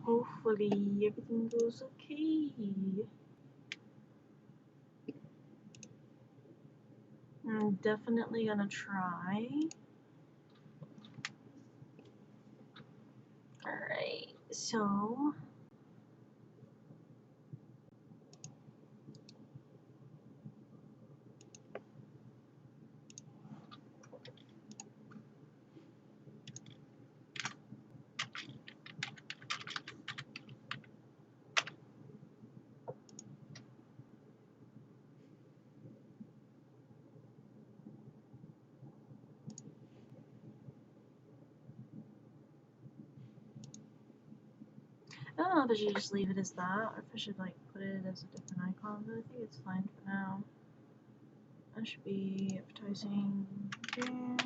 Hopefully everything goes okay. I'm definitely gonna try. Alright, so I don't know if I should just leave it as that or if I should like put it as a different icon, but I think it's fine for now. I should be advertising there.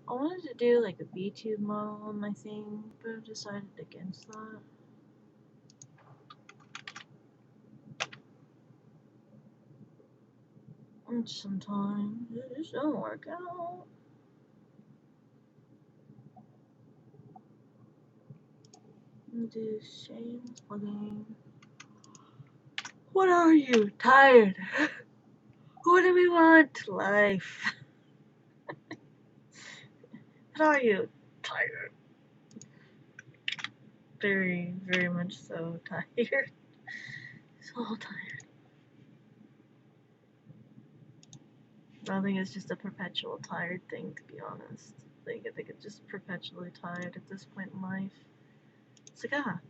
I wanted to do like a VTube model on my thing, but I've decided against that. And sometimes it just don't work out. Do same plugin. What are you? Tired? What do we want? Life. What are you? Tired. Very, very much so tired. So tired. I think it's just a perpetual tired thing, to be honest. I think it's just perpetually tired at this point in life. It's like, are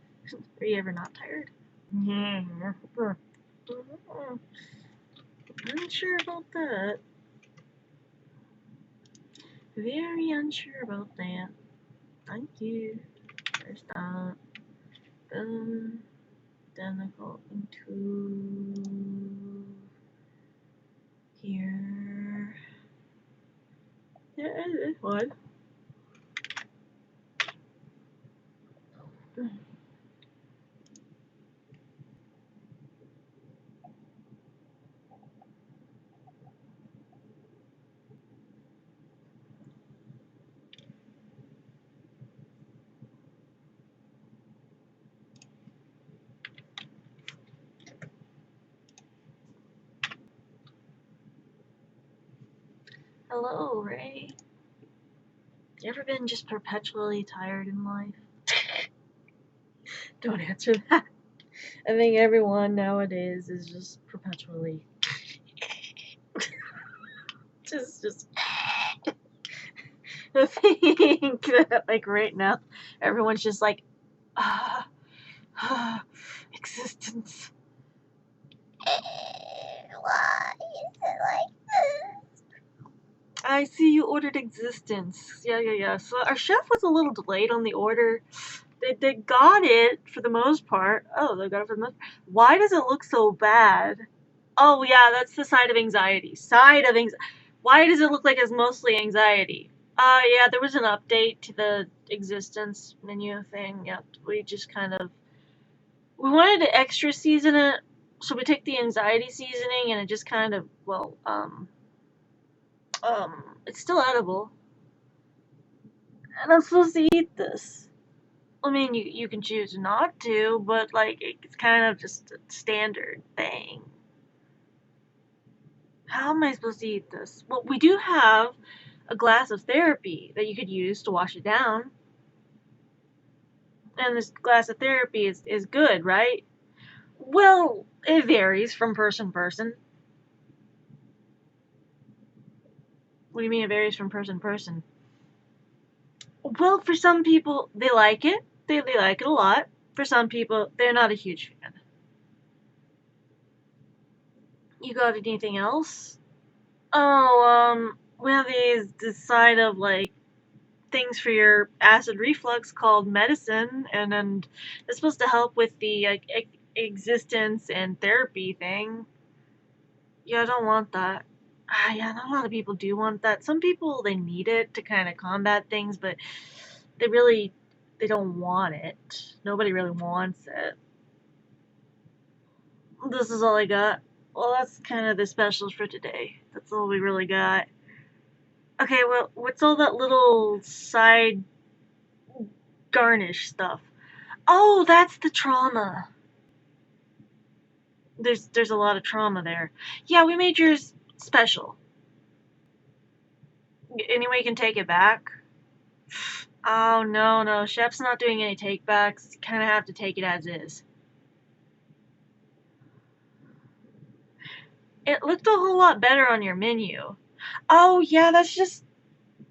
you ever not tired? I'm unsure about that. Very unsure about that. Thank you. There's that. Boom. Then I go into here. There is one. Hello, Ray. You ever been just perpetually tired in life? Don't answer that. I think everyone nowadays is just perpetually just I think that like right now everyone's just like existence. Why is it like this? I see you ordered existence. Yeah. So our chef was a little delayed on the order. They got it for the most part. Oh, they got it for the most part. Why does it look so bad? Oh, yeah, that's the side of anxiety. Why does it look like it's mostly anxiety? Yeah, there was an update to the existence menu thing. Yep, we just kind of... We wanted to extra season it, so we took the anxiety seasoning and it just kind of, well, it's still edible. And I'm supposed to eat this. I mean, you can choose not to, but, like, it's kind of just a standard thing. How am I supposed to eat this? Well, we do have a glass of therapy that you could use to wash it down. And this glass of therapy is good, right? Well, it varies from person to person. What do you mean it varies from person to person? Well, for some people, they like it. They like it a lot. For some people, they're not a huge fan. You got anything else? Oh, we have this side of, like, things for your acid reflux called medicine, and it's supposed to help with the existence and therapy thing. Yeah, I don't want that. Yeah, not a lot of people do want that. Some people, they need it to kind of combat things, but they don't want it. Nobody really wants it. This is all I got. Well, that's kind of the specials for today. That's all we really got. Okay, well, what's all that little side garnish stuff? Oh, that's the trauma. There's a lot of trauma there. Yeah, we made yours special. Any way you can take it back? Oh, no. Chef's not doing any takebacks. You kind of have to take it as is. It looked a whole lot better on your menu. Oh, yeah, that's just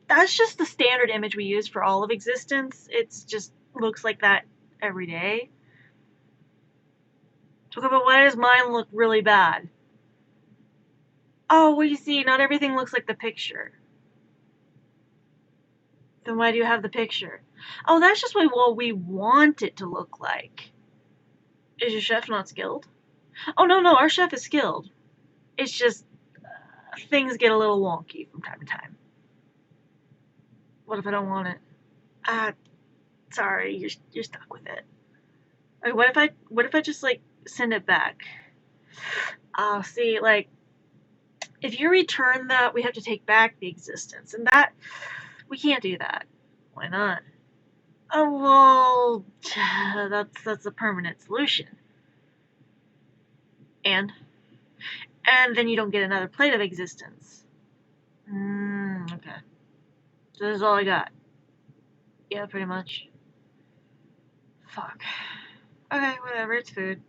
the standard image we use for all of existence. It's just looks like that every day. Okay, but why does mine look really bad? Oh, well, you see, not everything looks like the picture. Then why do you have the picture? Oh, that's just what we want it to look like. Is your chef not skilled? Oh, no, our chef is skilled. It's just things get a little wonky from time to time. What if I don't want it? Ah, sorry, you're stuck with it. Like, what if I just like send it back? Oh, see, like if you return that, we have to take back the existence, and that we can't do that. Why not? Oh well, that's a permanent solution. And then you don't get another plate of existence. Okay. So this is all I got. Yeah, pretty much. Fuck. Okay, whatever. It's food.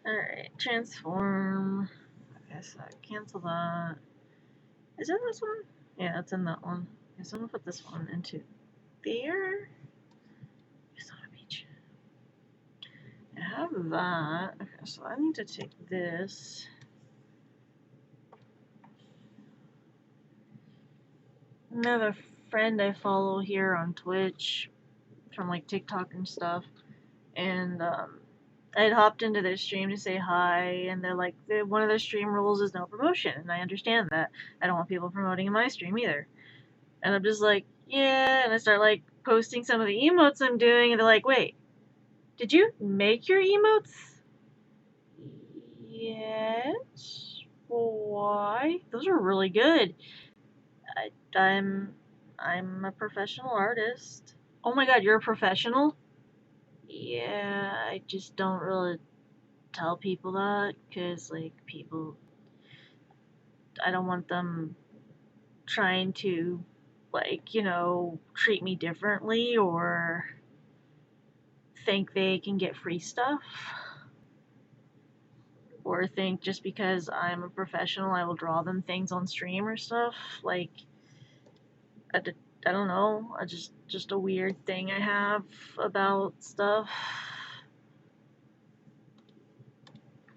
Alright, transform. Okay, so cancel that. Is it this one? Yeah, it's in that one. Okay, so I'm gonna put this one into there. It's on a beach. I have that. Okay, so I need to take this. I have a friend I follow here on Twitch from like TikTok and stuff, and I had hopped into their stream to say hi, and they're like, one of their stream rules is no promotion, and I understand that. I don't want people promoting in my stream either. And I'm just like, yeah, and I start like posting some of the emotes I'm doing, and they're like, wait, did you make your emotes? Yes. Why? Those are really good. I'm I'm a professional artist. Oh my god, you're a professional? Yeah, I just don't really tell people that because like people, I don't want them trying to like, treat me differently or think they can get free stuff or think just because I'm a professional I will draw them things on stream or stuff. Like I, I don't know. I just a weird thing I have about stuff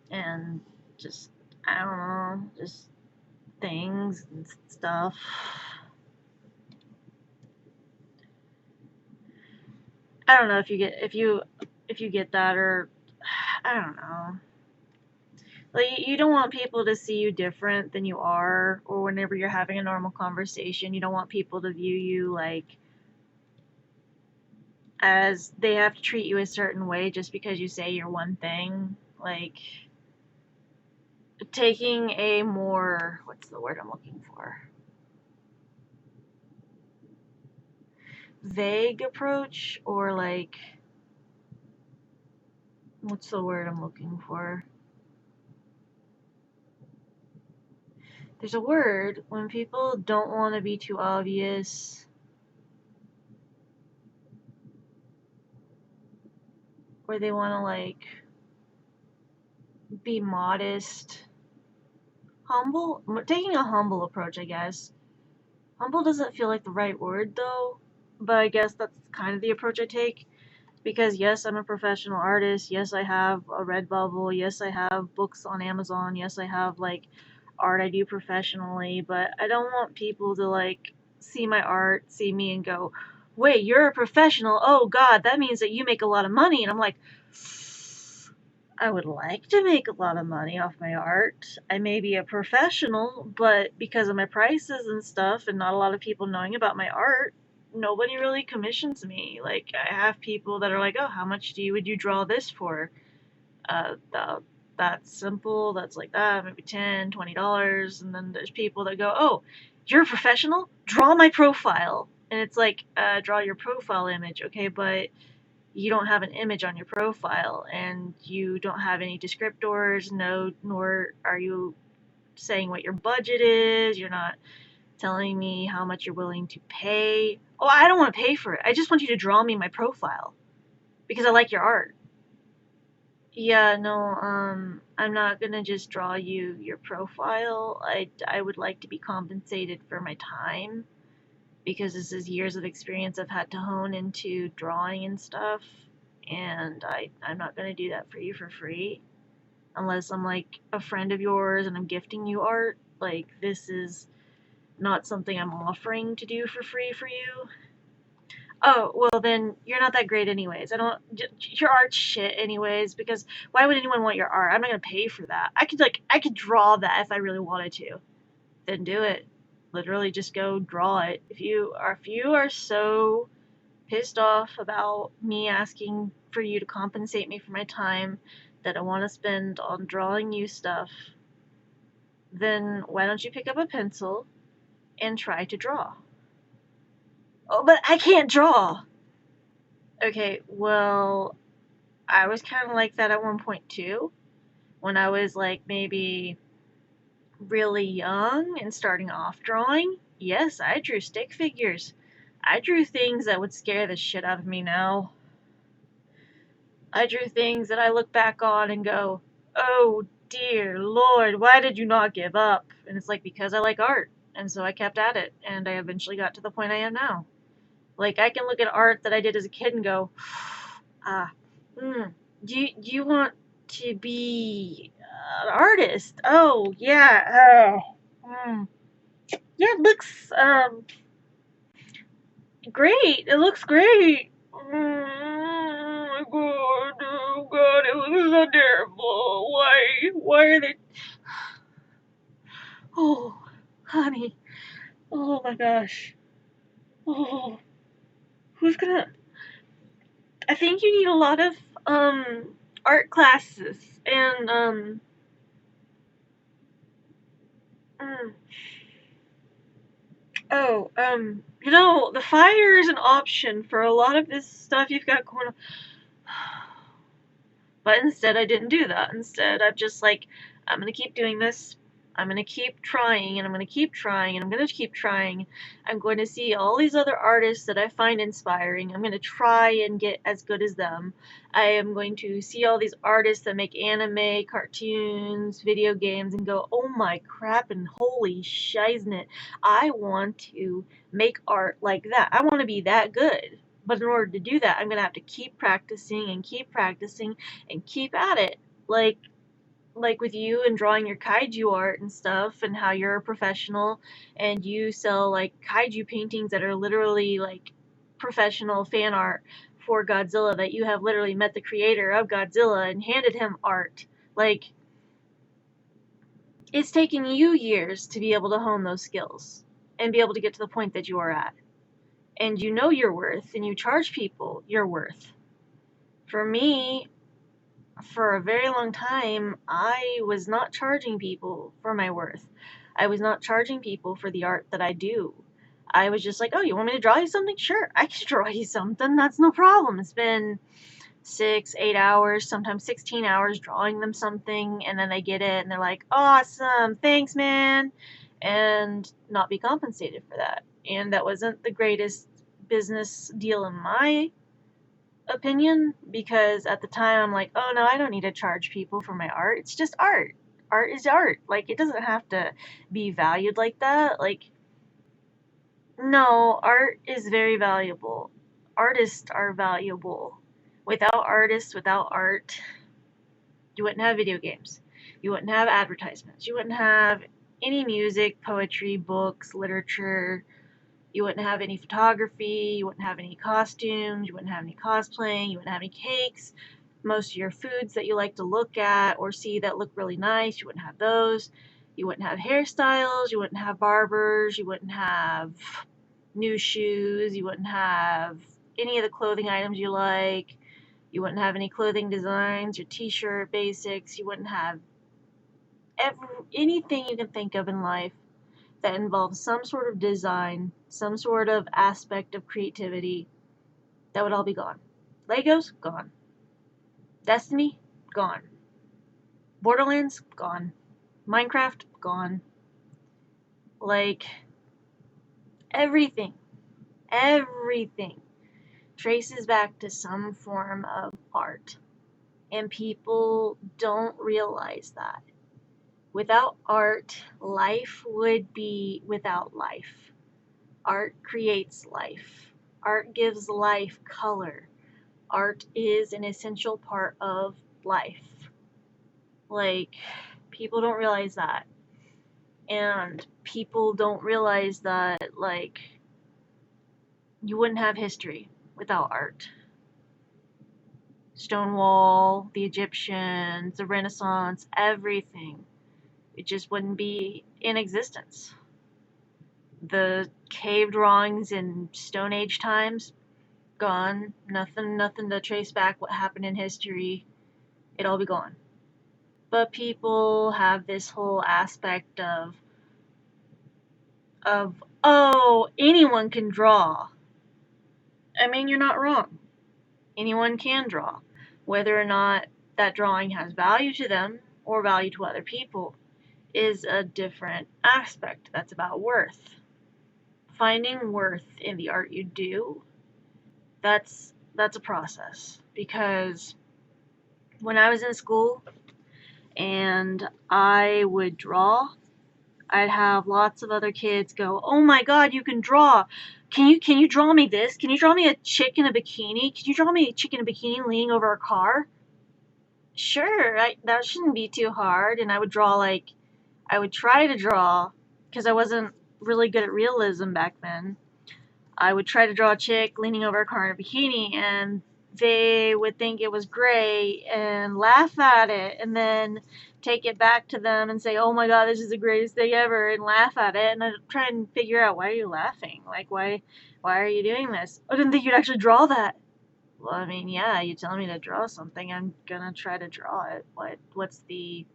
and just I don't know, just things and stuff. I don't know if you get that or I don't know. Like you don't want people to see you different than you are, or whenever you're having a normal conversation, you don't want people to view you like as they have to treat you a certain way just because you say you're one thing. Like taking a more, what's the word I'm looking for? Vague approach, or like what's the word I'm looking for? There's a word when people don't want to be too obvious, or they want to like be modest. Humble? Taking a humble approach, I guess. Humble doesn't feel like the right word though, but I guess that's kind of the approach I take. Because yes, I'm a professional artist. Yes, I have a Redbubble. Yes, I have books on Amazon. Yes, I have like art I do professionally. But I don't want people to like see my art, see me, and go, "Wait, you're a professional? Oh God, that means that you make a lot of money." And I'm like, I would like to make a lot of money off my art. I may be a professional, but because of my prices and stuff, and not a lot of people knowing about my art, nobody really commissions me. Like I have people that are like, "Oh, how much would you draw this for?" that's simple, that's like that, maybe $10, $20. And then there's people that go, oh, you're a professional? Draw my profile. And it's like, draw your profile image, okay, but you don't have an image on your profile, and you don't have any descriptors, no, nor are you saying what your budget is. You're not telling me how much you're willing to pay. Oh, I don't want to pay for it. I just want you to draw me my profile because I like your art. Yeah, no, I'm not gonna just draw you your profile. I would like to be compensated for my time because this is years of experience I've had to hone into drawing and stuff, and I'm not gonna do that for you for free unless I'm like a friend of yours and I'm gifting you art. Like, this is not something I'm offering to do for free for you. Oh, well then you're not that great anyways. Your art's shit anyways, because why would anyone want your art? I'm not gonna pay for that. I could draw that if I really wanted to. Then do it. Literally just go draw it. If you are so pissed off about me asking for you to compensate me for my time that I want to spend on drawing you stuff, then why don't you pick up a pencil and try to draw? Oh, but I can't draw. Okay, well, I was kind of like that at one point too. When I was like maybe really young and starting off drawing, yes, I drew stick figures. I drew things that would scare the shit out of me now. I drew things that I look back on and go, oh dear Lord, why did you not give up? And it's like, because I like art. And so I kept at it. And I eventually got to the point I am now. Like, I can look at art that I did as a kid and go, ah, do you want to be an artist? Oh, yeah, yeah, it looks, great. It looks great. Oh my god, oh god, it looks so terrible. Why are they, oh, honey, oh my gosh, oh, who's gonna, I think you need a lot of, art classes, and, mm, oh, the fire is an option for a lot of this stuff you've got going on. But instead, I didn't do that. Instead, I'm just like, I'm going to keep doing this. I'm going to keep trying, and I'm going to keep trying, and I'm going to keep trying. I'm going to see all these other artists that I find inspiring. I'm going to try and get as good as them. I am going to see all these artists that make anime, cartoons, video games, and go, oh my crap, and holy shiznit. I want to make art like that. I want to be that good. But in order to do that, I'm going to have to keep practicing and keep practicing and keep at it. Like with you and drawing your kaiju art and stuff, and how you're a professional and you sell like kaiju paintings that are literally like professional fan art for Godzilla, that you have literally met the creator of Godzilla and handed him art. Like, it's taken you years to be able to hone those skills and be able to get to the point that you are at. And you know your worth, and you charge people your worth. For me, for a very long time, I was not charging people for my worth. I was not charging people for the art that I do. I was just like, oh, you want me to draw you something? Sure, I can draw you something. That's no problem. It's been 6, 8 hours, sometimes 16 hours drawing them something, and then they get it and they're like, awesome, thanks, man, and not be compensated for that. And that wasn't the greatest business deal in my opinion, because at the time I'm like, oh no, I don't need to charge people for my art. It's just art. Art is art. Like, it doesn't have to be valued like that. Like, no, art is very valuable. Artists are valuable. Without artists, without art, you wouldn't have video games. You wouldn't have advertisements. You wouldn't have any music, poetry, books, literature. You wouldn't have any photography, you wouldn't have any costumes, you wouldn't have any cosplaying, you wouldn't have any cakes. Most of your foods that you like to look at or see that look really nice, you wouldn't have those. You wouldn't have hairstyles, you wouldn't have barbers, you wouldn't have new shoes, you wouldn't have any of the clothing items you like. You wouldn't have any clothing designs, your t-shirt basics. You wouldn't have anything you can think of in life that involves some sort of design, some sort of aspect of creativity. That would all be gone. Legos, gone. Destiny, gone. Borderlands, gone. Minecraft, gone. Like, everything traces back to some form of art. And people don't realize that. Without art, life would be without life. Art creates life. Art gives life color. Art is an essential part of life. Like, people don't realize that. And people don't realize that, like, you wouldn't have history without art. Stonewall, the Egyptians, the Renaissance, everything. It just wouldn't be in existence. The cave drawings in Stone Age times, gone. Nothing to trace back what happened in history. It'd all be gone. But people have this whole aspect of oh, anyone can draw. I mean, you're not wrong. Anyone can draw. Whether or not that drawing has value to them or value to other people is a different aspect. That's about worth. Finding worth in the art you do, that's a process. Because when I was in school and I would draw, I'd have lots of other kids go, "Oh my God, you can draw! Can you draw me this? Can you draw me a chick in a bikini? Can you draw me a chick in a bikini leaning over a car?" Sure, that shouldn't be too hard. And I would draw I would try to draw, because I wasn't really good at realism back then. I would try to draw a chick leaning over a car in a bikini, and they would think it was great and laugh at it, and then take it back to them and say, "Oh my God, this is the greatest thing ever," and laugh at it. And I'd try and figure out, why are you laughing? Like, why are you doing this? I didn't think you'd actually draw that. Well, I mean, yeah, you tell me to draw something, I'm gonna try to draw it. What's the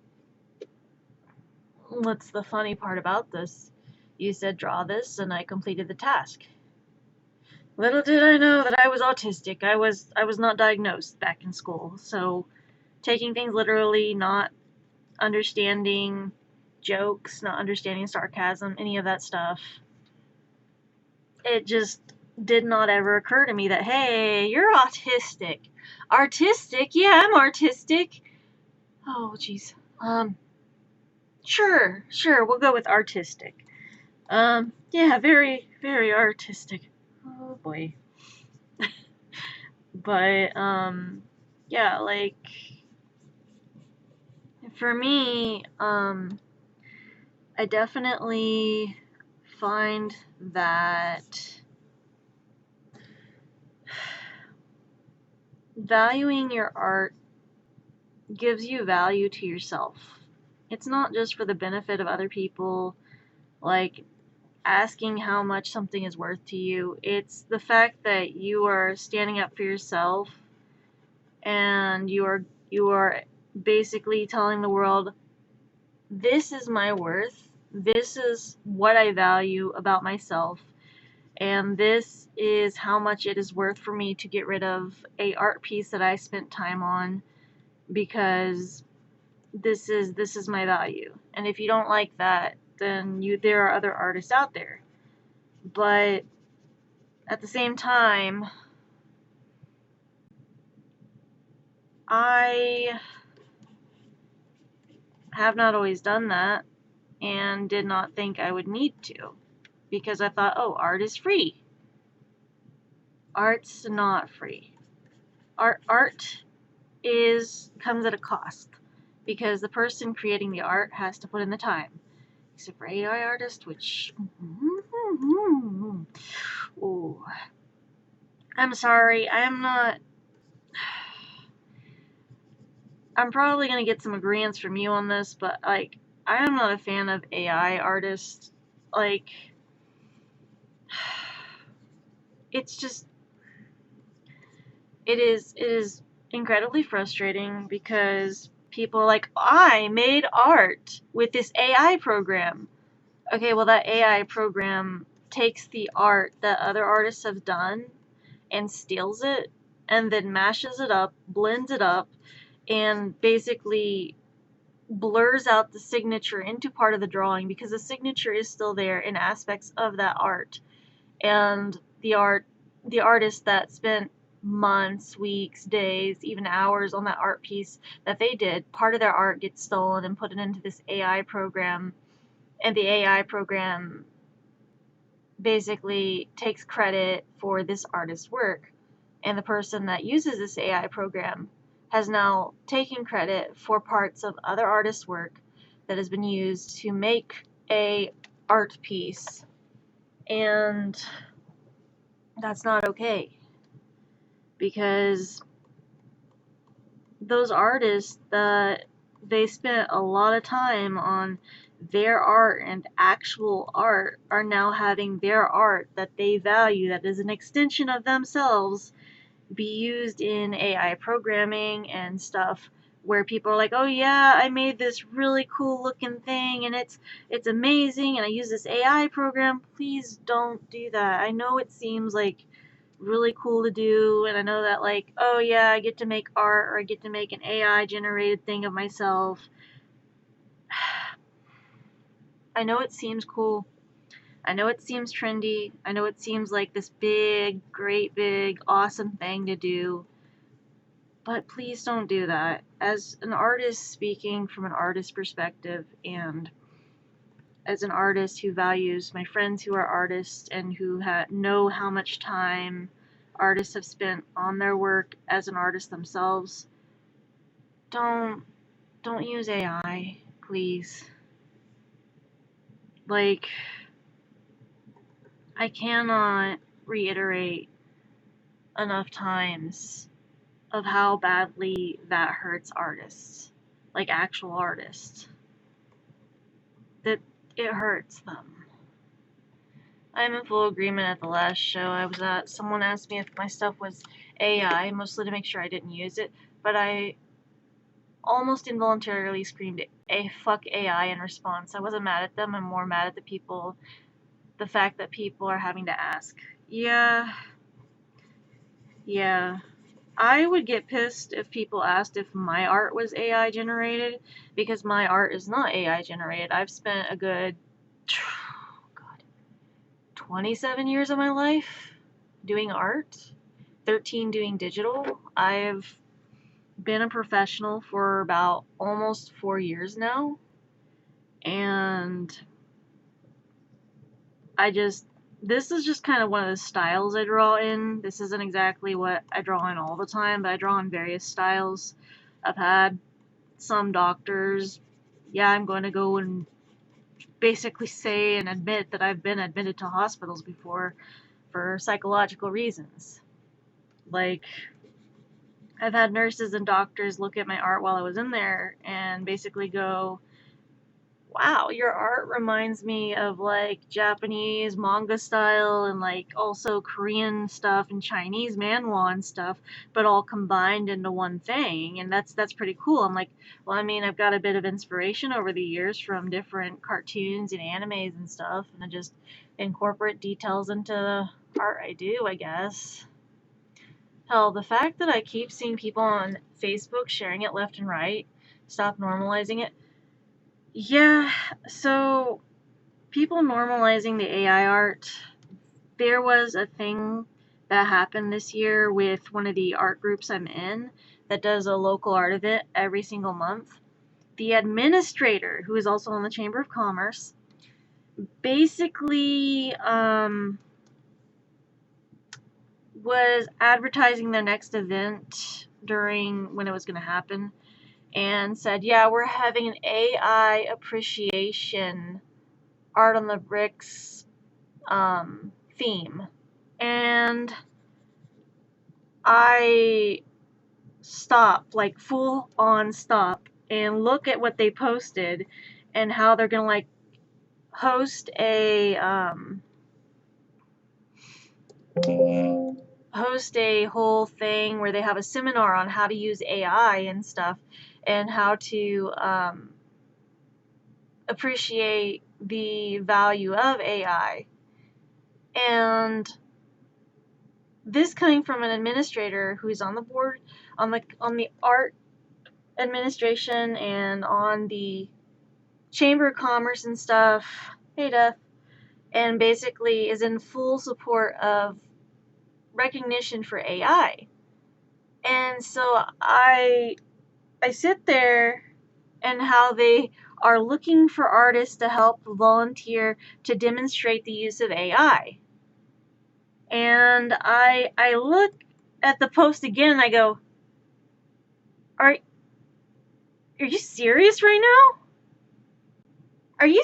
funny part about this? You said draw this, and I completed the task. Little did I know that I was autistic. I was not diagnosed back in school, so taking things literally, not understanding jokes, not understanding sarcasm, any of that stuff, it just did not ever occur to me that, hey, you're autistic. Artistic? Yeah, I'm artistic. Oh, jeez. Sure, we'll go with artistic. Yeah, very, very artistic. Oh boy. But, yeah, like, for me, I definitely find that valuing your art gives you value to yourself. It's not just for the benefit of other people, like asking how much something is worth to you. It's the fact that you are standing up for yourself, and you are basically telling the world, this is my worth, this is what I value about myself, and this is how much it is worth for me to get rid of a art piece that I spent time on, because this is my value. And if you don't like that, then there are other artists out there. But at the same time, I have not always done that, and did not think I would need to, because I thought, oh, art is free. Art's not free. Art comes at a cost, because the person creating the art has to put in the time. Except for AI artists, which, oh, I'm sorry, I'm probably gonna get some agreements from you on this, but like, I am not a fan of AI artists. Like, it's just, it is incredibly frustrating because people are like, I made art with this AI program. Okay, well, that AI program takes the art that other artists have done and steals it and then mashes it up, blends it up, and basically blurs out the signature into part of the drawing because the signature is still there in aspects of that art. And the artist that spent months, weeks, days, even hours on that art piece that they did, part of their art gets stolen and put it into this AI program, and the AI program basically takes credit for this artist's work. And the person that uses this AI program has now taken credit for parts of other artists' work that has been used to make a art piece. And that's not okay, because those artists that they spent a lot of time on their art and actual art are now having their art that they value, that is an extension of themselves, be used in AI programming and stuff where people are like, oh yeah, I made this really cool looking thing and it's amazing and I use this AI program. Please don't do that. I know it seems like really cool to do, and I know that, like, oh yeah, I get to make art or I get to make an AI generated thing of myself. I know it seems cool. I know it seems trendy. I know it seems like this big, great, big, awesome thing to do. But please don't do that. As an artist speaking from an artist perspective, and as an artist who values my friends who are artists and who know how much time artists have spent on their work as an artist themselves, don't use AI, please. Like, I cannot reiterate enough times of how badly that hurts artists, like actual artists. That it hurts them. I'm in full agreement. At the last show I was at, someone asked me if my stuff was AI, mostly to make sure I didn't use it, but I almost involuntarily screamed a fuck AI in response. I wasn't mad at them, I'm more mad at the fact that people are having to ask. Yeah. I would get pissed if people asked if my art was AI generated, because my art is not AI generated. I've spent a good 27 years of my life doing art, 13 doing digital. I've been a professional for about almost 4 years now, and this is just kind of one of the styles I draw in. This isn't exactly what I draw in all the time, but I draw in various styles. I've had some doctors, yeah, I'm going to go and basically say and admit that I've been admitted to hospitals before for psychological reasons. Like, I've had nurses and doctors look at my art while I was in there and basically go, wow, your art reminds me of like Japanese manga style and like also Korean stuff and Chinese manhwa and stuff, but all combined into one thing. And that's pretty cool. I'm like, well, I mean, I've got a bit of inspiration over the years from different cartoons and animes and stuff, and I just incorporate details into the art I do, I guess. Hell, the fact that I keep seeing people on Facebook sharing it left and right, stop normalizing it. Yeah, so people normalizing the AI art, there was a thing that happened this year with one of the art groups I'm in that does a local art event every single month. The administrator, who is also in the Chamber of Commerce, basically was advertising their next event during when it was going to happen, and said, yeah, we're having an AI appreciation art on the bricks theme. And I stop, like full on stop, and look at what they posted and how they're gonna like host a host a whole thing where they have a seminar on how to use AI and stuff, and how to appreciate the value of AI. And this coming from an administrator who's on the board, on the art administration and on the Chamber of Commerce and stuff. Hey, Duff. And basically is in full support of recognition for AI. And so I sit there and how they are looking for artists to help volunteer to demonstrate the use of AI. And I look at the post again and I go, are you serious right now? Are you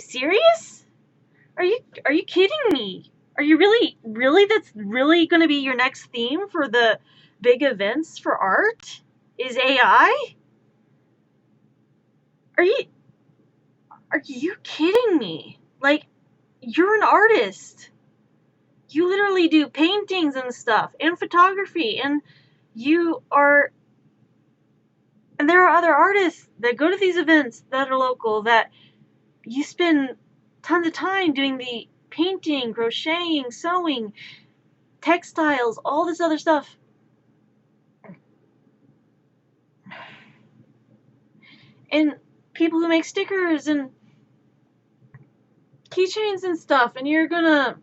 serious? Are you kidding me? Are you really that's really going to be your next theme for the big events for art? Is AI? Are you kidding me? Like, you're an artist. You literally do paintings and stuff and photography, and there are other artists that go to these events that are local that you spend tons of time doing the painting, crocheting, sewing, textiles, all this other stuff. And people who make stickers and keychains and stuff, and you're gonna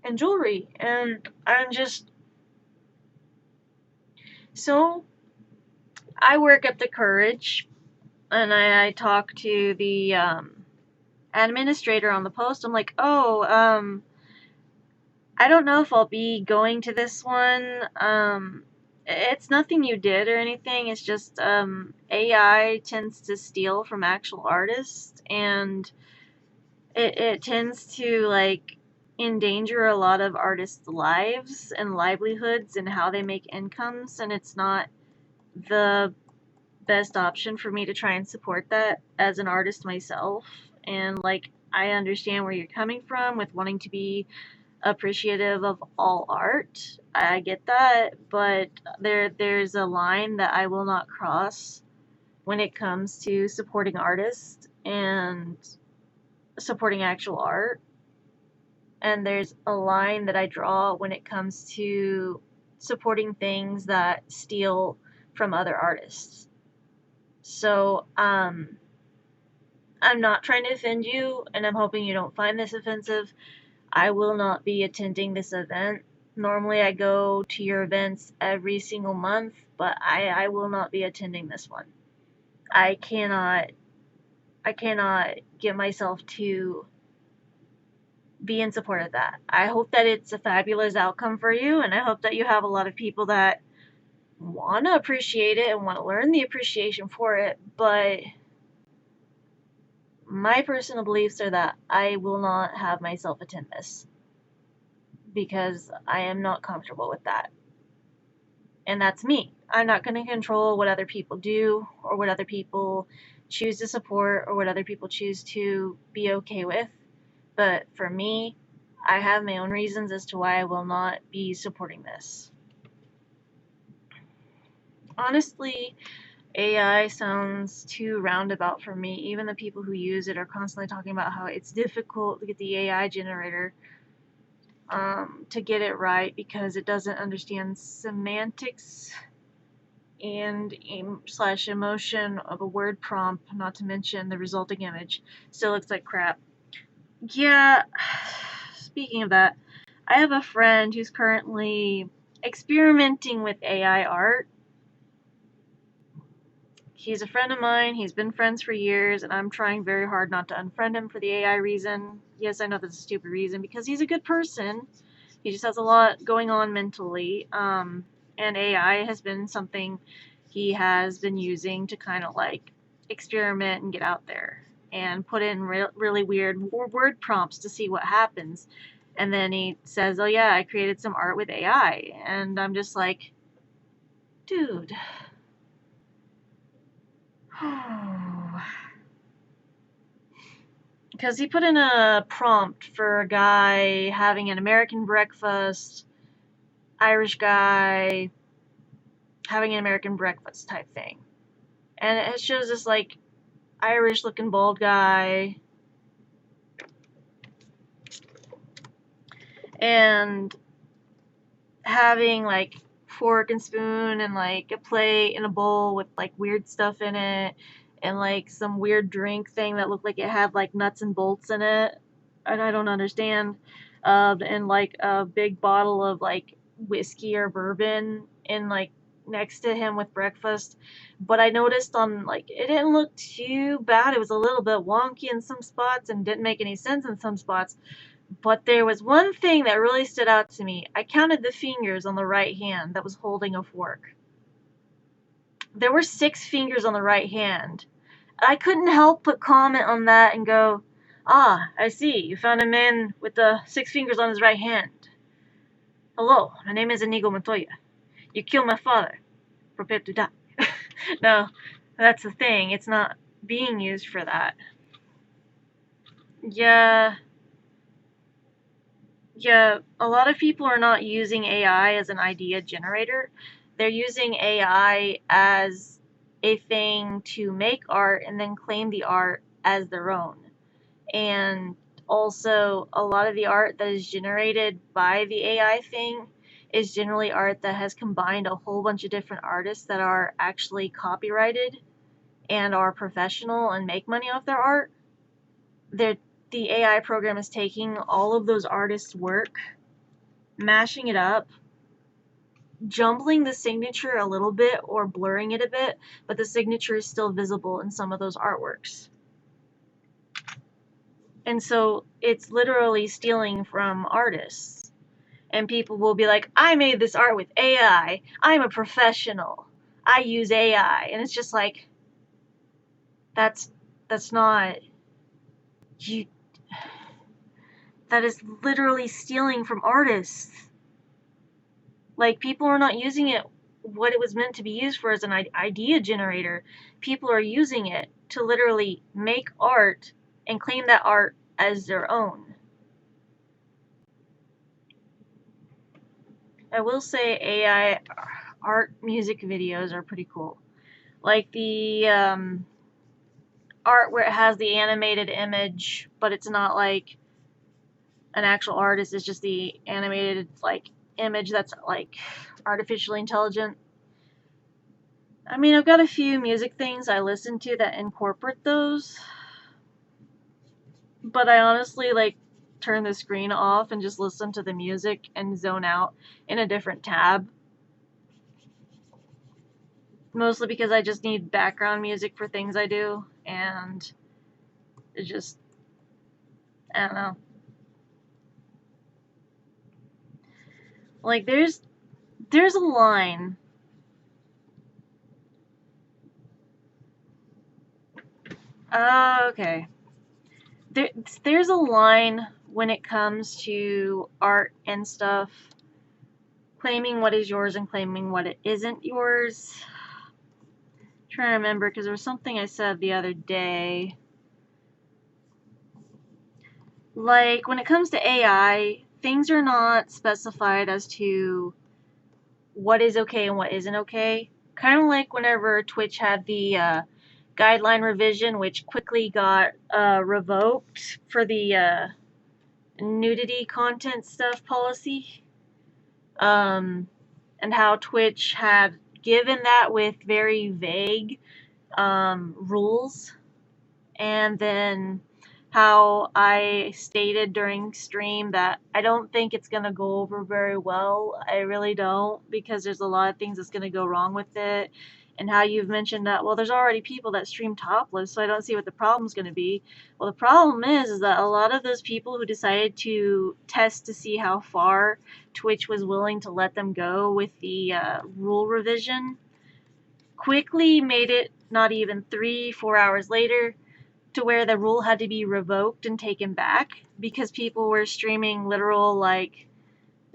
and jewelry, and I'm just so I work up the courage, and I talk to the administrator on the post. I'm like, oh, I don't know if I'll be going to this one. It's nothing you did or anything. It's just AI tends to steal from actual artists, and it tends to like endanger a lot of artists' lives and livelihoods and how they make incomes, and it's not the best option for me to try and support that as an artist myself. And like, I understand where you're coming from with wanting to be appreciative of all art. I get that, but there's a line that I will not cross when it comes to supporting artists and supporting actual art. And there's a line that I draw when it comes to supporting things that steal from other artists. So, I'm not trying to offend you, and I'm hoping you don't find this offensive. I will not be attending this event. Normally, I go to your events every single month, but I will not be attending this one. I cannot get myself to be in support of that. I hope that it's a fabulous outcome for you, and I hope that you have a lot of people that want to appreciate it and want to learn the appreciation for it, but my personal beliefs are that I will not have myself attend this because I am not comfortable with that. And that's me. I'm not going to control what other people do or what other people choose to support or what other people choose to be okay with. But for me, I have my own reasons as to why I will not be supporting this. Honestly, AI sounds too roundabout for me. Even the people who use it are constantly talking about how it's difficult to get the AI generator to get it right because it doesn't understand semantics and slash emotion of a word prompt, not to mention the resulting image still looks like crap. Yeah, speaking of that, I have a friend who's currently experimenting with AI art. He's a friend of mine. He's been friends for years, and I'm trying very hard not to unfriend him for the AI reason. Yes, I know that's a stupid reason because he's a good person. He just has a lot going on mentally. And AI has been something he has been using to kind of like experiment and get out there and put in really weird word prompts to see what happens. And then he says, oh yeah, I created some art with AI. And I'm just like, dude. because he put in a prompt for a guy having an American breakfast, Irish guy having an American breakfast type thing. And it shows this like Irish looking bald guy and having like fork and spoon and like a plate and a bowl with like weird stuff in it and like some weird drink thing that looked like it had like nuts and bolts in it and I don't understand, and like a big bottle of like whiskey or bourbon in like next to him with breakfast. But I noticed on like it didn't look too bad. It was a little bit wonky in some spots and didn't make any sense in some spots. But there was one thing that really stood out to me. I counted the fingers on the right hand that was holding a fork. There were 6 fingers on the right hand. I couldn't help but comment on that and go, "Ah, I see. You found a man with the 6 fingers on his right hand. Hello, my name is Inigo Montoya. You killed my father. Prepare to die." No, that's the thing. It's not being used for that. Yeah, Yeah, a lot of people are not using AI as an idea generator. They're using AI as a thing to make art and then claim the art as their own. And also, a lot of the art that is generated by the AI thing is generally art that has combined a whole bunch of different artists that are actually copyrighted and are professional and make money off their art. They're, the AI program is taking all of those artists' work, mashing it up, jumbling the signature a little bit or blurring it a bit, but the signature is still visible in some of those artworks. And so it's literally stealing from artists. And people will be like, I made this art with AI. I'm a professional. I use AI. And it's just like, that's not, you, that is literally stealing from artists. Like, people are not using it what it was meant to be used for as an idea generator. People are using it to literally make art and claim that art as their own. I will say AI art music videos are pretty cool. Like the art where it has the animated image, but it's not like an actual artist, it's just the animated like image that's like artificially intelligent. I mean, I've got a few music things I listen to that incorporate those, but I honestly like turn the screen off and just listen to the music and zone out in a different tab. Mostly because I just need background music for things I do, and it just, I don't know. Like there's a line. Okay. There, there's a line when it comes to art and stuff, claiming what is yours and claiming what it isn't yours. I'm trying to remember because there was something I said the other day. Like when it comes to AI, things are not specified as to what is okay and what isn't okay. Kind of like whenever Twitch had the guideline revision, which quickly got revoked for the nudity content stuff policy, and how Twitch had given that with very vague rules, and then how I stated during stream that I don't think it's going to go over very well. I really don't, because there's a lot of things that's going to go wrong with it. And how you've mentioned that, well, there's already people that stream topless, so I don't see what the problem's going to be. Well, the problem is that a lot of those people who decided to test to see how far Twitch was willing to let them go with the rule revision quickly made it not even 3-4 hours later to where the rule had to be revoked and taken back because people were streaming literal like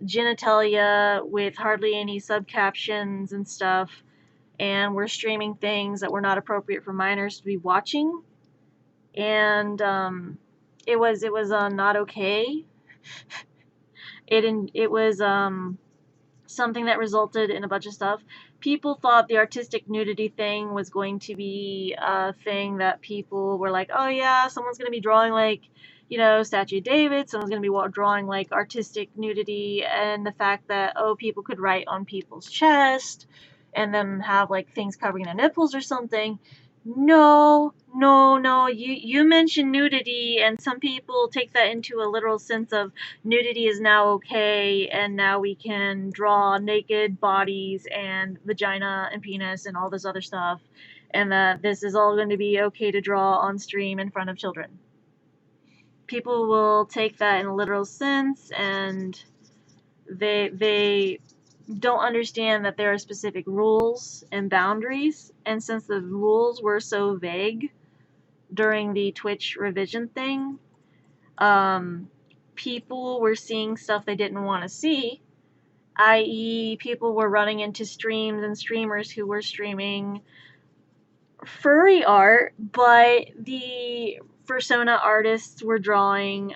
genitalia with hardly any subcaptions and stuff, and were streaming things that were not appropriate for minors to be watching. And it was not okay. It was something that resulted in a bunch of stuff. People thought the artistic nudity thing was going to be a thing that people were like, oh yeah, someone's going to be drawing like, Statue of David, someone's going to be drawing like artistic nudity, and the fact that, oh, people could write on people's chest and then have like things covering their nipples or something. No, no, no. You mentioned nudity, and some people take that into a literal sense of nudity is now okay, and now we can draw naked bodies and vagina and penis and all this other stuff, and that this is all going to be okay to draw on stream in front of children. People will take that in a literal sense, and they don't understand that there are specific rules and boundaries, and since the rules were so vague during the Twitch revision thing, people were seeing stuff they didn't want to see, i.e. people were running into streams and streamers who were streaming furry art, but the persona artists were drawing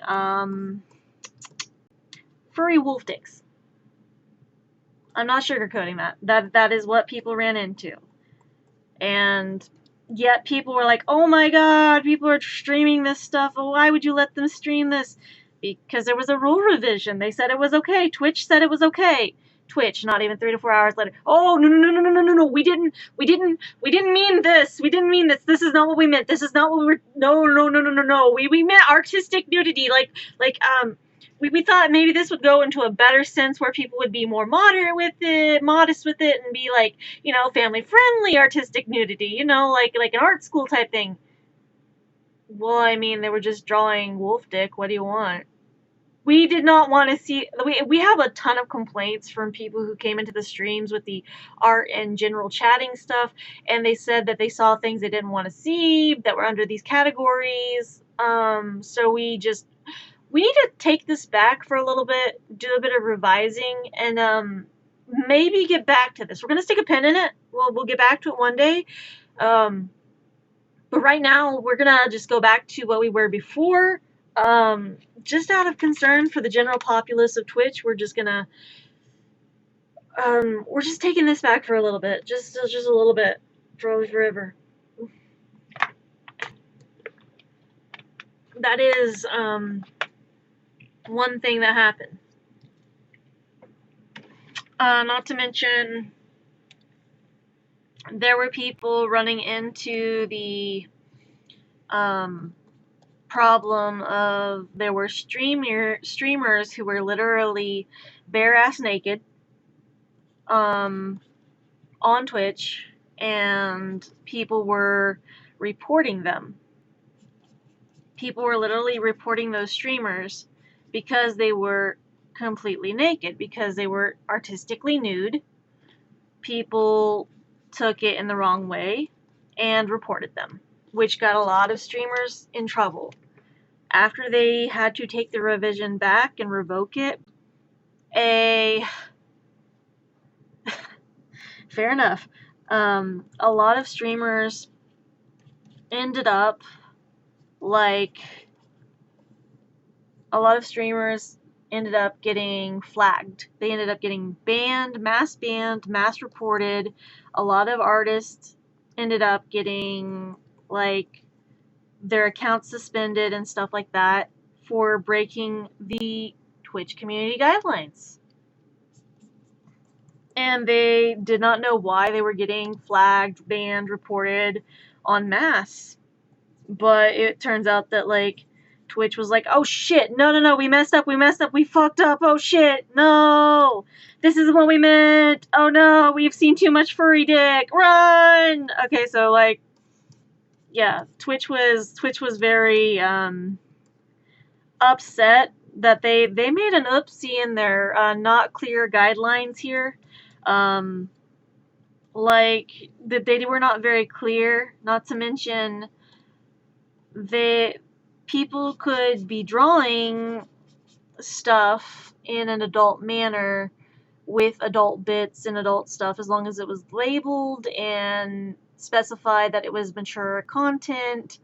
furry wolf dicks. I'm not sugarcoating that. That is what people ran into. And yet people were like, oh my god, people are streaming this stuff. Why would you let them stream this? Because there was a rule revision. They said it was okay. Twitch said it was okay. Twitch, not even 3 to 4 hours later. Oh, no. We didn't mean this. We didn't mean this. This is not what we meant. This is not what we were. No. We meant artistic nudity. We thought maybe this would go into a better sense where people would be more modest with it, and be like, family friendly artistic nudity, like an art school type thing. Well, I mean, they were just drawing wolf dick. What do you want? We did not want to see. We have a ton of complaints from people who came into the streams with the art and general chatting stuff, and they said that they saw things they didn't want to see that were under these categories. So we need to take this back for a little bit, do a bit of revising, and maybe get back to this. We're gonna stick a pin in it. We'll get back to it one day. But right now we're gonna just go back to what we were before. Just out of concern for the general populace of Twitch, we're just gonna we're just taking this back for a little bit, just a little bit, forever. That is one thing that happened. Not to mention, there were people running into the problem of there were streamers who were literally bare ass naked on Twitch, and people were reporting them. People were literally reporting those streamers because they were completely naked, because they were artistically nude. People took it in the wrong way and reported them, which got a lot of streamers in trouble. After they had to take the revision back and revoke it, fair enough, a lot of streamers ended up getting flagged. They ended up getting banned, mass reported. A lot of artists ended up getting their accounts suspended and stuff like that for breaking the Twitch community guidelines. And they did not know why they were getting flagged, banned, reported en masse. But it turns out that Twitch was like, oh shit, no, we messed up, we fucked up, oh shit, no, this isn't what we meant, oh no, we've seen too much furry dick, run! Okay, so yeah, Twitch was very upset that they made an oopsie in their not clear guidelines here. That they were not very clear, not to mention people could be drawing stuff in an adult manner with adult bits and adult stuff as long as it was labeled and specified that it was mature content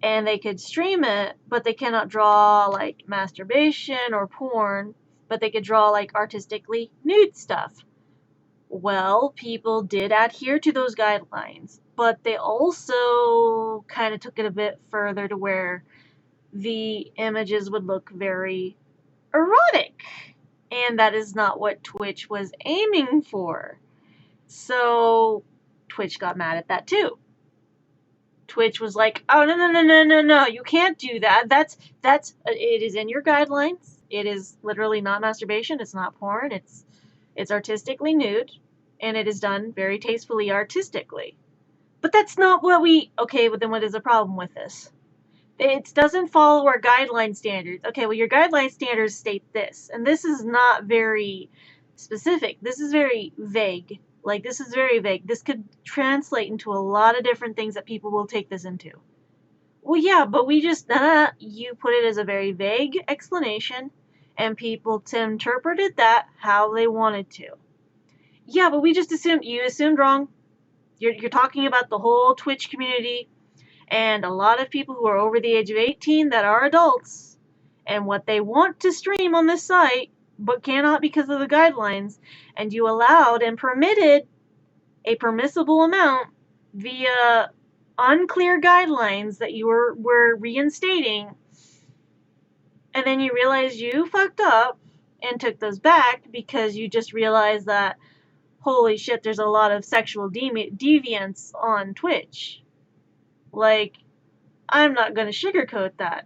and they could stream it, but they cannot draw like masturbation or porn, but they could draw like artistically nude stuff. Well, people did adhere to those guidelines, but they also kind of took it a bit further to where the images would look very erotic. And that is not what Twitch was aiming for. So Twitch got mad at that too. Twitch was like, "Oh, no, you can't do that. It is in your guidelines. It is literally not masturbation. It's not porn. It's artistically nude, and it is done very tastefully artistically." But that's not what okay, but then what is the problem with this? It doesn't follow our guideline standards. Okay, well, your guideline standards state this, and this is not very specific. This is very vague. Like, this is very vague. This could translate into a lot of different things that people will take this into. Well, yeah, but you put it as a very vague explanation, and people interpreted that how they wanted to. Yeah, but you assumed wrong. You're talking about the whole Twitch community, and a lot of people who are over the age of 18 that are adults, and what they want to stream on this site, but cannot because of the guidelines, and you allowed and permitted a permissible amount via unclear guidelines that you were reinstating, and then you realize you fucked up and took those back because you just realized that, holy shit, there's a lot of sexual deviance on Twitch. Like, I'm not going to sugarcoat that.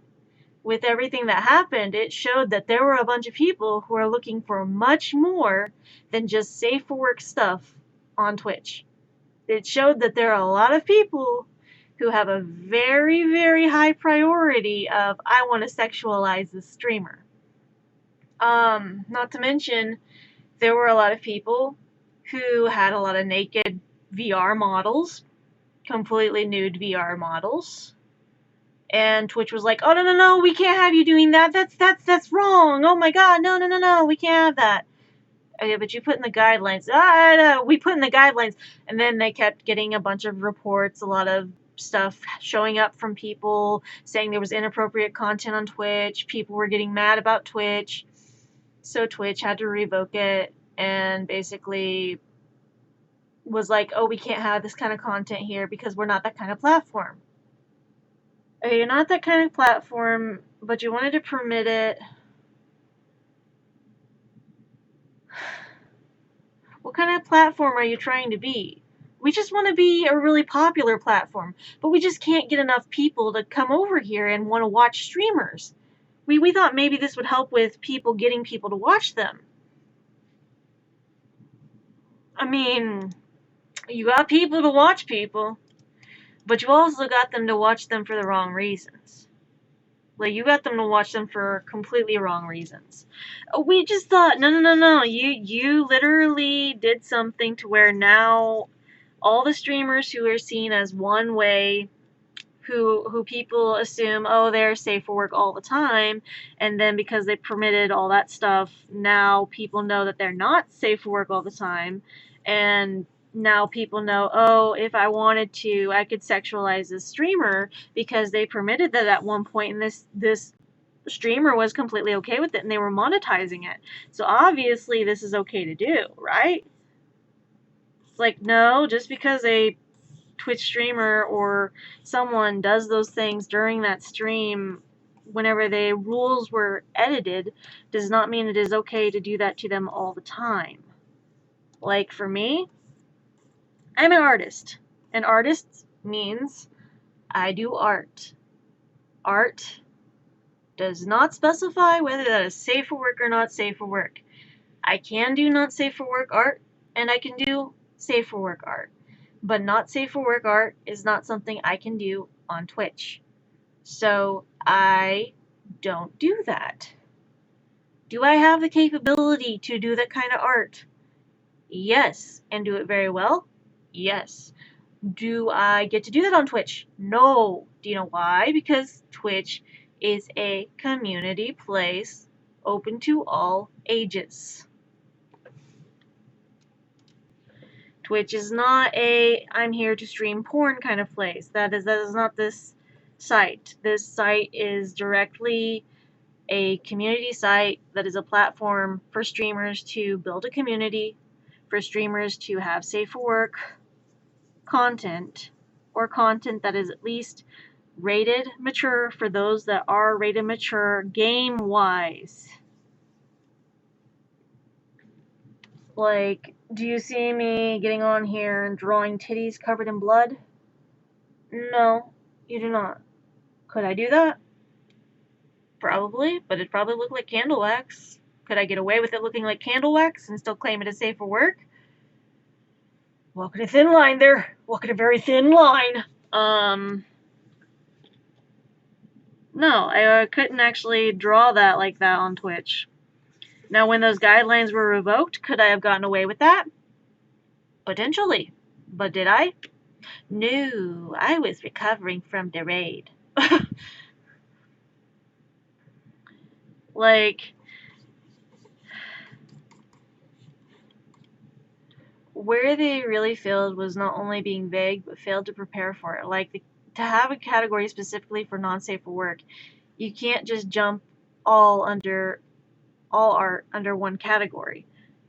With everything that happened, it showed that there were a bunch of people who are looking for much more than just safe for work stuff on Twitch. It showed that there are a lot of people who have a very, very high priority of, I want to sexualize this streamer. Not to mention, there were a lot of people who had a lot of naked VR models, completely nude VR models. And Twitch was like, "Oh, no, we can't have you doing that. That's wrong. Oh my god, no, we can't have that." Okay, but you put in the guidelines. No, we put in the guidelines. And then they kept getting a bunch of reports, a lot of stuff showing up from people saying there was inappropriate content on Twitch. People were getting mad about Twitch. So Twitch had to revoke it and basically was like, "Oh, we can't have this kind of content here because we're not that kind of platform." Okay, you're not that kind of platform, but you wanted to permit it. What kind of platform are you trying to be? We just want to be a really popular platform, but we just can't get enough people to come over here and want to watch streamers. We thought maybe this would help with getting people to watch them. I mean, you got people to watch people, but you also got them to watch them for the wrong reasons. Like, you got them to watch them for completely wrong reasons. We just thought, no. You literally did something to where now all the streamers who are seen as one way, who people assume, oh, they're safe for work all the time, and then because they permitted all that stuff, now people know that they're not safe for work all the time, and now people know, oh, if I wanted to, I could sexualize this streamer because they permitted that at one point, and this streamer was completely okay with it, and they were monetizing it. So obviously this is okay to do, right? It's like, no, just because a Twitch streamer or someone does those things during that stream whenever the rules were edited does not mean it is okay to do that to them all the time. Like, for me, I'm an artist. An artist means I do art. Art does not specify whether that is safe for work or not safe for work. I can do not safe for work art, and I can do safe for work art. But not safe for work art is not something I can do on Twitch. So I don't do that. Do I have the capability to do that kind of art? Yes. And do it very well? Yes. Do I get to do that on Twitch? No. Do you know why? Because Twitch is a community place open to all ages. Twitch is not a I'm here to stream porn kind of place. That is not this site. This site is directly a community site that is a platform for streamers to build a community, for streamers to have safe for work content, or content that is at least rated mature for those that are rated mature game wise. Like, do you see me getting on here and drawing titties covered in blood? No, you do not. Could I do that? Probably, but it'd probably look like candle wax. Could I get away with it looking like candle wax and still claim it as safe for work? Walking a thin line there. Walking a very thin line. No, I couldn't actually draw that like that on Twitch. Now, when those guidelines were revoked, could I have gotten away with that? Potentially. But did I? No, I was recovering from the raid. Like, where they really failed was not only being vague, but failed to prepare for it. Like, to have a category specifically for non-safe for work, you can't just jump all art under one category.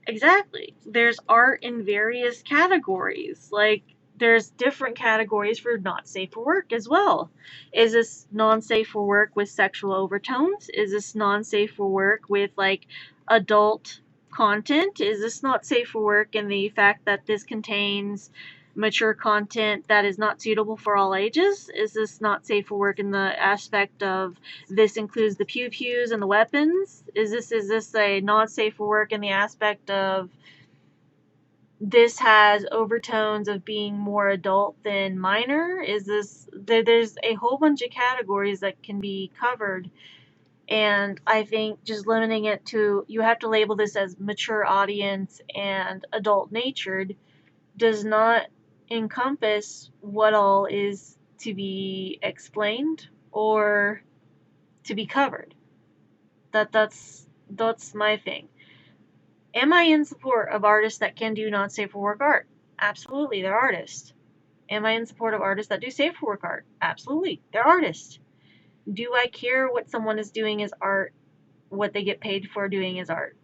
Exactly. There's art in various categories. Like, there's different categories for not safe for work as well. Is this non-safe for work with sexual overtones? Is this non-safe for work with like adult content? Is this not safe for work in the fact that this contains mature content that is not suitable for all ages? Is this not safe for work in the aspect of this includes the pew-pews and the weapons? Is this a not safe for work in the aspect of this has overtones of being more adult than minor? Is this there's a whole bunch of categories that can be covered, and I think just limiting it to you have to label this as mature audience and adult natured does not encompass what all is to be explained or to be covered. That's my thing. Am I in support of artists that can do not safe for work art? Absolutely, they're artists. Am I in support of artists that do safe for work art? Absolutely, they're artists. Do I care what someone is doing as art, what they get paid for doing as art?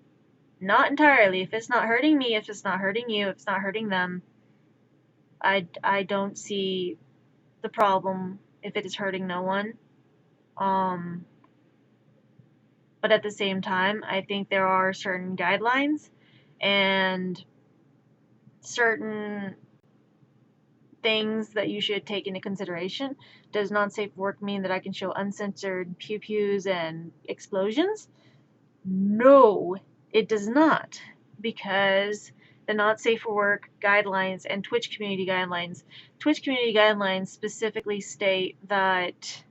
Not entirely. If it's not hurting me, if it's not hurting you, if it's not hurting them, I don't see the problem if it is hurting no one. But at the same time, I think there are certain guidelines and certain things that you should take into consideration. Does not safe work mean that I can show uncensored pew pews and explosions? No, it does not. Because the not safe for work guidelines and Twitch community guidelines specifically state that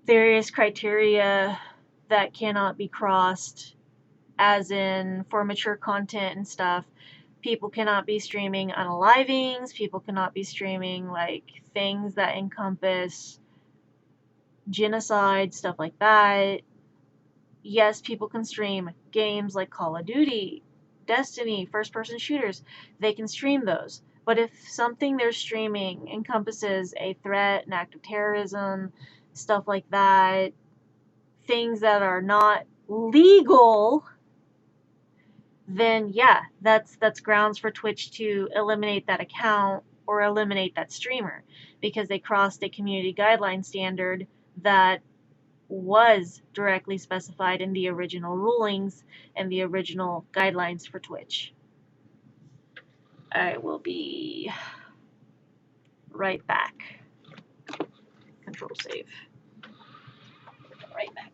various criteria that cannot be crossed, as in for mature content and stuff. People cannot be streaming unalivings, people cannot be streaming like things that encompass genocide, stuff like that. Yes, people can stream games like Call of Duty, Destiny, first person shooters. They can stream those. But if something they're streaming encompasses a threat, an act of terrorism, stuff like that, things that are not legal, then yeah, that's grounds for Twitch to eliminate that account or eliminate that streamer because they crossed a community guideline standard that was directly specified in the original rulings and the original guidelines for Twitch. I will be right back. Control save. Right back.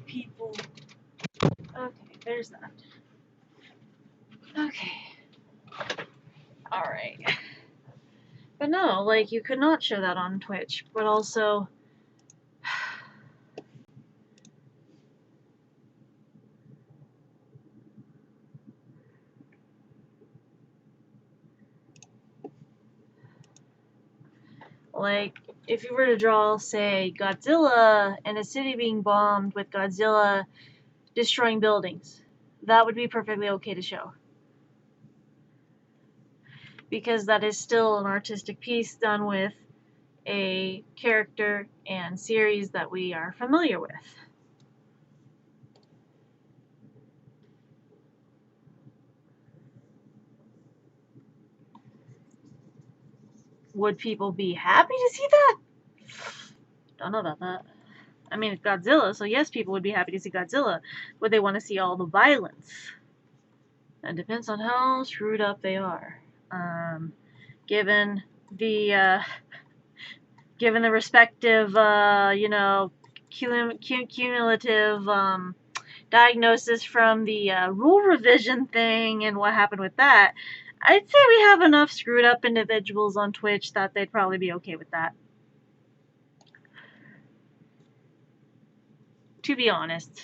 people. Okay, there's that. Okay. Alright. But no, like, you could not show that on Twitch, but also... Like, if you were to draw, say, Godzilla and a city being bombed with Godzilla destroying buildings, that would be perfectly okay to show. Because that is still an artistic piece done with a character and series that we are familiar with. Would people be happy to see that? Don't know about that. I mean, it's Godzilla, so yes, people would be happy to see Godzilla. Would they want to see all the violence? That depends on how screwed up they are. Given the given the respective, cumulative diagnosis from the rule revision thing and what happened with that, I'd say we have enough screwed up individuals on Twitch that they'd probably be okay with that. To be honest.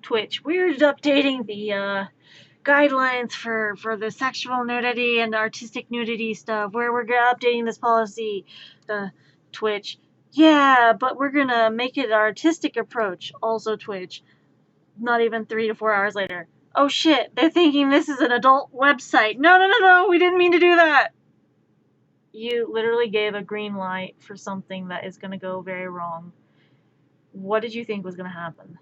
Twitch, we're updating the guidelines for the sexual nudity and artistic nudity stuff, where we're updating this policy. The Twitch, yeah, but we're gonna make it an artistic approach. Also Twitch, not even 3 to 4 hours later. Oh shit, they're thinking this is an adult website. No, we didn't mean to do that. You literally gave a green light for something that is gonna go very wrong. What did you think was gonna happen?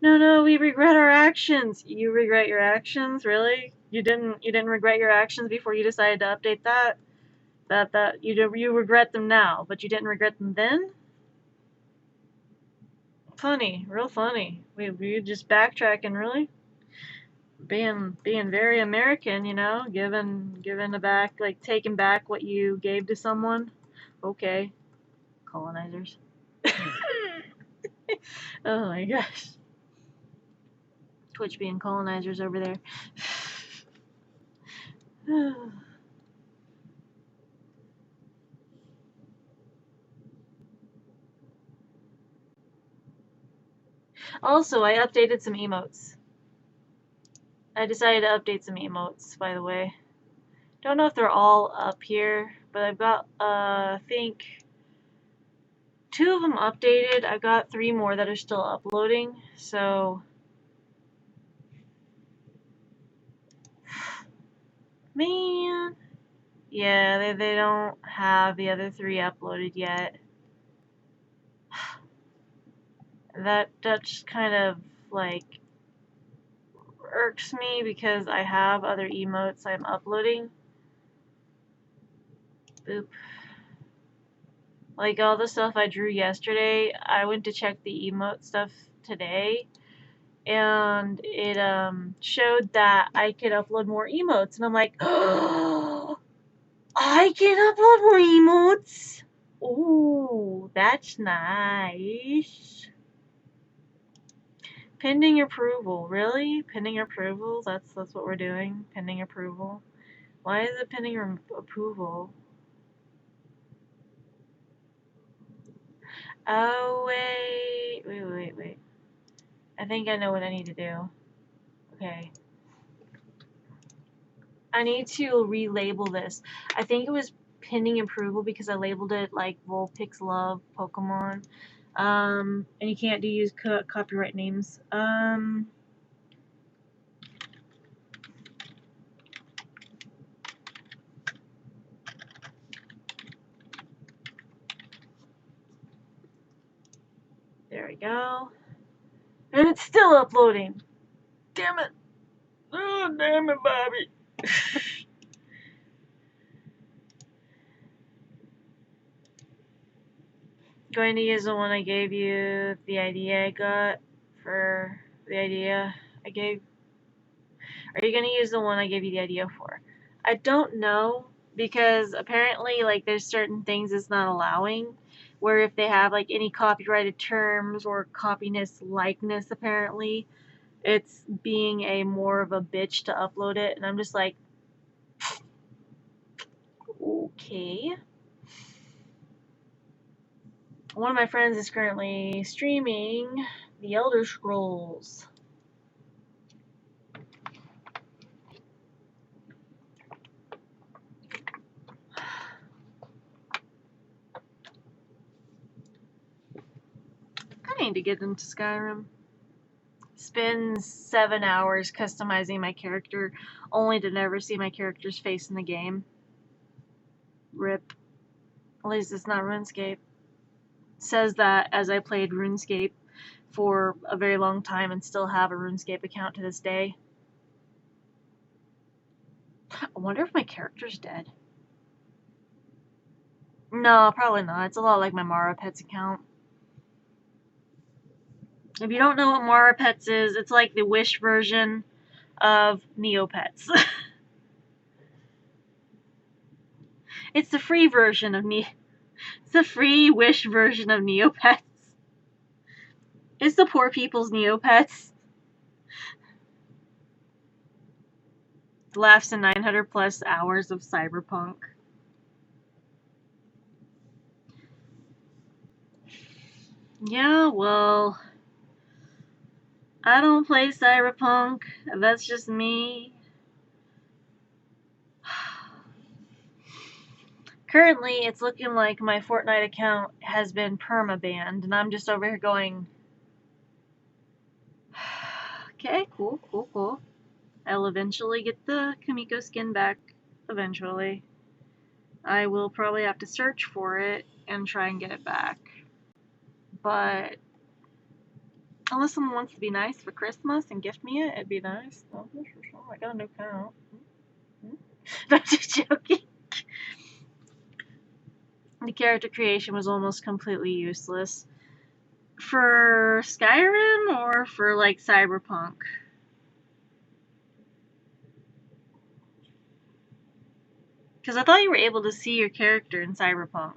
No, we regret our actions. You regret your actions? Really? You didn't regret your actions before you decided to update that? That you regret them now, but you didn't regret them then? Funny, real funny. We just backtracking, really? Being very American, giving back, like taking back what you gave to someone. Okay. Colonizers. Oh my gosh. Twitch being colonizers over there. Also, I updated some emotes. I decided to update some emotes, by the way. Don't know if they're all up here, but I've got, I think, 2 of them updated. I've got 3 more that are still uploading, so... Man... Yeah, they don't have the other 3 uploaded yet. That just kind of, like, irks me because I have other emotes I'm uploading. Boop. Like, all the stuff I drew yesterday, I went to check the emote stuff today, and it showed that I could upload more emotes, and I'm like, oh, I can upload more emotes? Ooh, that's nice. Pending approval, really? Pending approval? That's what we're doing? Pending approval? Why is it pending approval? Oh, wait. I think I know what I need to do. Okay. I need to relabel this. I think it was pending approval because I labeled it like Vulpix Love Pokemon. And you can't use copyright names. There we go. And it's still uploading. Damn it. Oh, damn it, Bobby. Going to use the one I gave you, the idea I got for the idea I gave. Are you going to use the one I gave you the idea for? I don't know because apparently, like, there's certain things it's not allowing, where if they have, like, any copyrighted terms or copyness likeness, apparently, it's being a more of a bitch to upload it, and I'm just like, okay. One of my friends is currently streaming The Elder Scrolls. I need to get into Skyrim. Spend 7 hours customizing my character, only to never see my character's face in the game. RIP. At least it's not RuneScape. Says that as I played RuneScape for a very long time and still have a RuneScape account to this day. I wonder if my character's dead. No, probably not. It's a lot like my Mara Pets account. If you don't know what Mara Pets is, it's like the Wish version of Neopets. It's the free version of It's the free Wish version of Neopets. It's the poor people's Neopets. Laughs in 900 plus hours of Cyberpunk. Yeah, well, I don't play Cyberpunk. That's just me. Currently, it's looking like my Fortnite account has been perma-banned, and I'm just over here going, okay, cool. I'll eventually get the Kamiko skin back, eventually. I will probably have to search for it and try and get it back. But unless someone wants to be nice for Christmas and gift me it, it'd be nice. Oh, I got a new account. I'm just joking. The character creation was almost completely useless. For Skyrim or for, like, Cyberpunk? Because I thought you were able to see your character in Cyberpunk.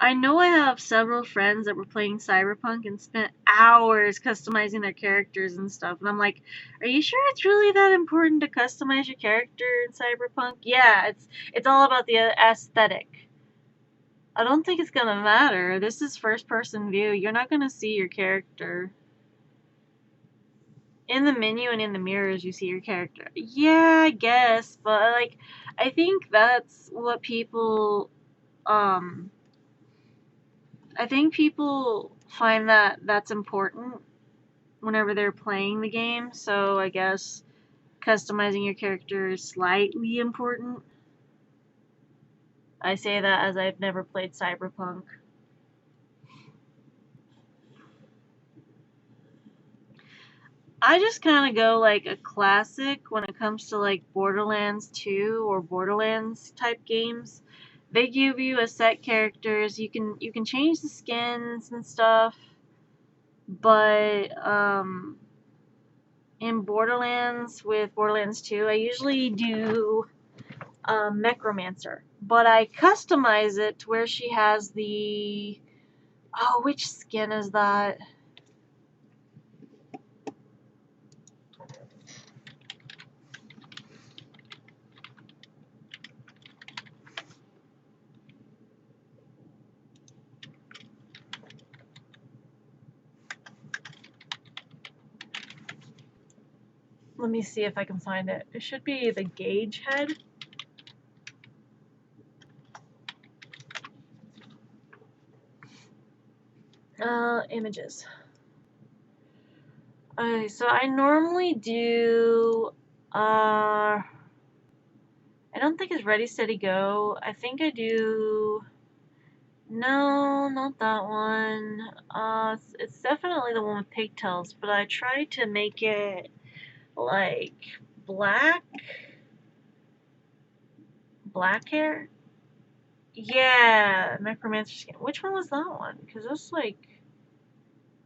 I know I have several friends that were playing Cyberpunk and spent hours customizing their characters and stuff. And I'm like, are you sure it's really that important to customize your character in Cyberpunk? Yeah, it's all about the aesthetic. I don't think it's gonna matter. This is first person view. You're not gonna see your character. In the menu and in the mirrors, you see your character. Yeah, I guess. But, like, I think that's what people, I think people find that that's important whenever they're playing the game, so I guess customizing your character is slightly important. I say that as I've never played Cyberpunk. I just kind of go like a classic when it comes to like Borderlands 2 or Borderlands type games. They give you a set characters. You can change the skins and stuff, but in Borderlands with Borderlands 2, I usually do Necromancer, but I customize it to where she has the which skin is that? Let me see if I can find it. It should be the Gauge head. Images. Okay, so I normally do, I don't think it's Ready, Steady, Go. I think I do, no, not that one. It's definitely the one with pigtails, but I tried to make it, like, black hair. Yeah, Necromancer skin. Which one was that one? Because it's like,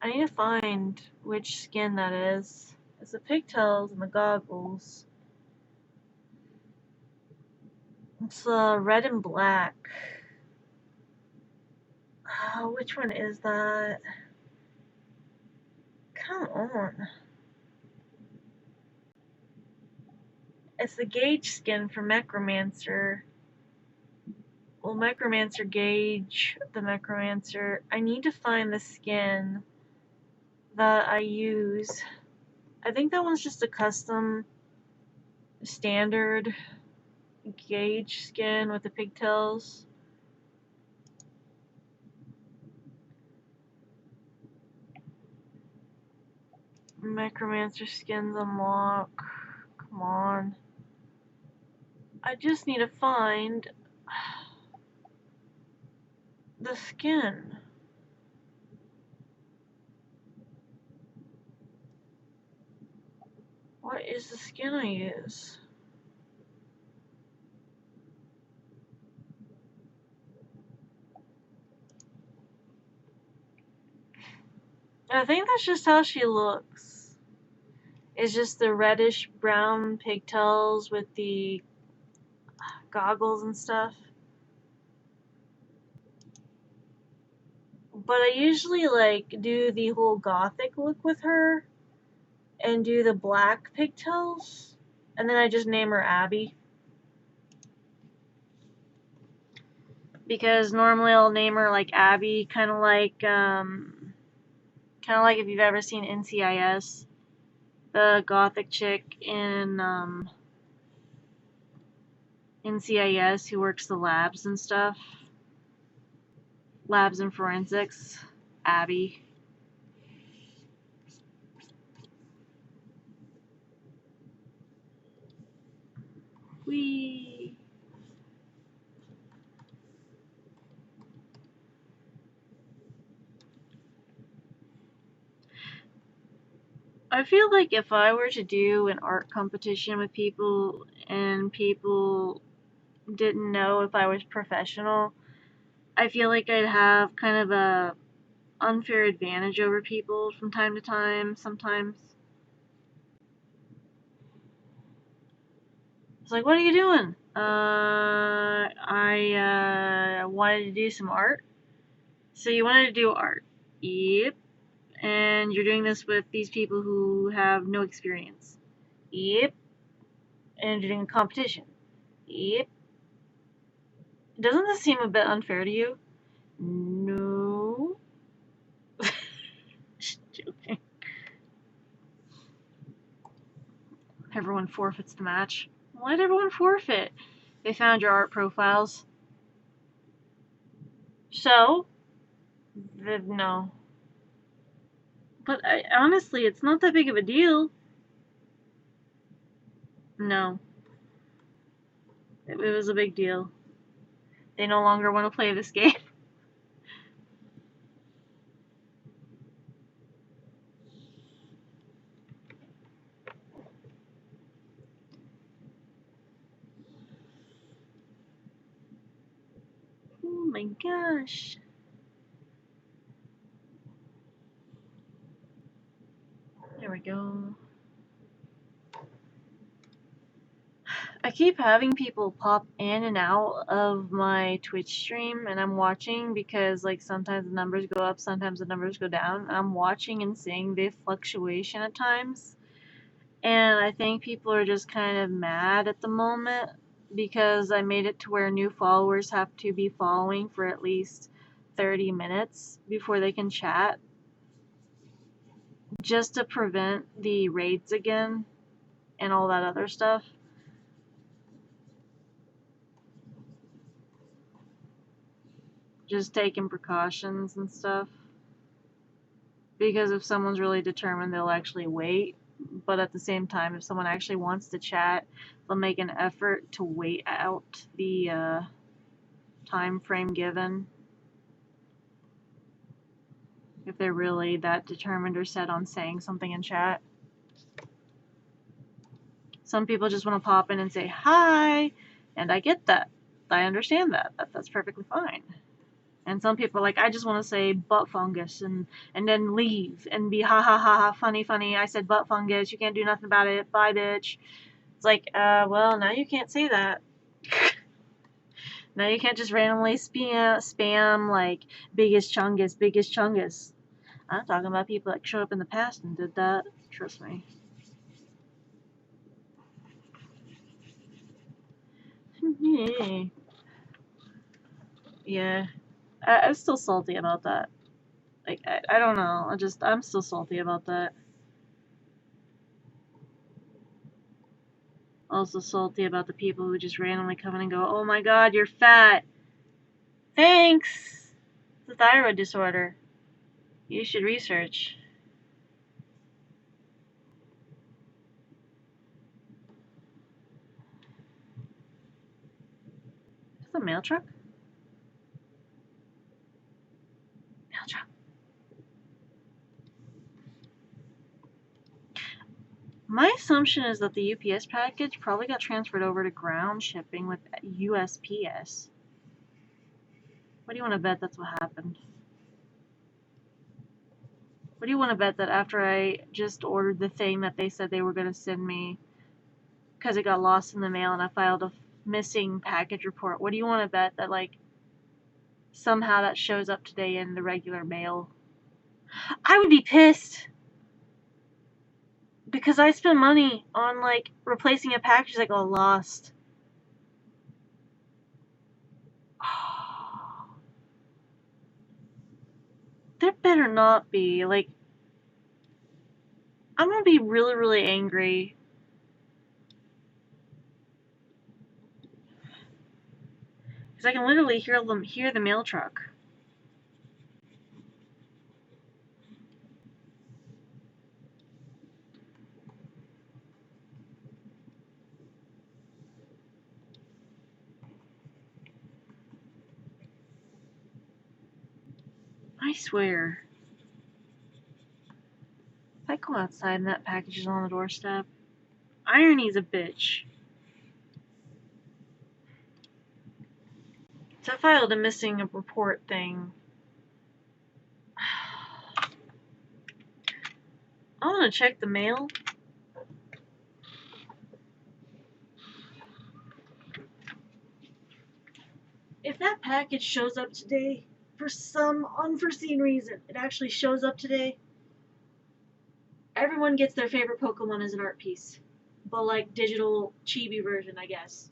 I need to find which skin that is. It's the pigtails and the goggles. It's red and black. Which one is that? Come on. It's the Gauge skin from Necromancer. Well, Necromancer Gauge, the Necromancer. I need to find the skin that I use. I think that one's just a custom standard Gauge skin with the pigtails. Necromancer skins unlock. Come on. I just need to find the skin. What is the skin I use? I think that's just how she looks. It's just the reddish brown pigtails with the goggles and stuff. But I usually do the whole gothic look with her and do the black pigtails, and then I just name her Abby. Because normally I'll name her like Abby, kind of like if you've ever seen NCIS, the gothic chick in NCIS who works the labs and stuff, labs and forensics, Abby. Whee! I feel like if I were to do an art competition with people and people didn't know if I was professional, I feel like I'd have kind of a unfair advantage over people from time to time, sometimes. It's like, what are you doing? I wanted to do some art. So you wanted to do art. Yep. And you're doing this with these people who have no experience. Yep. And you're doing a competition. Yep. Doesn't this seem a bit unfair to you? No. Just joking. Everyone forfeits the match. Why did everyone forfeit? They found your art profiles. So, no. But honestly, it's not that big of a deal. No. It was a big deal. They no longer want to play this game. Oh my gosh. There we go. I keep having people pop in and out of my Twitch stream, and I'm watching because, like, sometimes the numbers go up, sometimes the numbers go down. I'm watching and seeing the fluctuation at times, and I think people are just kind of mad at the moment because I made it to where new followers have to be following for at least 30 minutes before they can chat, just to prevent the raids again and all that other stuff. Just taking precautions and stuff. Because if someone's really determined, they'll actually wait. But at the same time, if someone actually wants to chat, they'll make an effort to wait out the time frame given. If they're really that determined or set on saying something in chat. Some people just want to pop in and say hi, and I get that. I understand that. That's perfectly fine. And some people are like, I just want to say butt fungus and then leave and be ha ha ha ha funny. I said butt fungus. You can't do nothing about it. Bye, bitch. It's like, well, now you can't say that. Now you can't just randomly spam like biggest chungus, biggest chungus. I'm talking about people that showed up in the past and did that. Trust me. Yeah. I'm still salty about that. Like, I don't know. I'm still salty about that. Also salty about the people who just randomly come in and go, oh my god, you're fat. Thanks. It's a thyroid disorder. You should research. Is this a mail truck? Mail truck. My assumption is that the UPS package probably got transferred over to ground shipping with USPS. What do you want to bet that's what happened? What do you want to bet that after I just ordered the thing that they said they were going to send me because it got lost in the mail and I filed a missing package report, what do you want to bet that, like, somehow that shows up today in the regular mail? I would be pissed because I spend money on, like, replacing a package that got lost. There better not be. Like, I'm gonna be really, really angry. Because I can literally hear the mail truck. I swear. If I go outside and that package is on the doorstep, irony's a bitch. So I filed a missing report thing. I want to check the mail. If that package shows up today, for some unforeseen reason, it actually shows up today, everyone gets their favorite Pokemon as an art piece. But, like, digital chibi version, I guess.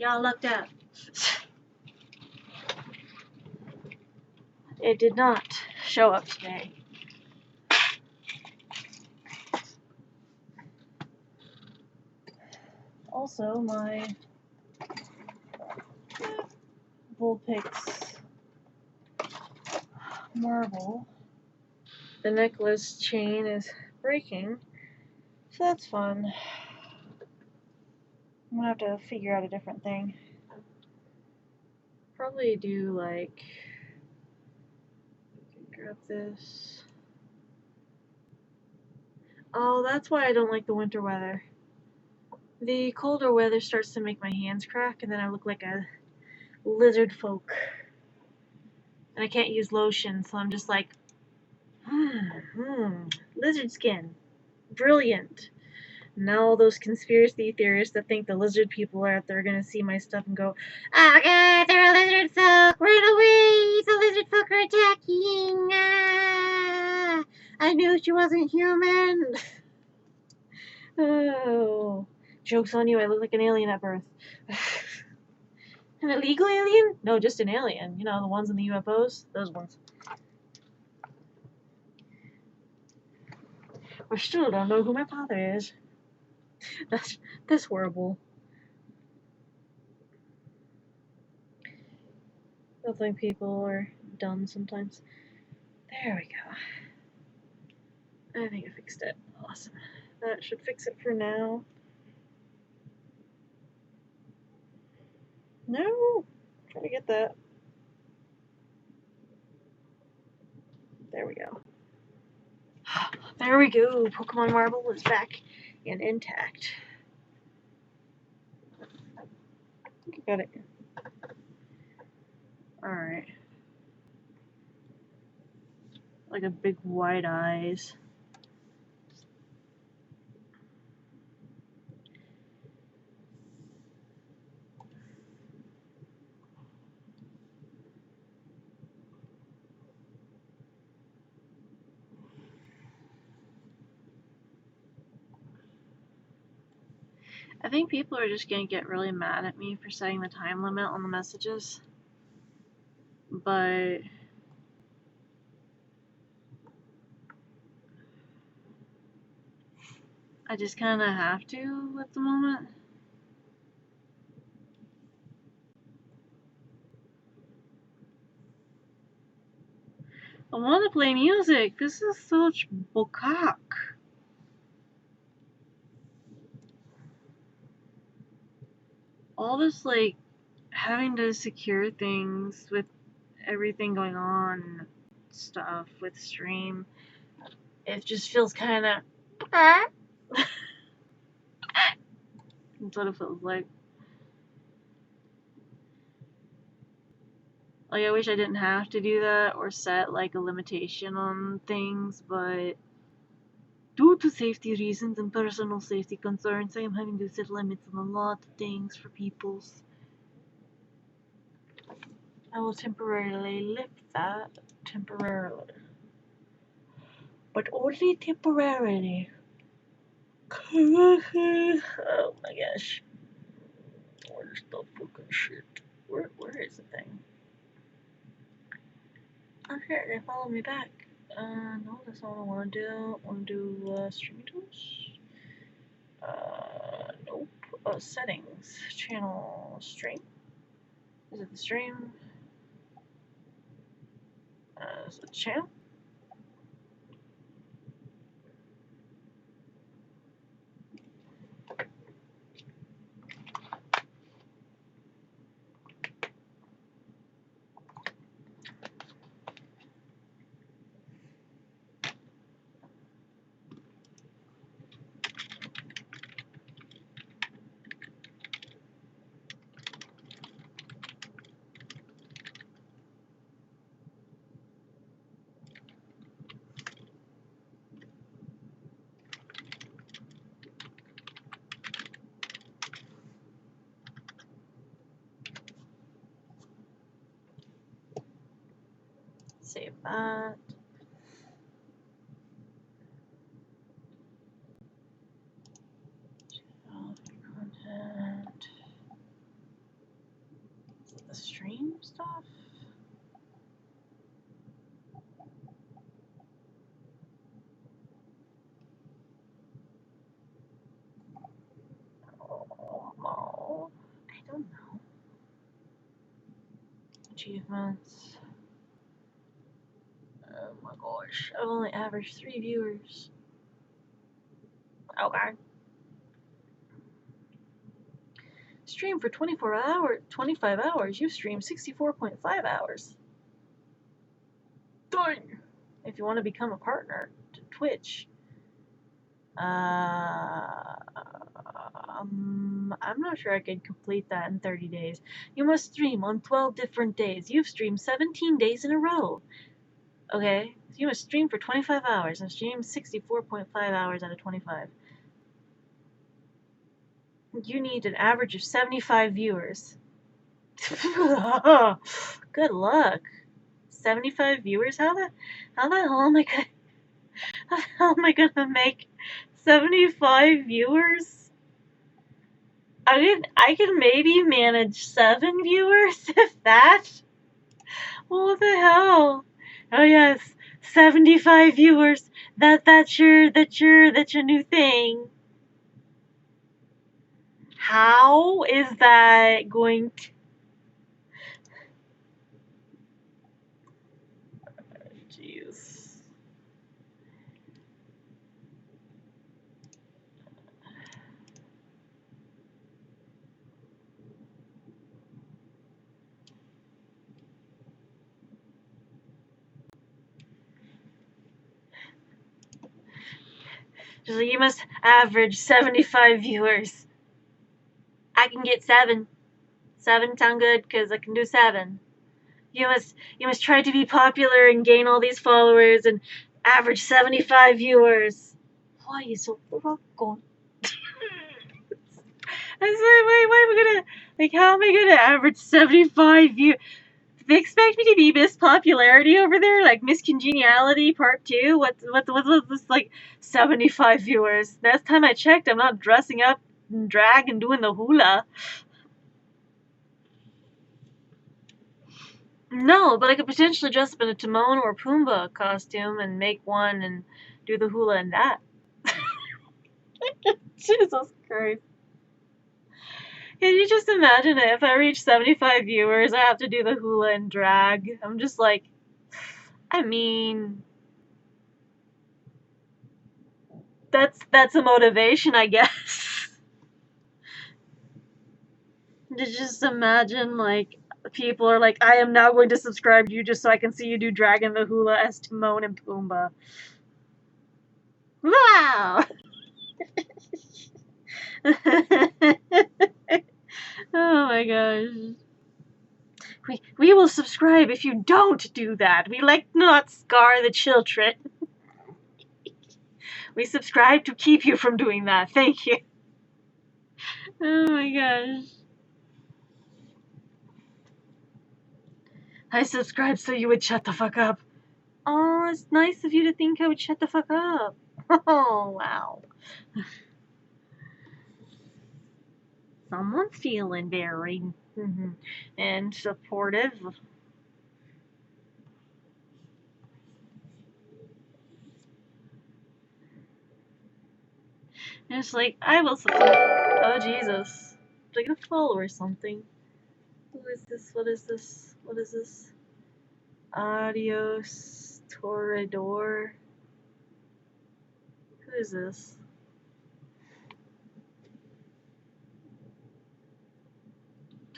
Y'all lucked out. It did not show up today. Also, my Vulpix marble, the necklace chain is breaking, so that's fun. I'm gonna have to figure out a different thing. Probably do like, grab this. Oh, that's why I don't like the winter weather. The colder weather starts to make my hands crack, and then I look like a lizard folk. And I can't use lotion, so I'm just like, lizard skin. Brilliant. Now all those conspiracy theorists that think the lizard people are out there are gonna see my stuff and go, oh god, they're a lizard folk, run away, the lizard folk are attacking, ah, I knew she wasn't human. Oh, joke's on you, I look like an alien at birth. An illegal alien? No, just an alien. You know, the ones in the UFOs? Those ones. I still don't know who my father is. That's horrible. I think people are dumb sometimes. There we go. I think I fixed it. Awesome. That should fix it for now. No! Try to get that. There we go. There we go. Pokemon Marble is back and intact. I think I got it. Alright. Like a big wide eyes. I think people are just gonna get really mad at me for setting the time limit on the messages. But I just kind of have to at the moment. I want to play music. This is such bokak. All this, like, having to secure things with everything going on, stuff with stream, it just feels kind of. That's what it feels like. Like, I wish I didn't have to do that or set, like, a limitation on things, but due to safety reasons and personal safety concerns, I am having to set limits on a lot of things for peoples. I will temporarily lift that. Temporarily. But only temporarily. Oh my gosh. Where's the fucking shit? Where is the thing? Oh shit, they follow me back. No, that's not what I want to do. I want to do, streaming tools. Nope. Settings. Channel stream. Is it the stream? Is it the channel? Save that. Content. stuff. Oh, I don't know. Achievements. Oh my gosh. I've only averaged 3 viewers. Okay. Stream for 25 hours. You stream 64.5 hours. Dang. If you want to become a partner to Twitch, I'm not sure I could complete that in 30 days. You must stream on 12 different days. You've streamed 17 days in a row. Okay? So you must stream for 25 hours and stream 64.5 hours out of 25. You need an average of 75 viewers. Good luck. 75 viewers? How the hell am I gonna how am I gonna make 75 viewers? I can maybe manage 7 viewers, if that. What the hell? Oh yes, 75 viewers. That's your new thing. How is that going to... Jeez. So you must average 75 viewers. I can get 7. 7 sound good because I can do 7. You must try to be popular and gain all these followers and average 75 viewers. Why is so going? I said, why am I gonna, like, how am I gonna average 75 views? Do they expect me to be Miss Popularity over there? Like Miss Congeniality Part 2? What's this, like, 75 viewers? Last time I checked, I'm not dressing up in drag and doing the hula. No, but I could potentially dress up in a Timon or Pumbaa costume and make one and do the hula in that. Jesus Christ. Can you just imagine it? If I reach 75 viewers, I have to do the hula and drag. I'm just like, I mean, that's a motivation, I guess. To just imagine, like, people are like, I am now going to subscribe to you just so I can see you do drag and the hula as Timon and Pumbaa. Wow! Oh my gosh. We will subscribe if you don't do that. We like not scar the children. We subscribe to keep you from doing that. Thank you. Oh my gosh. I subscribed so you would shut the fuck up. Oh, it's nice of you to think I would shut the fuck up. Oh, wow. Someone's feeling very and supportive. And it's like, I will subscribe. Oh, Jesus. Did I get a follow or something? Who is this? What is this? What is this? Adios Toreador. Who is this?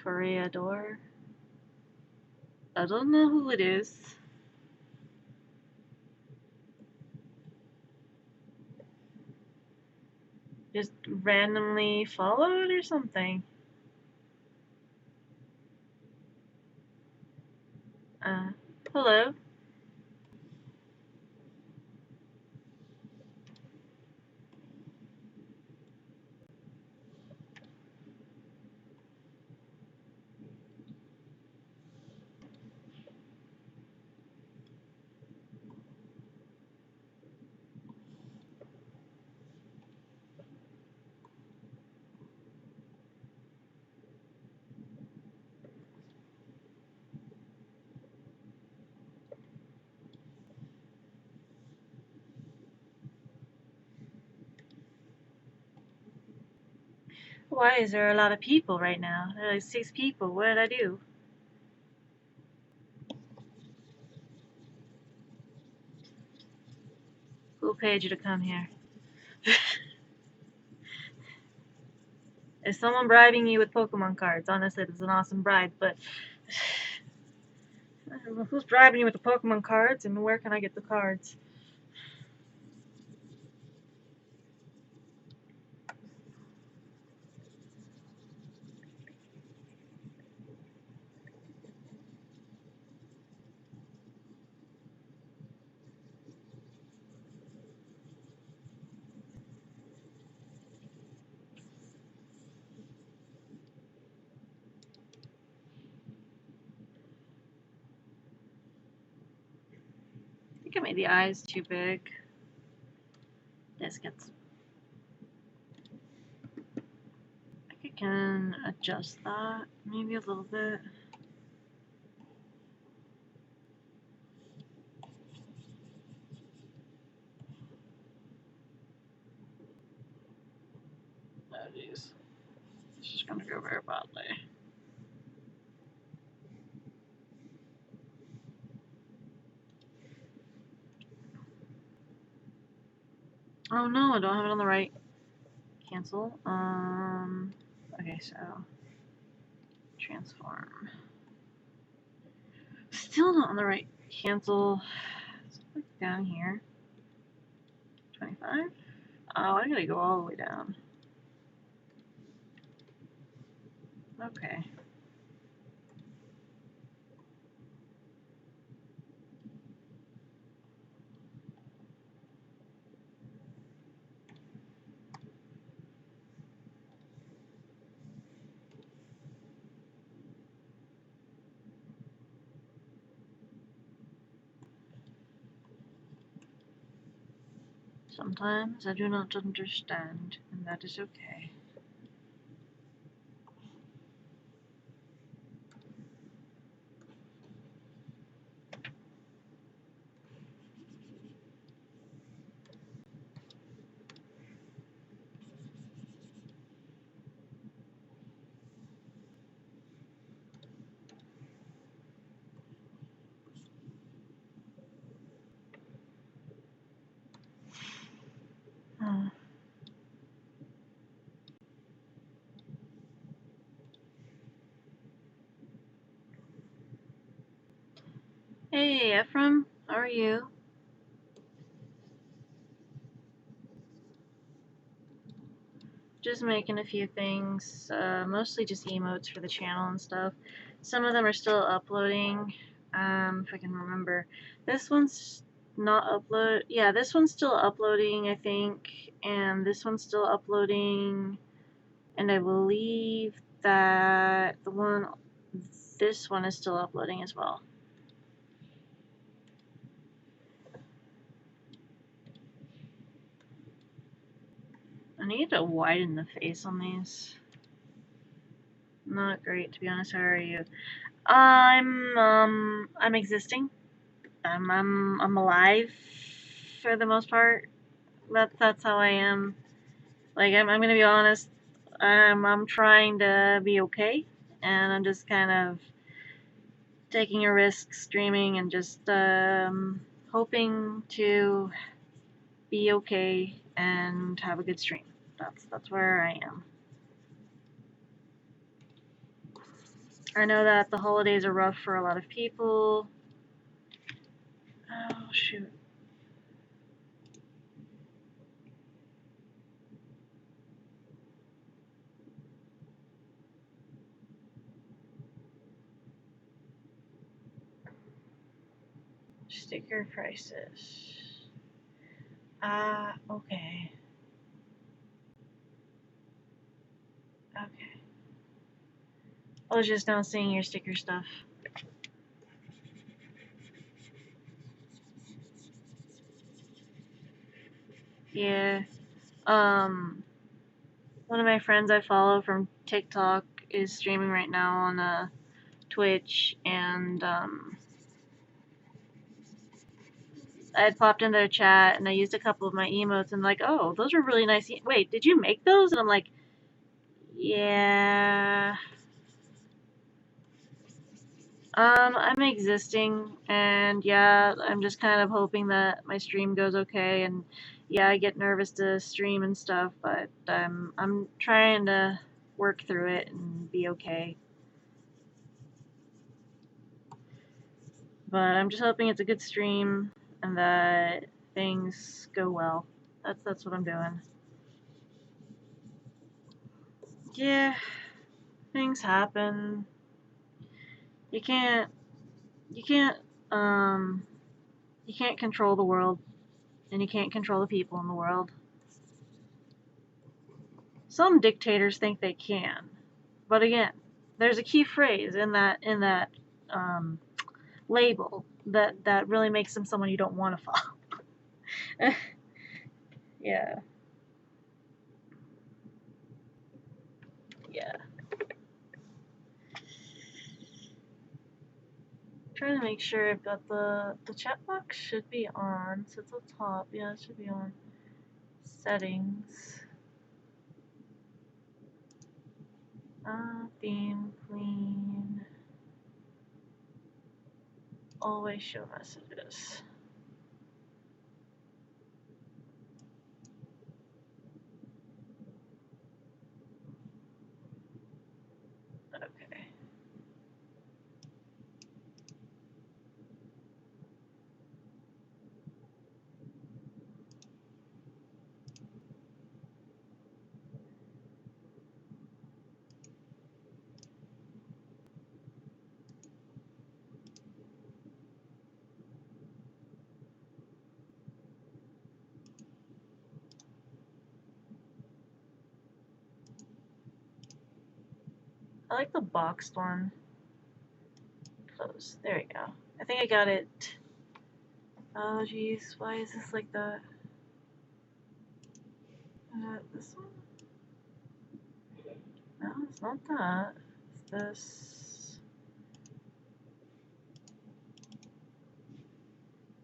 Toreador? I don't know who it is. Just randomly followed or something. Hello. Why is there a lot of people right now? There are like 6 people. What did I do? Who paid you to come here? Is someone bribing you with Pokemon cards? Honestly, it's an awesome bribe, but who's bribing you with the Pokemon cards and where can I get the cards? I think I made the eyes too big. Biscuits. I think I can adjust that maybe a little bit. Oh jeez. This is gonna go very badly. Oh no, I don't have it on the right. Cancel. Okay, so transform. Still not on the right. Cancel. Click down here. 25. Oh, I gotta go all the way down. Okay. Sometimes I do not understand, and that is okay. Oh. Hey, Ephraim, how are you? Just making a few things, mostly just emotes for the channel and stuff. Some of them are still uploading, if I can remember. This one's not upload. Yeah, this one's still uploading, I think, and this one's still uploading, and I believe that this one is still uploading as well. I need to widen the face on these. Not great, to be honest. How are you? I'm existing. I'm alive for the most part. That's how I am. Like I'm gonna be honest. I'm trying to be okay, and I'm just kind of taking a risk, streaming, and just hoping to be okay and have a good stream. That's where I am. I know that the holidays are rough for a lot of people. Oh shoot. Sticker prices. Okay. Okay. I was just now seeing your sticker stuff. Yeah. One of my friends I follow from TikTok is streaming right now on Twitch, and I had popped in their chat and I used a couple of my emotes and like, oh, those are really nice. Wait, did you make those? And I'm like, Yeah. I'm existing, and yeah, I'm just kind of hoping that my stream goes okay, and yeah, I get nervous to stream and stuff, but I'm trying to work through it and be okay. But I'm just hoping it's a good stream and that things go well. That's what I'm doing. Yeah, things happen. You can't you can't um you can't control the world, and you can't control the people in the world. Some dictators think they can, but again, there's a key phrase in that um, label that really makes them someone you don't want to follow. Yeah, yeah. Trying to make sure I've got the chat box should be on. So it's up top. Yeah, it should be on. Settings. Theme clean. Always show messages. Okay. I like the boxed one. Close. There we go. I think I got it. Oh jeez, why is this like that? This one? No, it's not that. It's this.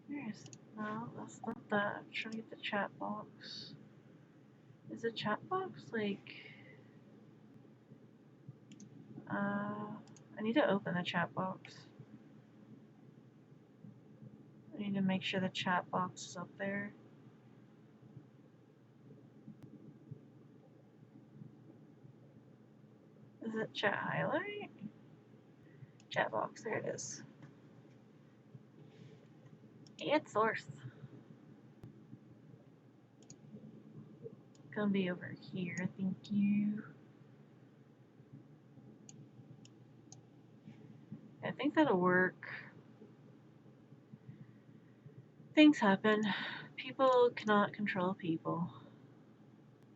Where's it? No, that's not that. I'm trying to get the chat box. Is the chat box like I need to open the chat box. I need to make sure the chat box is up there. Is it chat highlight? Chat box, there it is. Add source. Gonna be over here, thank you. I think that'll work. Things happen. People cannot control people.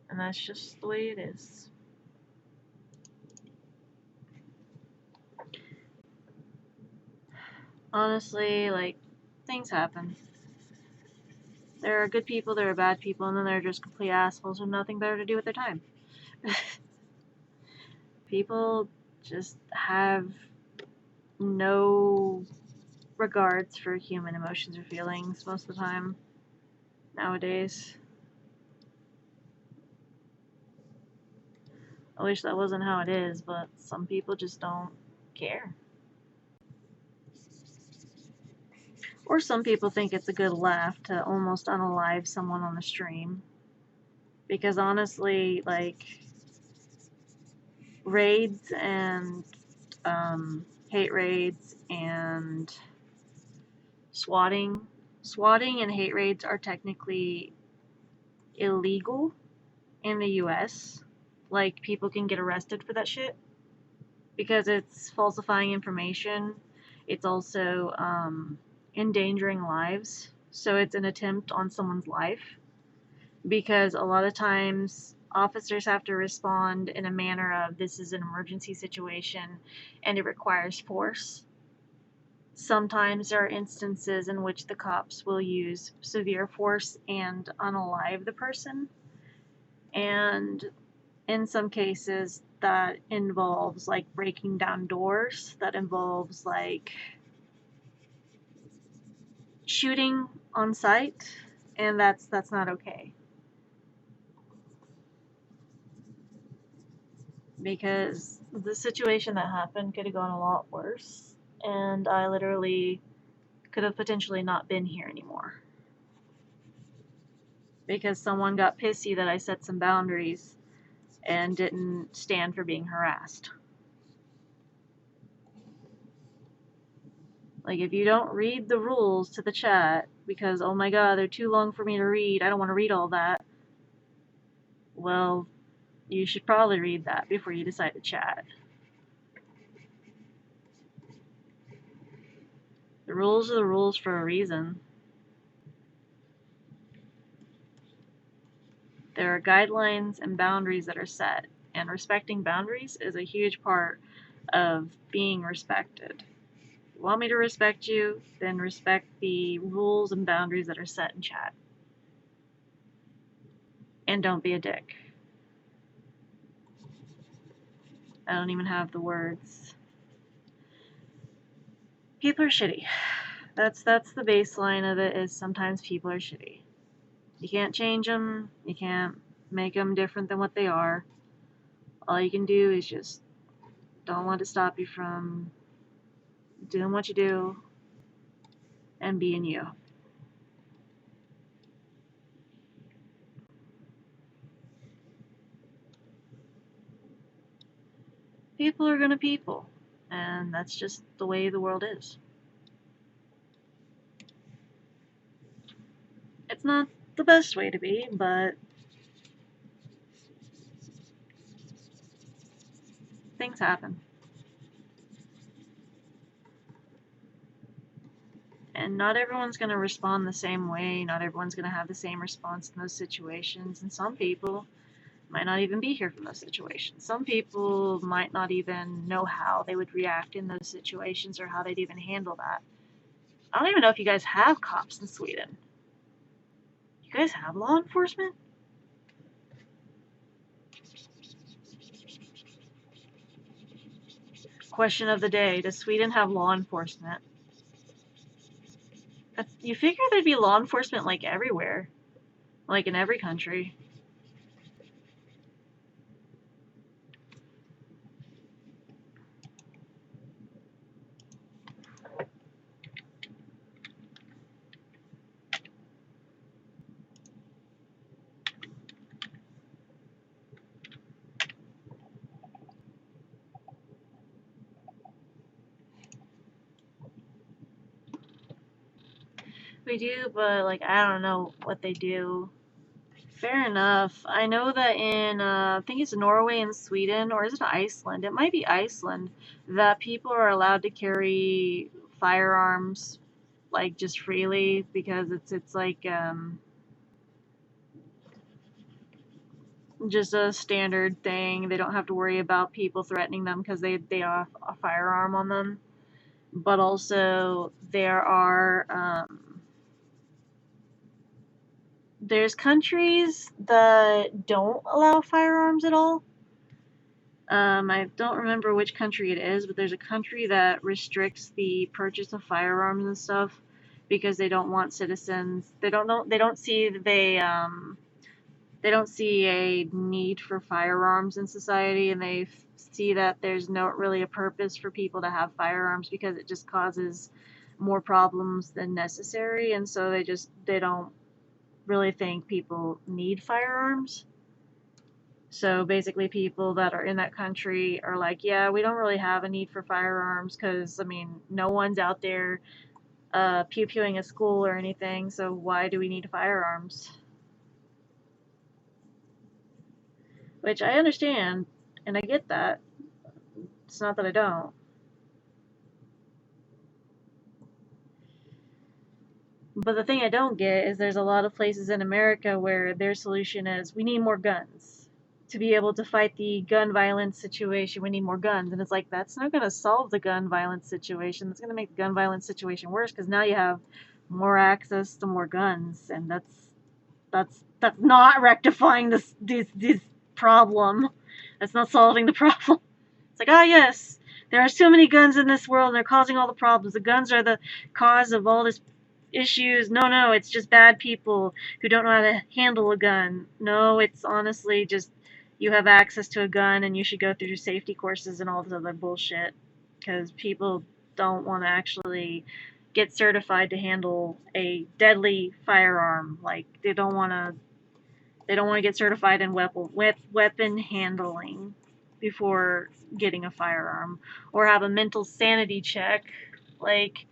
And that's just the way it is. Honestly, like, things happen. There are good people, there are bad people, and then there are just complete assholes with nothing better to do with their time. People just have no regards for human emotions or feelings most of the time nowadays. I wish that wasn't how it is, but some people just don't care. Or some people think it's a good laugh to almost unalive someone on the stream. Because honestly, like, raids and hate raids and swatting. Swatting and hate raids are technically illegal in the US. Like, people can get arrested for that shit because it's falsifying information. It's also endangering lives. So it's an attempt on someone's life because a lot of times officers have to respond in a manner of this is an emergency situation and it requires force. Sometimes there are instances in which the cops will use severe force and unalive the person. And in some cases, that involves like breaking down doors, that involves like shooting on sight, and that's not okay. because the situation that happened could have gone a lot worse, and I literally could have potentially not been here anymore because someone got pissy that I set some boundaries and didn't stand for being harassed. Like, if you don't read the rules to the chat because, oh my god, they're too long for me to read, I don't want to read all that, well, you should probably read that before you decide to chat. The rules are the rules for a reason. There are guidelines and boundaries that are set, and respecting boundaries is a huge part of being respected. If you want me to respect you, then respect the rules and boundaries that are set in chat. And don't be a dick. I don't even have the words. People are shitty. That's the baseline of it, is sometimes people are shitty. You can't change them. You can't make them different than what they are. All you can do is just don't let it stop you from doing what you do and being you. People are gonna people, and that's just the way the world is. It's not the best way to be, but things happen. And not everyone's going to respond the same way. Not everyone's going to have the same response in those situations. And some people might not even be here from those situations. Some people might not even know how they would react in those situations or how they'd even handle that. I don't even know if you guys have cops in Sweden. You guys have law enforcement? Question of the day: does Sweden have law enforcement? You figure there'd be law enforcement like everywhere, like in every country. We do, but like I don't know what they do. Fair enough. I know that in, I think it's Norway and Sweden, or is it Iceland? It might be Iceland, that people are allowed to carry firearms, like, just freely, because it's like, just a standard thing. They don't have to worry about people threatening them because they have a firearm on them. But also, there's countries that don't allow firearms at all. I don't remember which country it is, but there's a country that restricts the purchase of firearms and stuff because they don't want citizens. They don't know. They don't see they don't see a need for firearms in society, and they see that there's not really a purpose for people to have firearms because it just causes more problems than necessary, and so they don't really think people need firearms. So basically, people that are in that country are like, yeah, we don't really have a need for firearms because, I mean, no one's out there pew-pewing a school or anything, so why do we need firearms? Which I understand, and I get that. It's not that I don't. But the thing I don't get is there's a lot of places in America where their solution is we need more guns. To be able to fight the gun violence situation, we need more guns. And it's like, that's not going to solve the gun violence situation. That's going to make the gun violence situation worse because now you have more access to more guns. And that's not rectifying this problem. That's not solving the problem. It's like, yes, there are so many guns in this world and they're causing all the problems. The guns are the cause of all this issues. No, it's just bad people who don't know how to handle a gun. No, it's honestly just you have access to a gun and you should go through safety courses and all this other bullshit. Because people don't want to actually get certified to handle a deadly firearm. Like they don't want to get certified in weapon handling before getting a firearm, or have a mental sanity check. Like,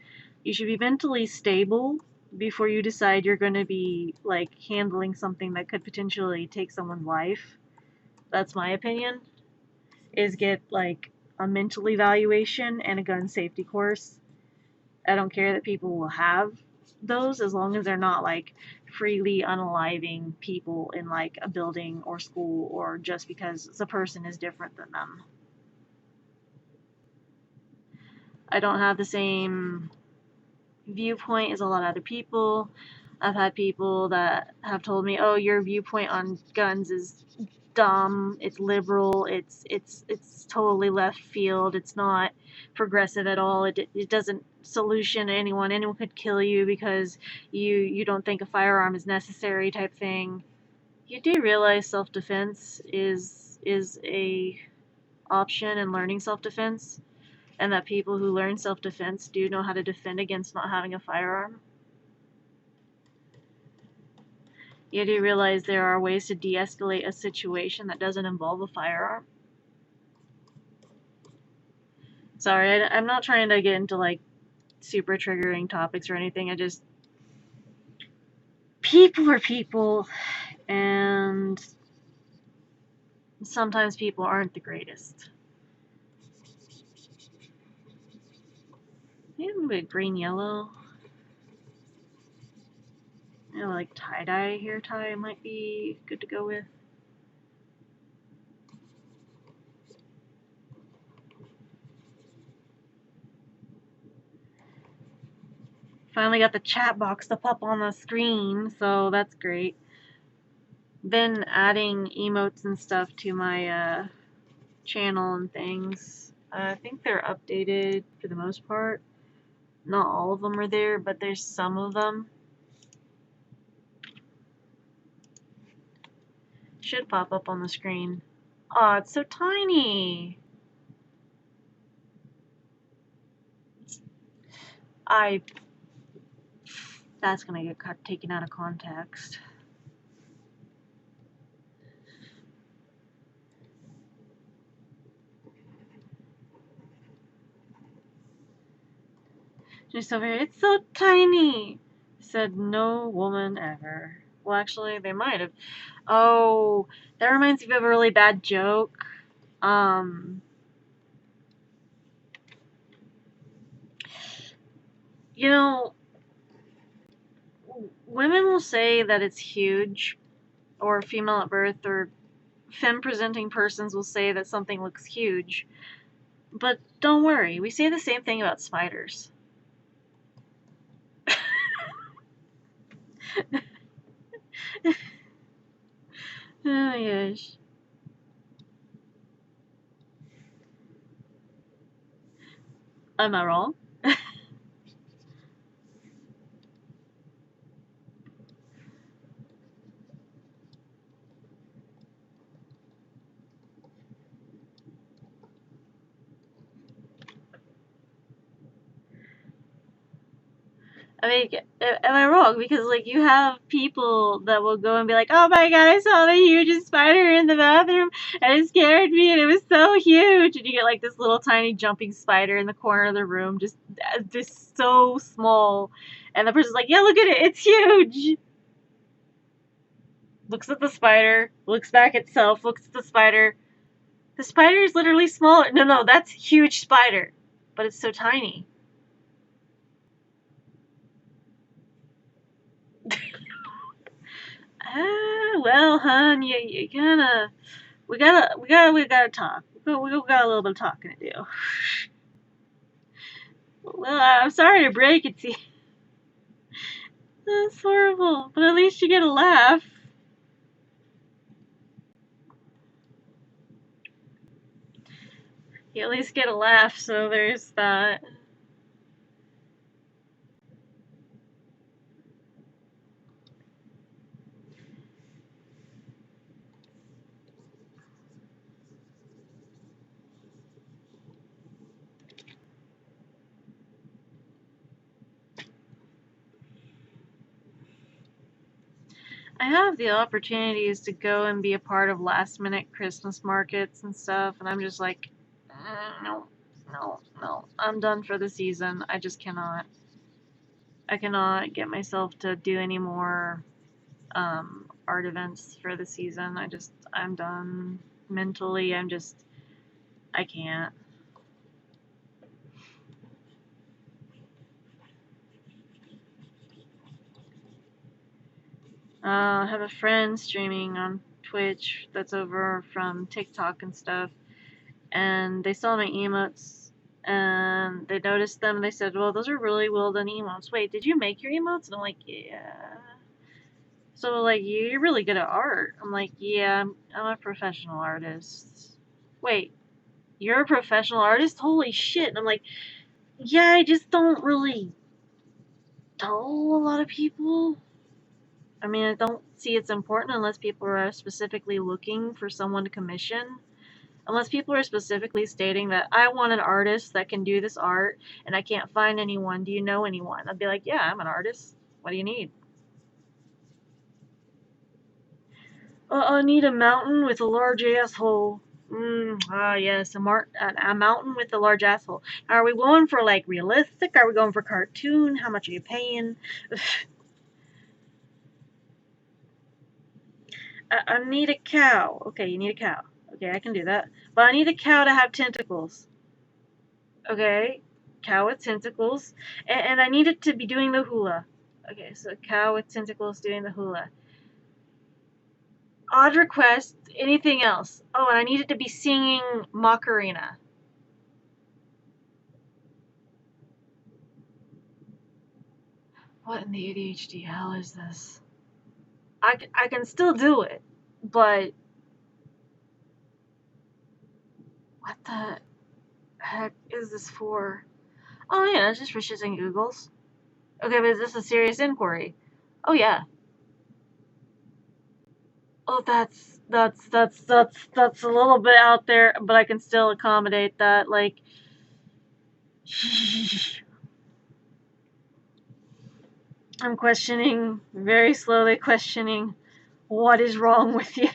you should be mentally stable before you decide you're going to be like handling something that could potentially take someone's life. That's my opinion. Is get like a mental evaluation and a gun safety course. I don't care that people will have those as long as they're not like freely unaliving people in like a building or school, or just because the person is different than them. I don't have the same viewpoint as a lot of other people. I've had people that have told me, "Oh, your viewpoint on guns is dumb. It's liberal. It's totally left field. It's not progressive at all. It doesn't solution anyone. Anyone could kill you because you don't think a firearm is necessary," type thing. You do realize self-defense is a option in learning self-defense, and that people who learn self-defense do know how to defend against not having a firearm. You do realize there are ways to de-escalate a situation that doesn't involve a firearm. Sorry, I'm not trying to get into like super triggering topics or anything. I just, people are people, and sometimes people aren't the greatest. Maybe a little bit green yellow. You know, like tie-dye hair tie might be good to go with. Finally got the chat box up on the screen, so that's great. Been adding emotes and stuff to my channel and things. I think they're updated for the most part. Not all of them are there, but there's some of them. Should pop up on the screen. Aw, it's so tiny. That's gonna get taken out of context. Just over here, it's so tiny. Said no woman ever. Well, actually, they might have. Oh, that reminds me of a really bad joke. You know, women will say that it's huge, or female at birth, or femme presenting persons will say that something looks huge. But don't worry, we say the same thing about spiders. Oh my gosh. Am I wrong? I mean, am I wrong? Because, like, you have people that will go and be like, "Oh my god, I saw the hugest spider in the bathroom, and it scared me, and it was so huge." And you get, like, this little tiny jumping spider in the corner of the room, just so small. And the person's like, "Yeah, look at it, it's huge." Looks at the spider, looks back at itself, looks at the spider. The spider is literally smaller. No, that's huge spider. But it's so tiny. Well, hun, you kinda, we gotta talk. We got a little bit of talking to do. Well, I'm sorry to break it to you. That's horrible, but at least you get a laugh. You at least get a laugh, so there's that. I have the opportunities to go and be a part of last minute Christmas markets and stuff, and I'm just like, no, no, no. I'm done for the season. I just cannot. I cannot get myself to do any more art events for the season. I'm done. Mentally, I can't. I have a friend streaming on Twitch that's over from TikTok and stuff, and they saw my emotes, and they noticed them, and they said, well, those are really well done emotes. Wait, did you make your emotes? And I'm like, yeah. So, like, you're really good at art. I'm like, yeah, I'm a professional artist. Wait, you're a professional artist? Holy shit. And I'm like, yeah, I just don't really tell a lot of people. I mean, I don't see it's important unless people are specifically looking for someone to commission. Unless people are specifically stating that I want an artist that can do this art and I can't find anyone. Do you know anyone? I'd be like, yeah, I'm an artist. What do you need? I need a mountain with a large asshole. Yes, a mountain with a large asshole. Are we going for like realistic? Are we going for cartoon? How much are you paying? I need a cow. Okay, you need a cow. Okay, I can do that. But I need a cow to have tentacles. Okay, cow with tentacles. And I need it to be doing the hula. Okay, so cow with tentacles doing the hula. Odd request. Anything else? Oh, and I need it to be singing Macarena. What in the ADHD hell is this? I can still do it, but what the heck is this for? Oh yeah, it's just for shits and googles. Okay, but is this a serious inquiry? Oh yeah. Oh, that's a little bit out there, but I can still accommodate that. Like, I'm questioning, very slowly questioning, what is wrong with you?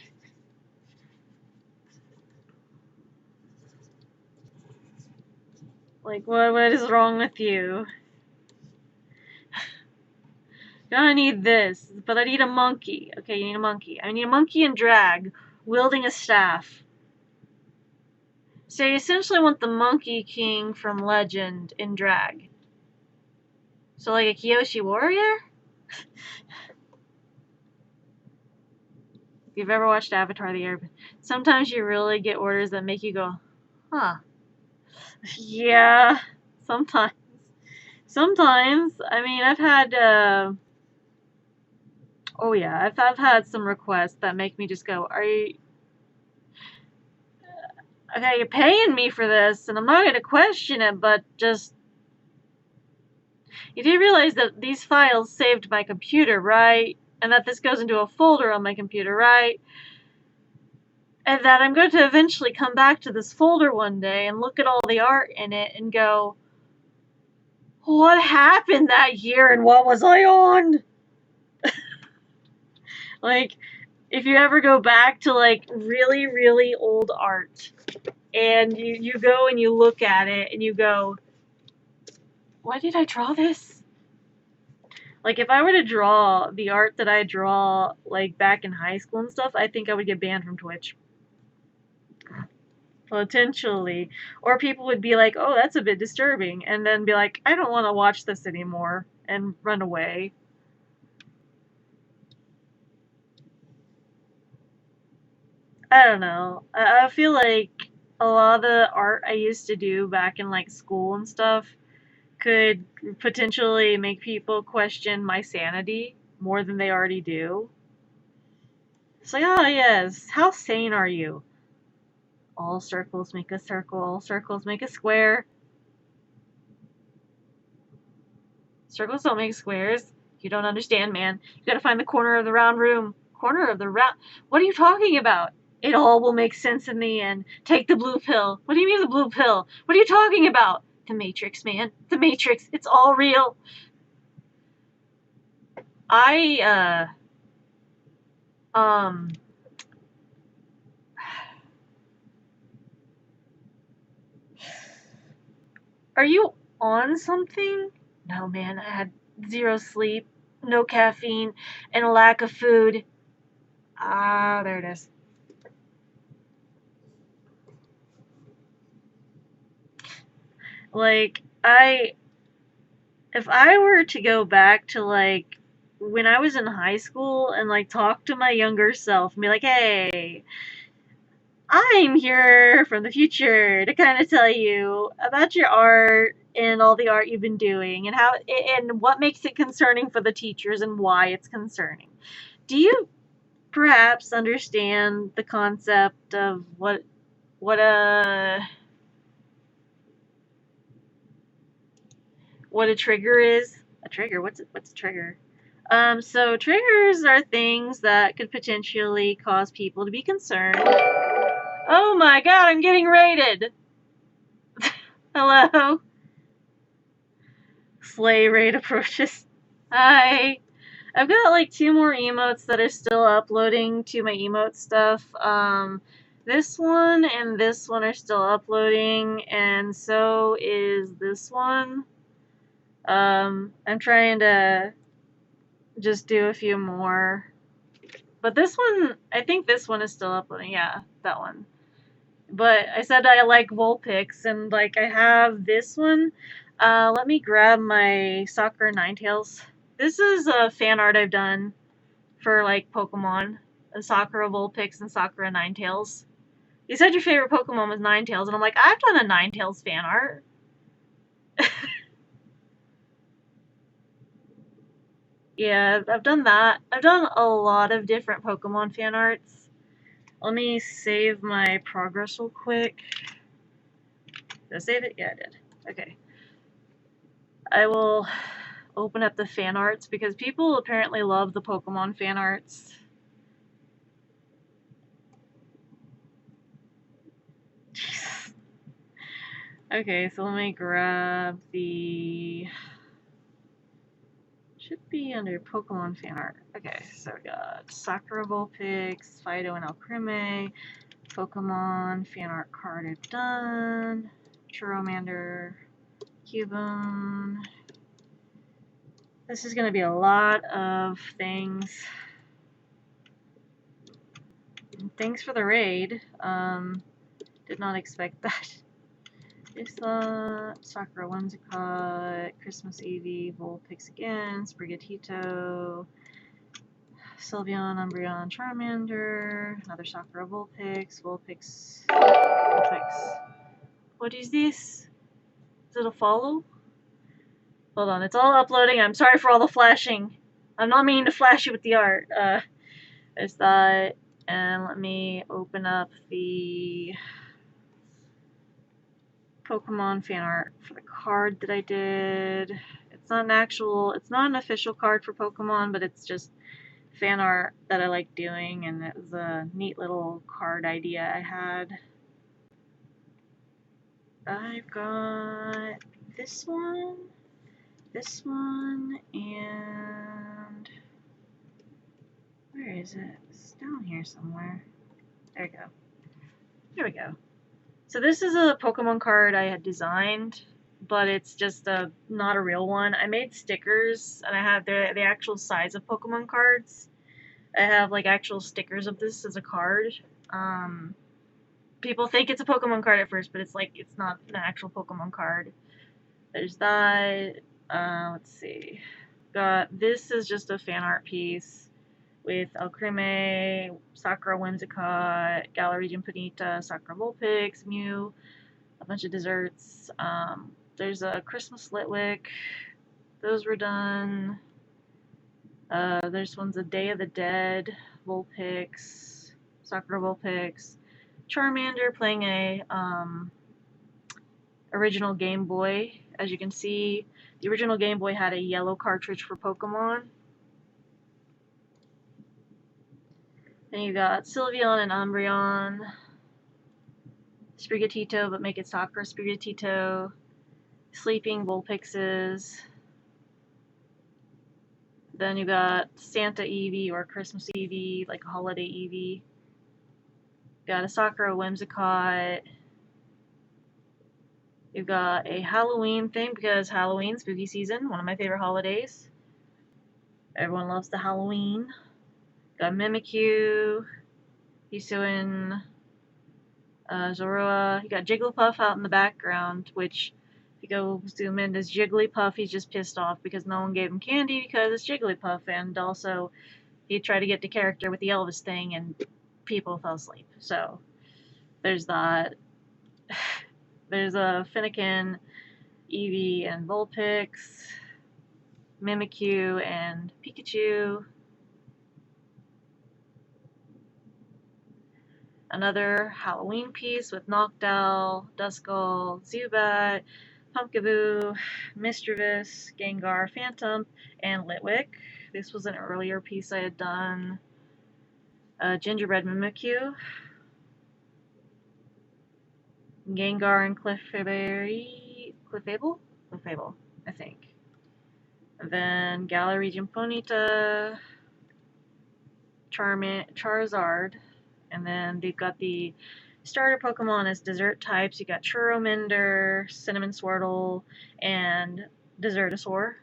Like, what is wrong with you? I need this, but I need a monkey. Okay, you need a monkey. I need a monkey in drag, wielding a staff. So you essentially want the Monkey King from Legend in drag. So like a Kyoshi warrior? If you've ever watched Avatar the Airbender, sometimes you really get orders that make you go, huh. Yeah, sometimes. Sometimes. I mean, I've had, oh yeah, I've had some requests that make me just go, are you, okay, you're paying me for this, and I'm not going to question it, but just, you do realize that these files saved my computer, right? And that this goes into a folder on my computer, right? And that I'm going to eventually come back to this folder one day and look at all the art in it and go, what happened that year and what was I on? Like, if you ever go back to like really, really old art and you go and you look at it and you go, why did I draw this? Like, if I were to draw the art that I draw like back in high school and stuff, I think I would get banned from Twitch. Potentially. Or people would be like, oh, that's a bit disturbing, and then be like, I don't want to watch this anymore, and run away. I don't know. I feel like a lot of the art I used to do back in like school and stuff could potentially make people question my sanity more than they already do. It's like, oh yes, how sane are you? All circles make a circle, all circles make a square. Circles don't make squares. You don't understand, man. You gotta find the corner of the round room. Corner of the round. What are you talking about? It all will make sense in the end. Take the blue pill. What do you mean the blue pill? What are you talking about? The Matrix, man. The Matrix. It's all real. I Um, are you on something? No, man, I had zero sleep, no caffeine, and a lack of food. Ah, there it is. Like, if I were to go back to, like, when I was in high school and, like, talk to my younger self and be like, hey, I'm here from the future to kind of tell you about your art and all the art you've been doing and how and what makes it concerning for the teachers and why it's concerning. Do you perhaps understand the concept of what a what a trigger is? A trigger? What's a trigger? So triggers are things that could potentially cause people to be concerned. Oh my god, I'm getting raided! Hello? Sleigh raid approaches. Hi. I've got like 2 more emotes that are still uploading to my emote stuff. This one and this one are still uploading, and so is this one. I'm trying to just do a few more. But this one, I think this one is still uploading. Yeah, that one. But I said I like Vulpix, and like I have this one. Let me grab my Sakura Ninetales. This is a fan art I've done for like Pokemon, Sakura Vulpix and Sakura Ninetales. You said your favorite Pokemon was Ninetales, and I'm like, I've done a Ninetales fan art. Yeah, I've done that. I've done a lot of different Pokemon fan arts. Let me save my progress real quick. Did I save it? Yeah, I did. Okay. I will open up the fan arts because people apparently love the Pokemon fan arts. Jesus. Okay, so let me grab the. Should be under Pokemon fan art. Okay, so we got Sakura Vulpix, Fido, and Alcremie. Pokemon fan art card I've done. Charmander, Cubone. This is going to be a lot of things. Thanks for the raid. Did not expect that. Sakura Whimsicott, Christmas Eevee, Vulpix again, Sprigatito, Sylveon, Umbreon, Charmander, another Sakura Vulpix, Vulpix. What is this? Is it a follow? Hold on, it's all uploading. I'm sorry for all the flashing. I'm not meaning to flash you with the art. There's that. And let me open up the Pokemon fan art for the card that I did. It's not an official card for Pokemon, but it's just fan art that I like doing, and it was a neat little card idea I had. I've got this one, and where is it? It's down here somewhere. There we go. Here we go. So this is a Pokemon card I had designed, but it's just not a real one. I made stickers, and I have the actual size of Pokemon cards. I have like actual stickers of this as a card. People think it's a Pokemon card at first, but it's not an actual Pokemon card. There's that. Let's see. This is just a fan art piece with Alcremie, Sakura Whimsicott, Galarian Ponyta, Sakura Vulpix, Mew, a bunch of desserts. There's a Christmas Litwick. Those were done. There's one's a Day of the Dead, Vulpix, Sakura Vulpix, Charmander playing a original Game Boy. As you can see, the original Game Boy had a yellow cartridge for Pokemon. Then you got Sylveon and Umbreon, Sprigatito, but make it Sakura Sprigatito, Sleeping Vulpixes, Then you got Santa Eevee or Christmas Eevee, like a holiday Eevee. Got a Sakura Whimsicott. You've got a Halloween thing because Halloween, spooky season, one of my favorite holidays. Everyone loves the Halloween. Got Mimikyu, Hisuian, Zorua. You got Jigglypuff out in the background, which if you go zoom in, is Jigglypuff. He's just pissed off because no one gave him candy because it's Jigglypuff, and also he tried to get to character with the Elvis thing, and people fell asleep. So there's that. There's a Finnegan, Eevee, and Vulpix, Mimikyu, and Pikachu. Another Halloween piece with Noctowl, Duskull, Zubat, Pumpkaboo, Mischievous, Gengar, Phantom, and Litwick. This was an earlier piece I had done. Gingerbread Mimikyu, Gengar and Clefable, I think. And then Galar Region Ponyta, Charizard, and then they've got the starter Pokemon as dessert types. You got Churrominder, Cinnamon Swirtle, and Desertosaur.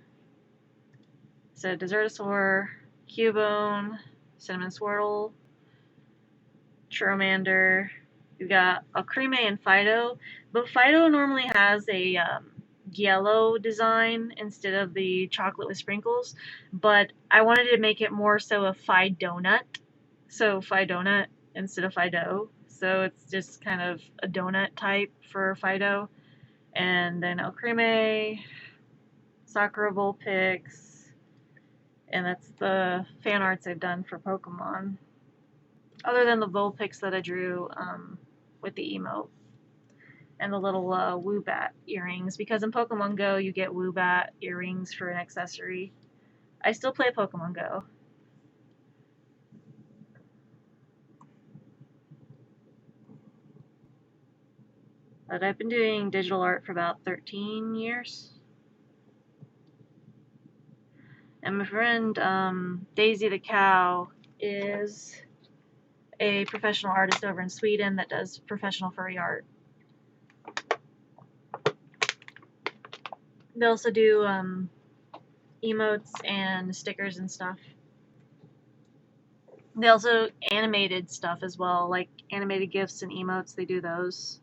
So Desertosaur, Cubone, Cinnamon Swirtle, Churromander. You've got Alcremie and Fido, but Fido normally has a yellow design instead of the chocolate with sprinkles, but I wanted to make it more so a Fidonut, so Fidonut instead of Fido, so it's just kind of a donut type for Fido. And then Alcremie, Sakura Vulpix, and that's the fan arts I've done for Pokemon. Other than the Vulpix that I drew with the emote and the little Woobat earrings, because in Pokemon Go you get Woobat earrings for an accessory. I still play Pokemon Go. But I've been doing digital art for about 13 years. And my friend Daisy the Cow is a professional artist over in Sweden that does professional furry art. They also do emotes and stickers and stuff. They also animated stuff as well, like animated GIFs and emotes. They do those.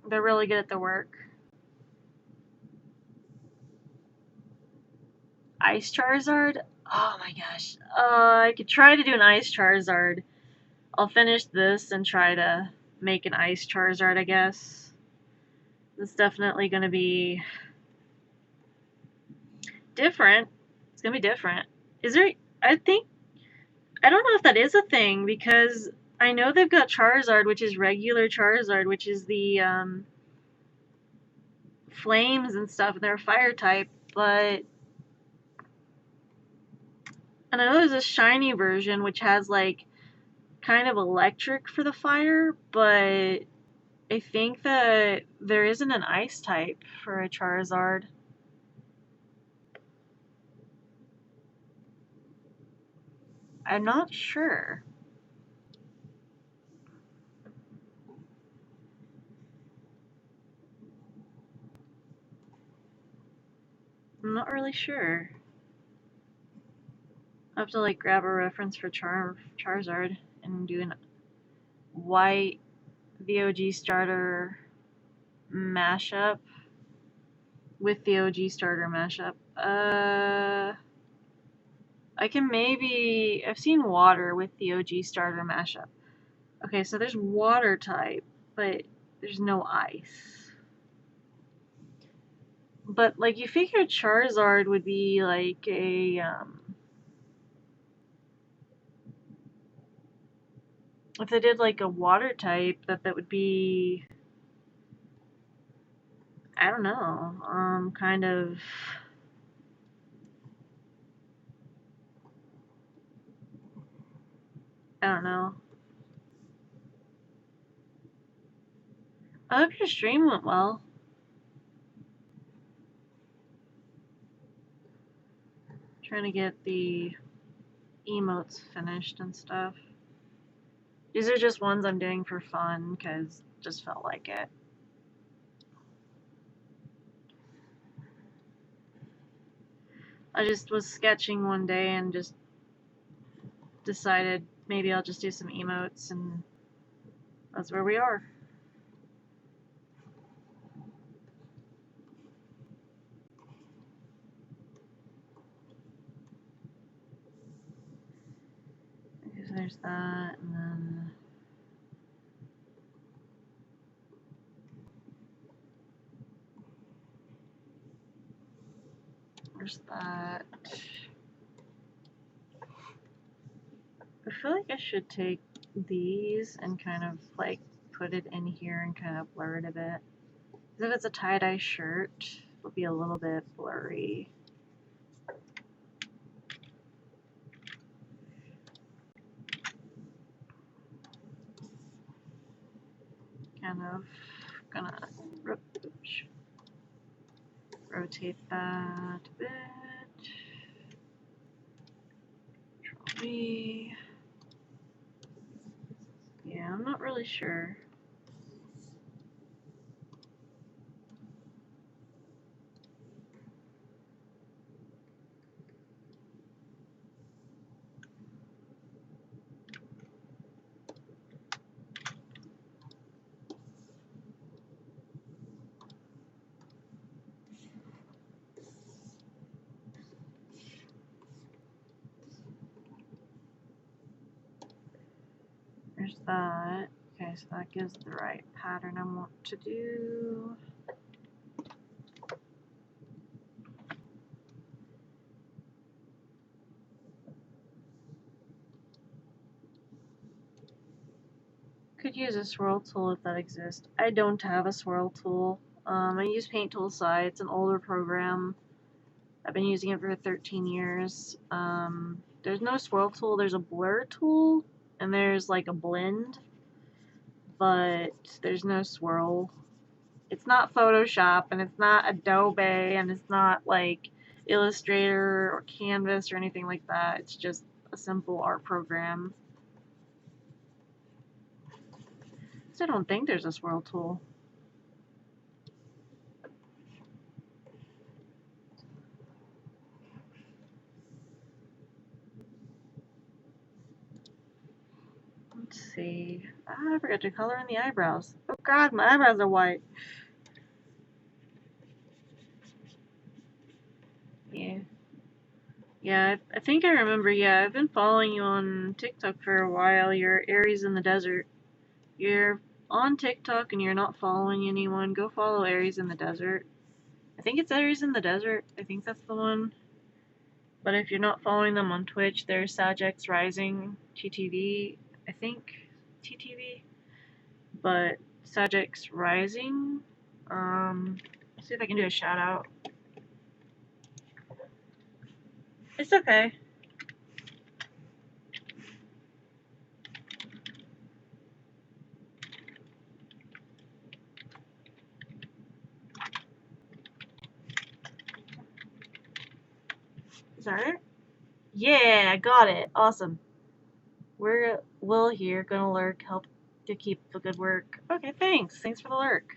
They're really good at their work. Ice Charizard? Oh my gosh. I could try to do an Ice Charizard. I'll finish this and try to make an Ice Charizard, I guess. It's definitely going to be different. It's going to be different. Is there... I think... I don't know if that is a thing, because I know they've got Charizard, which is regular Charizard, which is the flames and stuff, and they're a fire type, but... And I know there's a shiny version, which has, like, kind of electric for the fire, but I think that there isn't an ice type for a Charizard. I'm not sure. I'm not really sure. I'll have to like grab a reference for Charizard and do an white VOG starter mashup with the OG starter mashup. I can maybe... I've seen water with the OG starter mashup. Okay, so there's water type, but there's no ice. But, like, you figure Charizard would be, like, a, if they did, like, a water type, that would be... I don't know, kind of... I don't know. I hope your stream went well. Trying to get the emotes finished and stuff. These are just ones I'm doing for fun because just felt like it. I just was sketching one day and just decided maybe I'll just do some emotes, and that's where we are. Okay, so there's that, and then there's that. I feel like I should take these and kind of like put it in here and kind of blur it a bit. If it's a tie-dye shirt, it'll be a little bit blurry. Kind of gonna rotate that a bit. Control V. Yeah, I'm not really sure. There's that. Okay, so that gives the right pattern I want to do. Could use a swirl tool if that exists. I don't have a swirl tool. I use Paint Tool Sci. It's an older program. I've been using it for 13 years. There's no swirl tool. There's a blur tool, and there's like a blend, but there's no swirl. It's not Photoshop, and it's not Adobe, and it's not like Illustrator or Canvas or anything like that. It's just a simple art program. So I don't think there's a swirl tool. Let's see. I forgot to color in the eyebrows. Oh god, my eyebrows are white. Yeah. Yeah, I think I remember. Yeah, I've been following you on TikTok for a while. You're Aries in the Desert. You're on TikTok and you're not following anyone. Go follow Aries in the Desert. I think it's Aries in the Desert. I think that's the one. But if you're not following them on Twitch, there's Sagex Rising TTV. I think TTV. But Sagex Rising. See if I can do a shout out. It's okay. Is that it? Yeah, I got it. Awesome. We're Will here, gonna lurk, help to keep the good work. Okay, thanks. Thanks for the lurk.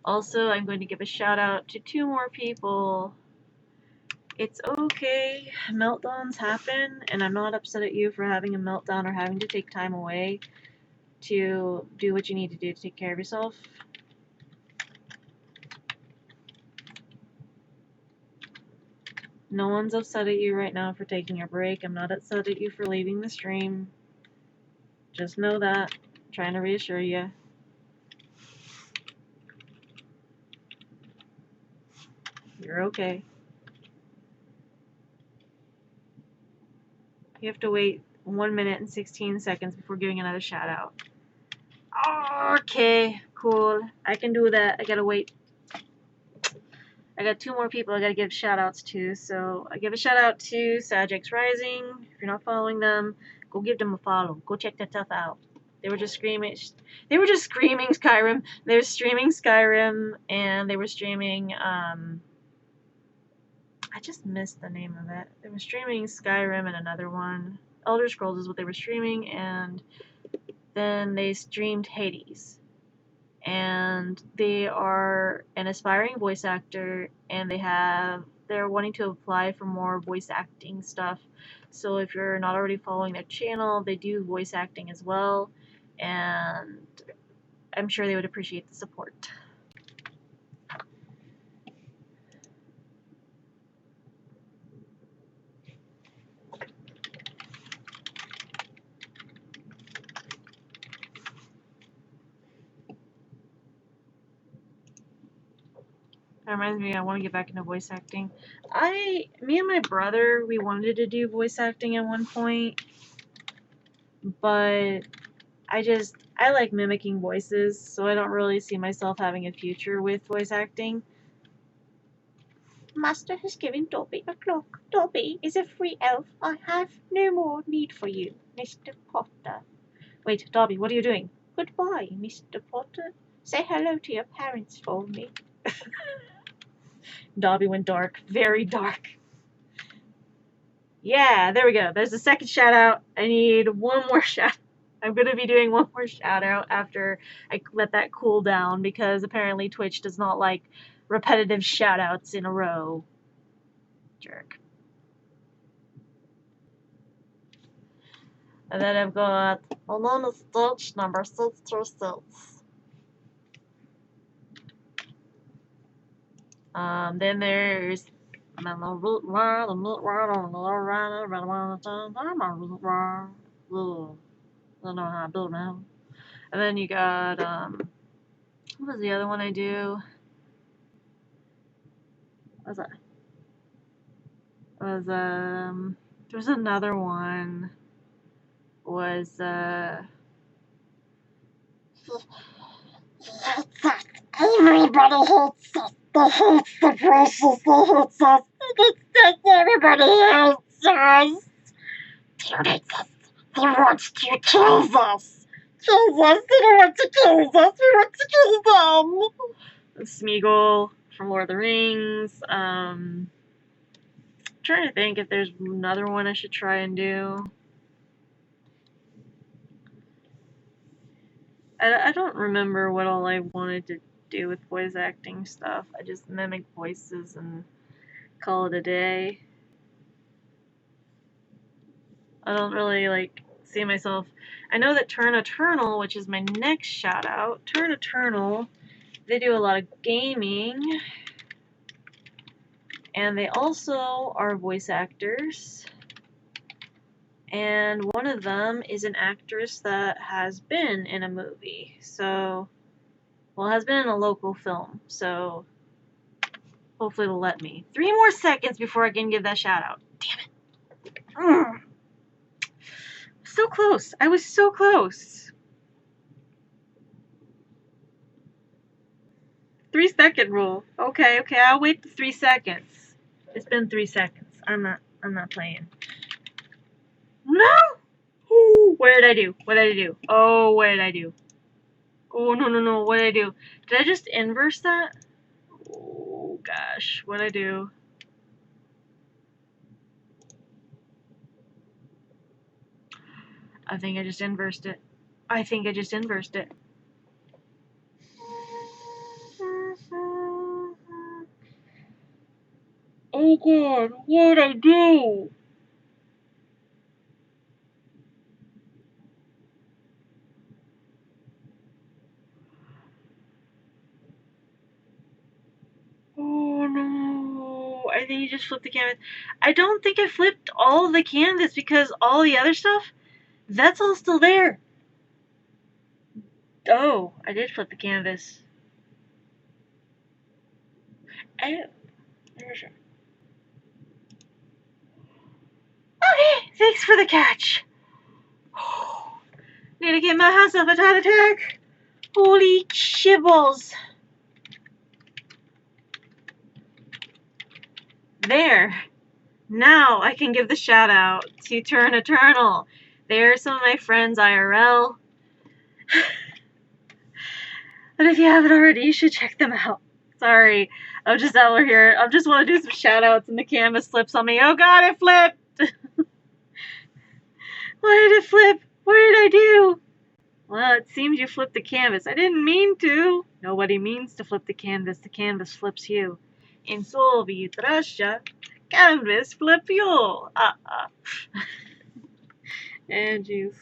Also, I'm going to give a shout out to 2 more people. It's okay. Meltdowns happen, and I'm not upset at you for having a meltdown or having to take time away to do what you need to do to take care of yourself. No one's upset at you right now for taking a break. I'm not upset at you for leaving the stream. Just know that. I'm trying to reassure you. You're okay. You have to wait 1 minute and 16 seconds before giving another shout out. Okay, cool. I can do that. I gotta wait. I got 2 more people I gotta give shout outs to. So I give a shout out to Sagex Rising. If you're not following them, go give them a follow. Go check that stuff out. They were just screaming Skyrim. They were streaming Skyrim, and they were streaming I just missed the name of it. They were streaming Skyrim and another one. Elder Scrolls is what they were streaming, and then they streamed Hades. And they are an aspiring voice actor, and they're wanting to apply for more voice acting stuff. So if you're not already following their channel, they do voice acting as well, and I'm sure they would appreciate the support. That reminds me, I want to get back into voice acting. Me and my brother, we wanted to do voice acting at one point, but I like mimicking voices, so I don't really see myself having a future with voice acting. Master has given Dobby a cloak. Dobby is a free elf. I have no more need for you, Mr. Potter. Wait, Dobby, what are you doing? Goodbye, Mr. Potter. Say hello to your parents for me. Dobby went dark. Very dark. Yeah, there we go. There's the second shout out. I need one more shout. I'm going to be doing one more shout out after I let that cool down, because apparently Twitch does not like repetitive shout outs in a row. Jerk. And then I've got anonymous Dutch number 626. Then there's I don't know how to build now. And then you got, what was the other one I do? What was that? There's another one. Was, everybody hates us. They hate the precious. They hate us. Everybody hates us. Dude hates us. He wants to kill us. Kill us. They don't want to kill us. We want to kill them. Smeagol from Lord of the Rings. Trying to think if there's another one I should try and do. I don't remember what all I wanted to do with voice acting stuff. I just mimic voices and call it a day. I don't really see myself. I know that Turn Eternal, which is my next shout out, Turn Eternal, they do a lot of gaming, and they also are voice actors. And one of them is an actress that has been in a movie. So, well, has been in a local film. So, hopefully it'll let me. 3 more seconds before I can give that shout out. Damn it. So close. I was so close. 3-second rule. Okay, I'll wait the 3 seconds. It's been 3 seconds. I'm not playing. No! Ooh, what did I do? Oh, what did I do? Oh, no. What did I do? Did I just inverse that? Oh, gosh. What did I do? I think I just inversed it. Oh, God. What did I do? Oh, no. I think you just flipped the canvas. I don't think I flipped all of the canvas, because all the other stuff, that's all still there. Oh, I did flip the canvas. Okay, thanks for the catch. Need to get my house off a heart attack. Holy shibbles. There. Now I can give the shout out to Turn Eternal. They're some of my friends IRL. But if you haven't already, you should check them out. Sorry. I'm just out here. I just want to do some shout outs and the canvas flips on me. Oh god, it flipped! Why did it flip? What did I do? Well, it seems you flipped the canvas. I didn't mean to. Nobody means to flip the canvas flips you. In Soviet Russia, canvas flip you. And jeez.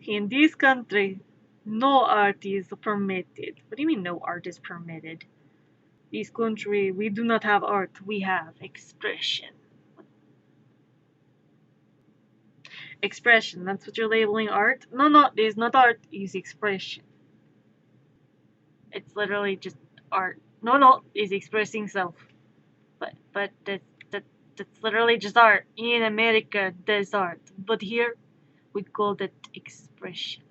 In this country, no art is permitted. What do you mean no art is permitted? This country, we do not have art, we have expression. Expression, that's what you're labeling art? No, no, it is not art, it's expression. It's literally just art. No, no, it's expressing self. But that's literally just art. In America, there's art. But here, we call that expression.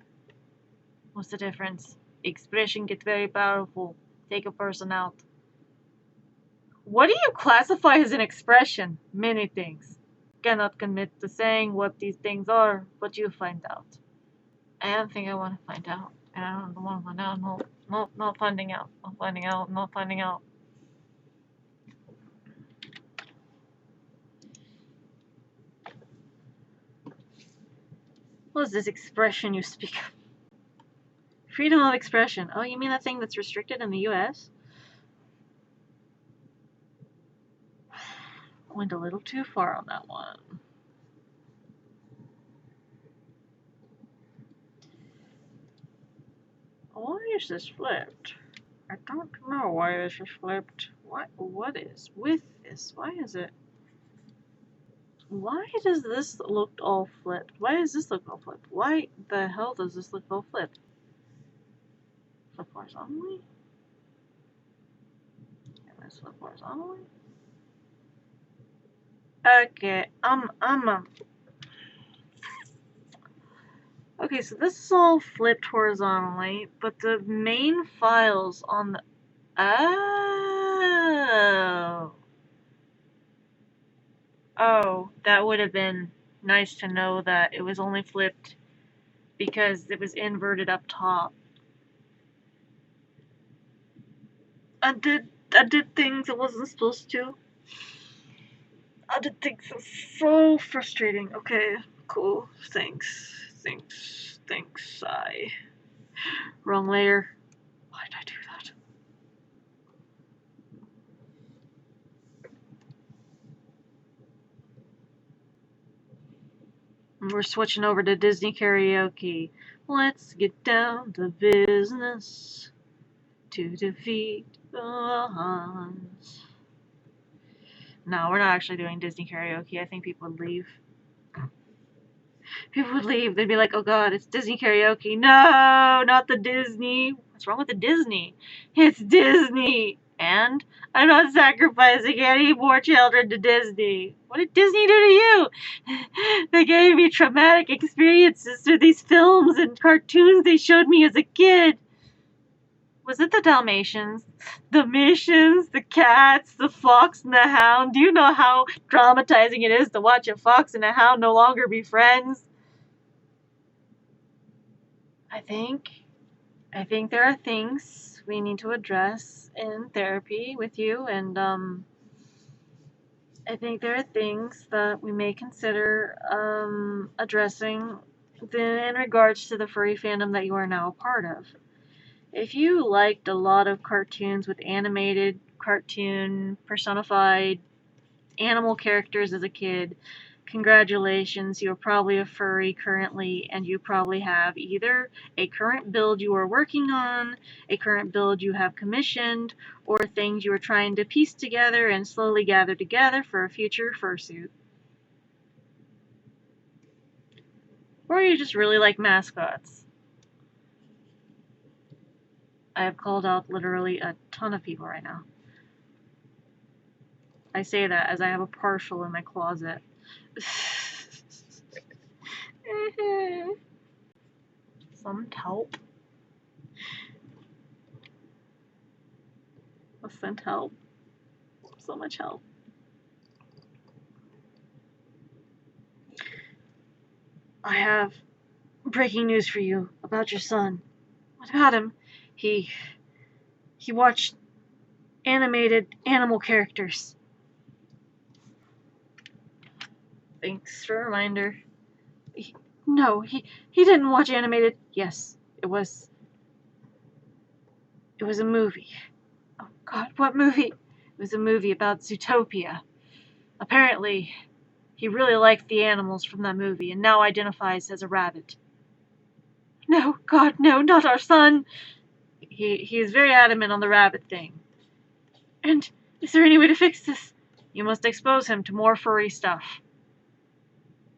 What's the difference? Expression gets very powerful. Take a person out. What do you classify as an expression? Many things. Cannot commit to saying what these things are, but you find out. I don't think I want to find out. And I don't want to find out. No, no, not finding out. Not finding out. Not finding out. What is this expression you speak of? Freedom of expression. Oh, you mean that thing that's restricted in the US? Went a little too far on that one. Why is this flipped? I don't know why this is flipped. What is with this? Why is it? Why does this look all flipped? Why does this look all flipped? Why the hell does this look all flipped? Flip horizontally? Can I flip horizontally? Okay, okay, so this is all flipped horizontally, but the main files on the... Oh. Oh, that would have been nice to know that it was only flipped because it was inverted up top. I did things I wasn't supposed to. I did things that was so frustrating. Okay, cool. Thanks. Wrong layer. Why did I do that? We're switching over to Disney karaoke. Let's get down to business to defeat the odds. No, we're not actually doing Disney karaoke. I think people would leave. People would leave. They'd be like, oh god, it's Disney karaoke. No, not the Disney. What's wrong with the Disney? It's Disney. And I'm not sacrificing any more children to Disney. What did Disney do to you? They gave me traumatic experiences through these films and cartoons they showed me as a kid. Was it the Dalmatians? The missions, the cats, the fox and the hound? Do you know how traumatizing it is to watch a fox and a hound no longer be friends? I think there are things we need to address in therapy with you, and I think there are things that we may consider addressing in regards to the furry fandom that you are now a part of. If you liked a lot of cartoons with animated, cartoon, personified animal characters as a kid, congratulations, you're probably a furry currently, and you probably have either a current build you are working on, a current build you have commissioned, or things you are trying to piece together and slowly gather together for a future fursuit. Or you just really like mascots. I have called out literally a ton of people right now. I say that as I have a partial in my closet. Some help. Sent help. So much help. I have breaking news for you about your son. What about him? He watched animated animal characters. Thanks for a reminder. No, he didn't watch animated. Yes, it was a movie. Oh God, what movie? It was a movie about Zootopia. Apparently, he really liked the animals from that movie and now identifies as a rabbit. No, God, no, not our son. He is very adamant on the rabbit thing. And is there any way to fix this? You must expose him to more furry stuff.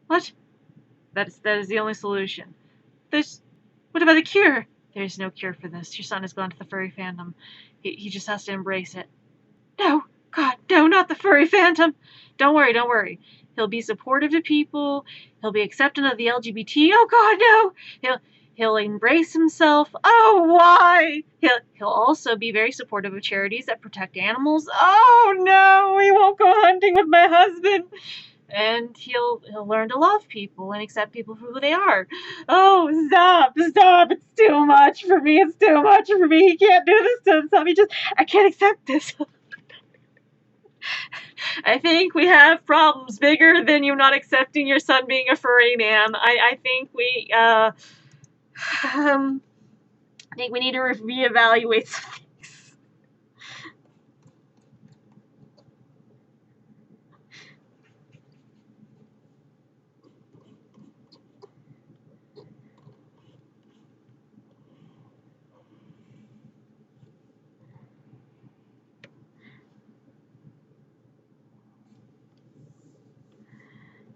What? That is the only solution. What about a cure? There's no cure for this. Your son has gone to the furry fandom. He just has to embrace it. No, God, no, not the furry phantom. Don't worry. He'll be supportive to people. He'll be accepting of the LGBT. Oh God, no. He'll embrace himself. Oh, why? He'll also be very supportive of charities that protect animals. Oh no, he won't go hunting with my husband. And he'll learn to love people and accept people for who they are. Oh, stop! It's too much for me. He can't do this to himself. I can't accept this. I think we have problems bigger than you not accepting your son being a furry man. I think we need to reevaluate some things.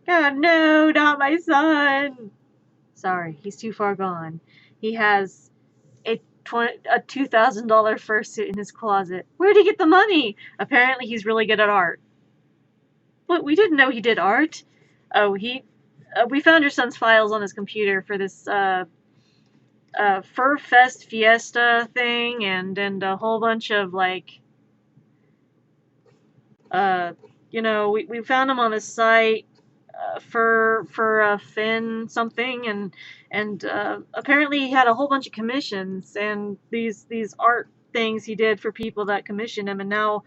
God, no, not my son. Sorry, he's too far gone. He has a $2,000 fursuit in his closet. Where'd he get the money? Apparently he's really good at art. What? We didn't know he did art. Oh, we found your son's files on his computer for this Fur Fest Fiesta thing and a whole bunch of like we found him on a site for Finn something and apparently he had a whole bunch of commissions and these art things he did for people that commissioned him and now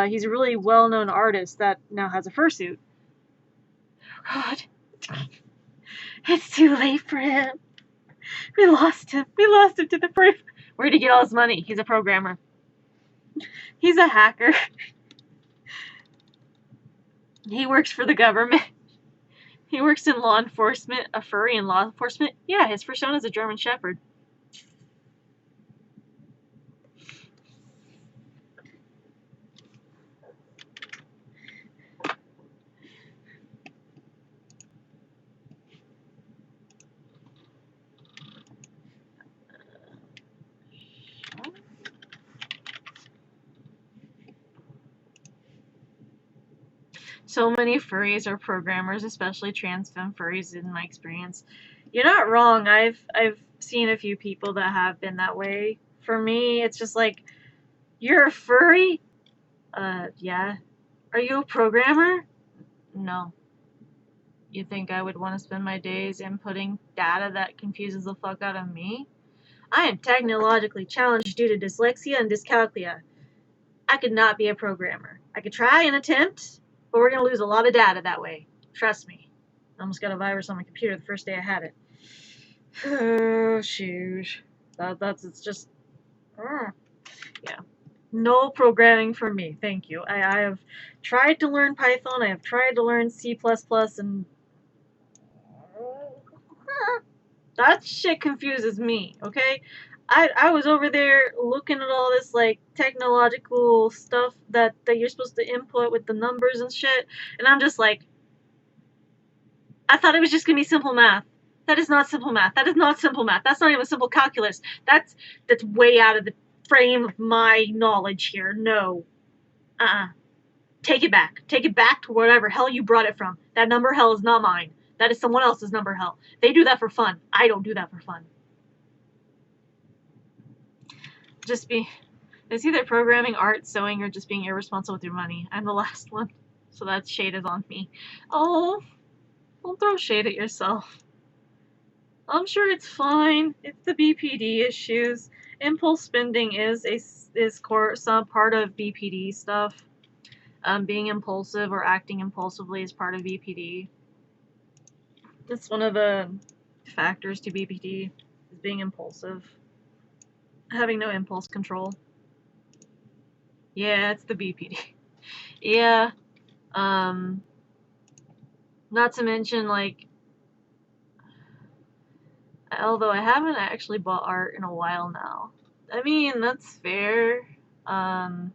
he's a really well-known artist that now has a fursuit. Oh God. It's too late for him. We lost him to the furry. Where'd he get all his money? He's a programmer. He's a hacker. He works for the government. He works in law enforcement, a furry in law enforcement. Yeah, his persona is a German Shepherd. So many furries are programmers, especially trans femme furries in my experience. You're not wrong. I've seen a few people that have been that way. For me, it's just like, you're a furry? Yeah. Are you a programmer? No. You think I would want to spend my days inputting data that confuses the fuck out of me? I am technologically challenged due to dyslexia and dyscalculia. I could not be a programmer. I could try and attempt, but we're going to lose a lot of data that way. Trust me. I almost got a virus on my computer the first day I had it. Oh, shoot. It's just... yeah. No programming for me, thank you. I have tried to learn Python, I have tried to learn C++, and... that shit confuses me, okay? I was over there looking at all this like technological stuff that you're supposed to input with the numbers and shit, and I'm just like, I thought it was just gonna be simple math. That is not simple math. That's not even simple calculus. That's way out of the frame of my knowledge here. No. Take it back. Take it back to whatever hell you brought it from. That number hell is not mine. That is someone else's number hell. They do that for fun. I don't do that for fun. It's either programming, art, sewing, or just being irresponsible with your money. I'm the last one. So that shade is on me. Oh, don't throw shade at yourself. I'm sure it's fine. It's the BPD issues. Impulse spending is some part of BPD stuff. Being impulsive or acting impulsively is part of BPD. It's one of the factors to BPD is being impulsive, having no impulse control. Yeah, it's the BPD. Yeah. Not to mention, like, although I haven't actually bought art in a while now. I mean, that's fair. Um,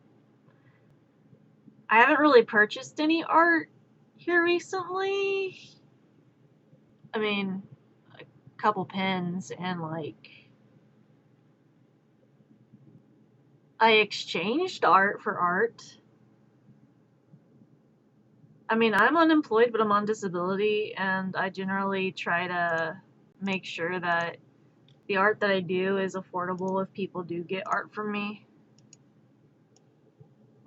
I haven't really purchased any art here recently. I mean, a couple pens and, like, I exchanged art for art. I mean, I'm unemployed, but I'm on disability, and I generally try to make sure that the art that I do is affordable if people do get art from me.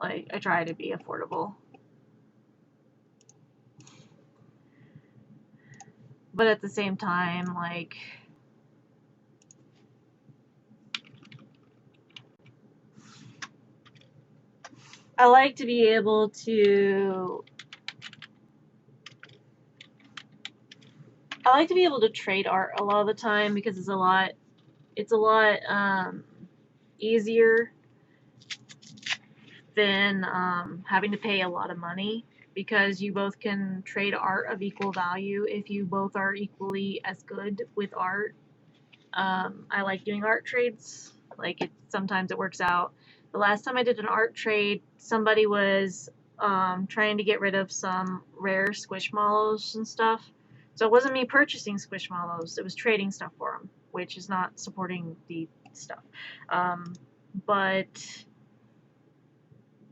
Like, I try to be affordable. But at the same time, like, I like to be able to trade art a lot of the time because it's a lot easier than having to pay a lot of money, because you both can trade art of equal value if you both are equally as good with art. I like doing art trades. Like, sometimes it works out. The last time I did an art trade, somebody was trying to get rid of some rare Squishmallows and stuff. So it wasn't me purchasing Squishmallows, it was trading stuff for them, which is not supporting the stuff. But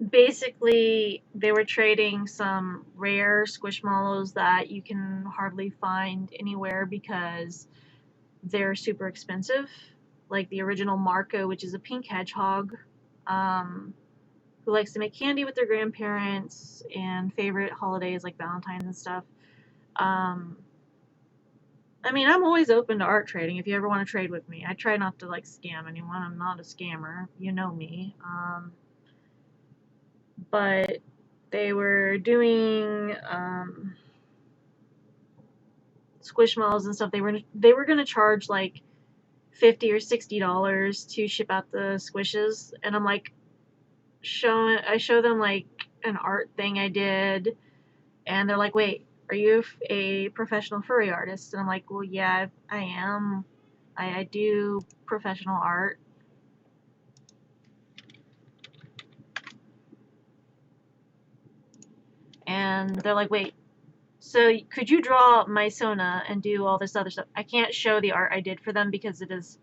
basically, they were trading some rare Squishmallows that you can hardly find anywhere because they're super expensive. Like the original Marco, which is a pink hedgehog, who likes to make candy with their grandparents and favorite holidays like Valentine's and stuff. I mean, I'm always open to art trading if you ever want to trade with me. I try not to, like, scam anyone. I'm not a scammer. You know me. But they were doing Squishmallows and stuff. They were gonna charge like $50 or $60 to ship out the squishes, and I'm like, I show them like an art thing I did, and they're like, wait, are you a professional furry artist? And I'm like, well, yeah, I am. I do professional art. And they're like, wait, so could you draw my Sona and do all this other stuff? I can't show the art I did for them because it is,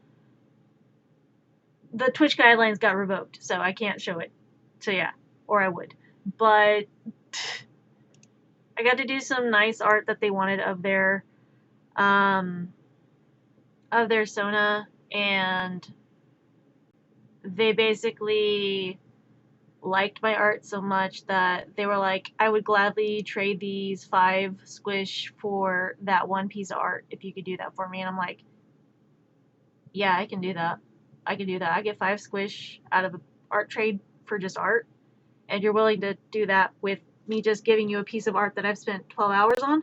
the Twitch guidelines got revoked, so I can't show it. So yeah, or I would. But I got to do some nice art that they wanted of their Sona, and they basically liked my art so much that they were like, I would gladly trade these 5 squish for that one piece of art if you could do that for me. And I'm like, yeah, I can do that. I can do that. I get 5 squish out of an art trade for just art, and you're willing to do that with me just giving you a piece of art that I've spent 12 hours on?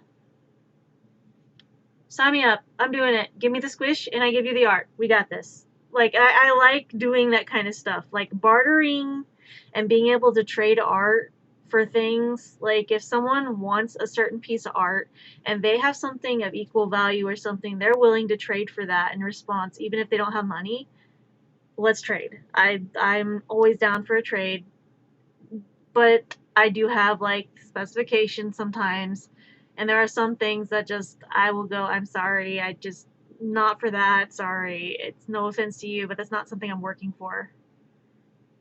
Sign me up. I'm doing it. Give me the squish and I give you the art. We got this. Like, I like doing that kind of stuff. Like, bartering and being able to trade art for things. Like, if someone wants a certain piece of art and they have something of equal value or something, they're willing to trade for that in response, even if they don't have money. Let's trade. I'm always down for a trade, but I do have, like, specifications sometimes, and there are some things that just I will go, I'm sorry, I just, not for that, sorry. It's no offense to you, but that's not something I'm working for.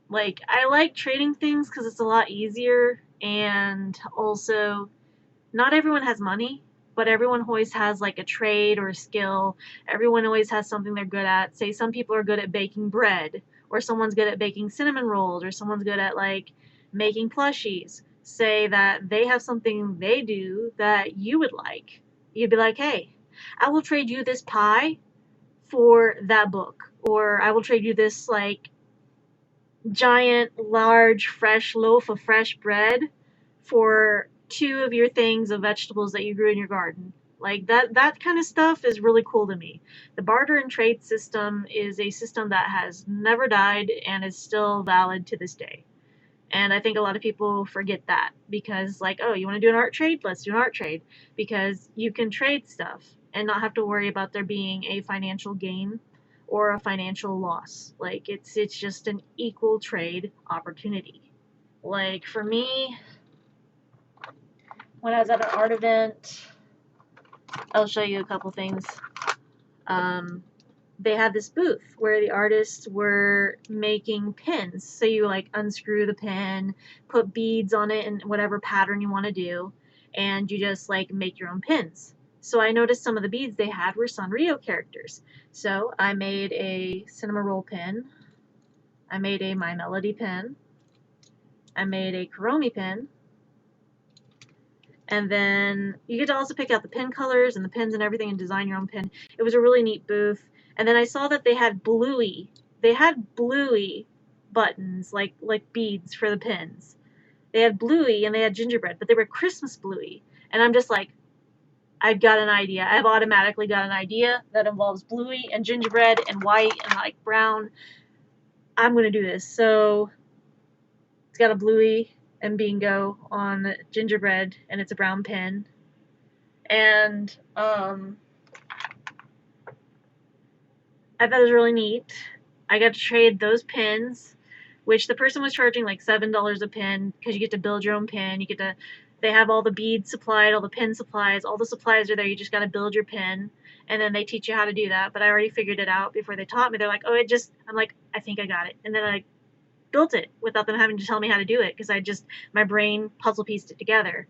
Like, I like trading things because it's a lot easier, and also, not everyone has money, but everyone always has, like, a trade or a skill. Everyone always has something they're good at. Say some people are good at baking bread, or someone's good at baking cinnamon rolls, or someone's good at, like, making plushies. Say that they have something they do that you would like. You'd be like, hey, I will trade you this pie for that book, or I will trade you this like giant, large, fresh loaf of fresh bread for 2 of your things of vegetables that you grew in your garden. Like that kind of stuff is really cool to me. The barter and trade system is a system that has never died and is still valid to this day. And I think a lot of people forget that because, like, oh, you want to do an art trade? Let's do an art trade. Because you can trade stuff and not have to worry about there being a financial gain or a financial loss. Like, it's just an equal trade opportunity. Like, for me, when I was at an art event, I'll show you a couple things. They had this booth where the artists were making pins. So you like unscrew the pin, put beads on it in whatever pattern you want to do, and you just like make your own pins. So I noticed some of the beads they had were Sanrio characters. So I made a Cinema Roll pin. I made a My Melody pin. I made a Kuromi pin. And then you get to also pick out the pin colors and the pins and everything and design your own pin. It was a really neat booth. And then I saw that they had bluey. They had bluey buttons, like beads for the pins. They had bluey and they had gingerbread, but they were Christmas bluey. And I'm just like, I've got an idea. I've automatically got an idea that involves bluey and gingerbread and white and like brown. I'm going to do this. So it's got a bluey and bingo on gingerbread and it's a brown pin. And I thought it was really neat. I got to trade those pins, which the person was charging like $7 a pin because you get to build your own pin. You get to, they have all the beads supplied, all the pin supplies, all the supplies are there. You just got to build your pin, and then they teach you how to do that. But I already figured it out before they taught me. They're like, oh, I'm like, I think I got it, and then I built it without them having to tell me how to do it because my brain puzzle pieced it together.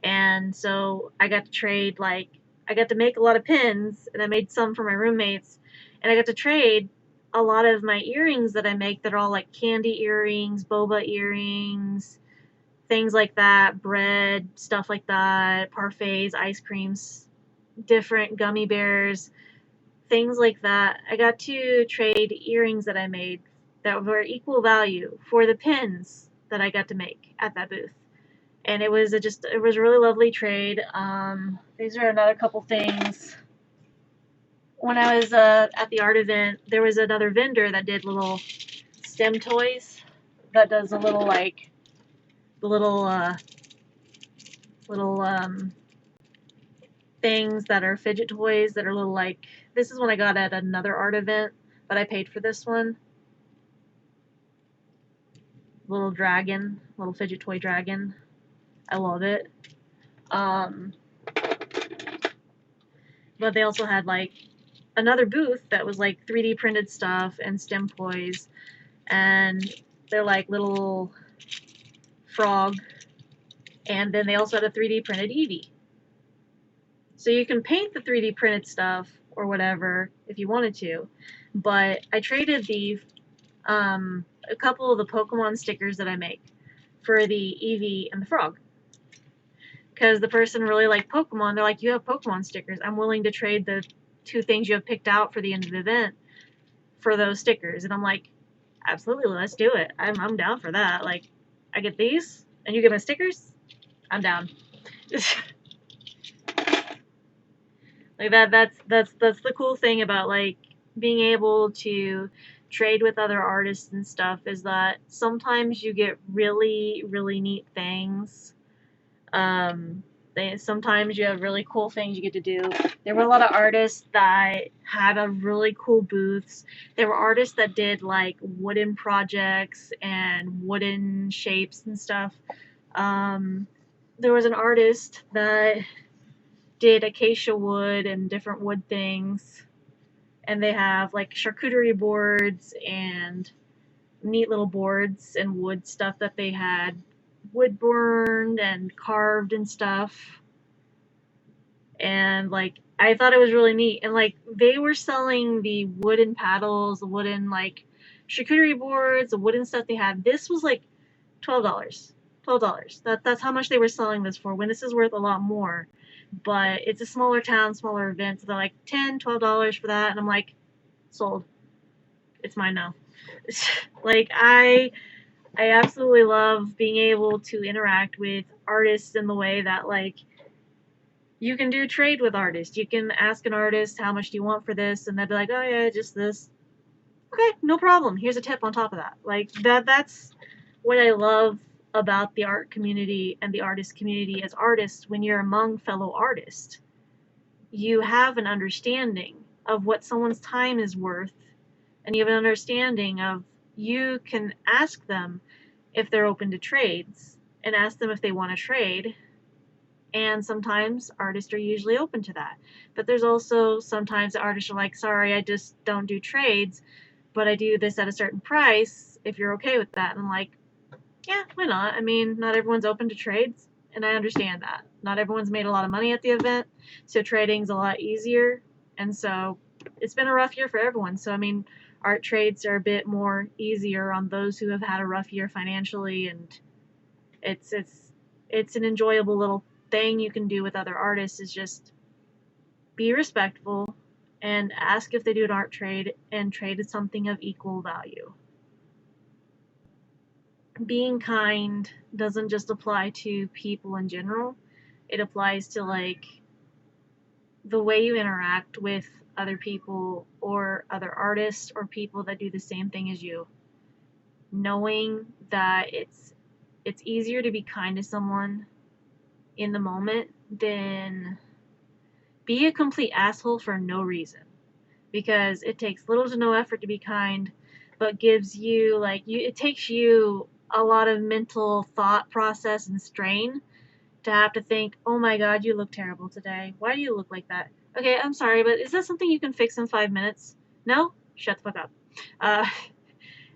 And so I got to trade, like, I got to make a lot of pins, and I made some for my roommates, and I got to trade a lot of my earrings that I make that are all like candy earrings, boba earrings, things like that, bread, stuff like that, parfaits, ice creams, different gummy bears, things like that. I got to trade earrings that I made that were equal value for the pins that I got to make at that booth. And it was a really lovely trade. These are another couple things. When I was at the art event, there was another vendor that did little STEM toys. That does a little like the little things that are fidget toys that are little like. This is one I got at another art event, but I paid for this one. Little dragon, little fidget toy dragon. I love it. But they also had like another booth that was like 3D printed stuff and STEM toys, and they're like little frog, and then they also had a 3D printed Eevee. So you can paint the 3D printed stuff or whatever if you wanted to, but I traded a couple of the Pokemon stickers that I make for the Eevee and the frog. Because the person really liked Pokemon. They're like, you have Pokemon stickers. I'm willing to trade the 2 things you have picked out for the end of the event for those stickers. And I'm like, absolutely, let's do it. I'm down for that. Like, I get these, and you get my stickers. I'm down. Like that's the cool thing about like being able to trade with other artists and stuff is that sometimes you get really neat things. Sometimes you have really cool things you get to do. There were a lot of artists that had a really cool booths. There were artists that did like wooden projects and wooden shapes and stuff. There was an artist that did acacia wood and different wood things, and they have like charcuterie boards and neat little boards and wood stuff that they had wood burned and carved and stuff. And like I thought it was really neat, and like they were selling the wooden paddles, the wooden like charcuterie boards, the wooden stuff they had. This was like $12. $12. That's how much they were selling this for, when this is worth a lot more. but it's a smaller town, smaller event, so they're like $10, $12 for that, and I'm like, sold. It's mine now. Like I absolutely love being able to interact with artists in the way that, like, you can do trade with artists. You can ask an artist, how much do you want for this, and they'll be like, oh yeah, just this. Okay, no problem. Here's a tip on top of that. Like that's what I love about the art community and the artist community as artists. When you're among fellow artists, you have an understanding of what someone's time is worth, and you have an understanding of, you can ask them if they're open to trades and ask them if they want to trade. And sometimes artists are usually open to that. But there's also sometimes the artists are like, sorry, I just don't do trades, but I do this at a certain price if you're okay with that. And I'm like, yeah, why not? I mean, not everyone's open to trades, and I understand that. Not everyone's made a lot of money at the event, so trading's a lot easier. And so it's been a rough year for everyone. So I mean, art trades are a bit more easier on those who have had a rough year financially, and it's an enjoyable little thing you can do with other artists, is just be respectful and ask if they do an art trade, and trade something of equal value. Being kind doesn't just apply to people in general. It applies to, like, the way you interact with other people or other artists or people that do the same thing as you. Knowing that it's easier to be kind to someone in the moment than be a complete asshole for no reason. Because it takes little to no effort to be kind, but gives you, like, it takes you a lot of mental thought process and strain to have to think, oh my god, you look terrible today. Why do you look like that? Okay, I'm sorry, but is that something you can fix in 5 minutes? No? Shut the fuck up. Uh,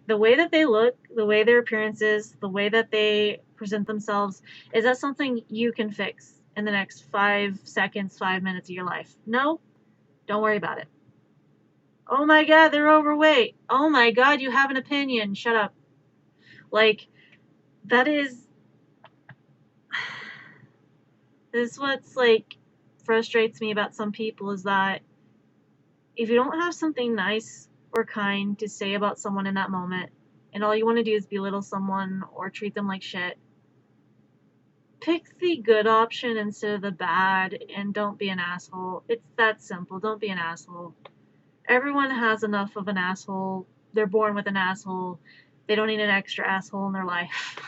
the way that they look, the way their appearance is, the way that they present themselves, is that something you can fix in the next 5 seconds, 5 minutes of your life? No? Don't worry about it. Oh my god, they're overweight. Oh my god, you have an opinion. Shut up. Like, that is. This is what's, like, frustrates me about some people, is that if you don't have something nice or kind to say about someone in that moment, and all you want to do is belittle someone or treat them like shit, pick the good option instead of the bad, and don't be an asshole. It's that simple. Don't be an asshole. Everyone has enough of an asshole. They're born with an asshole. They don't need an extra asshole in their life.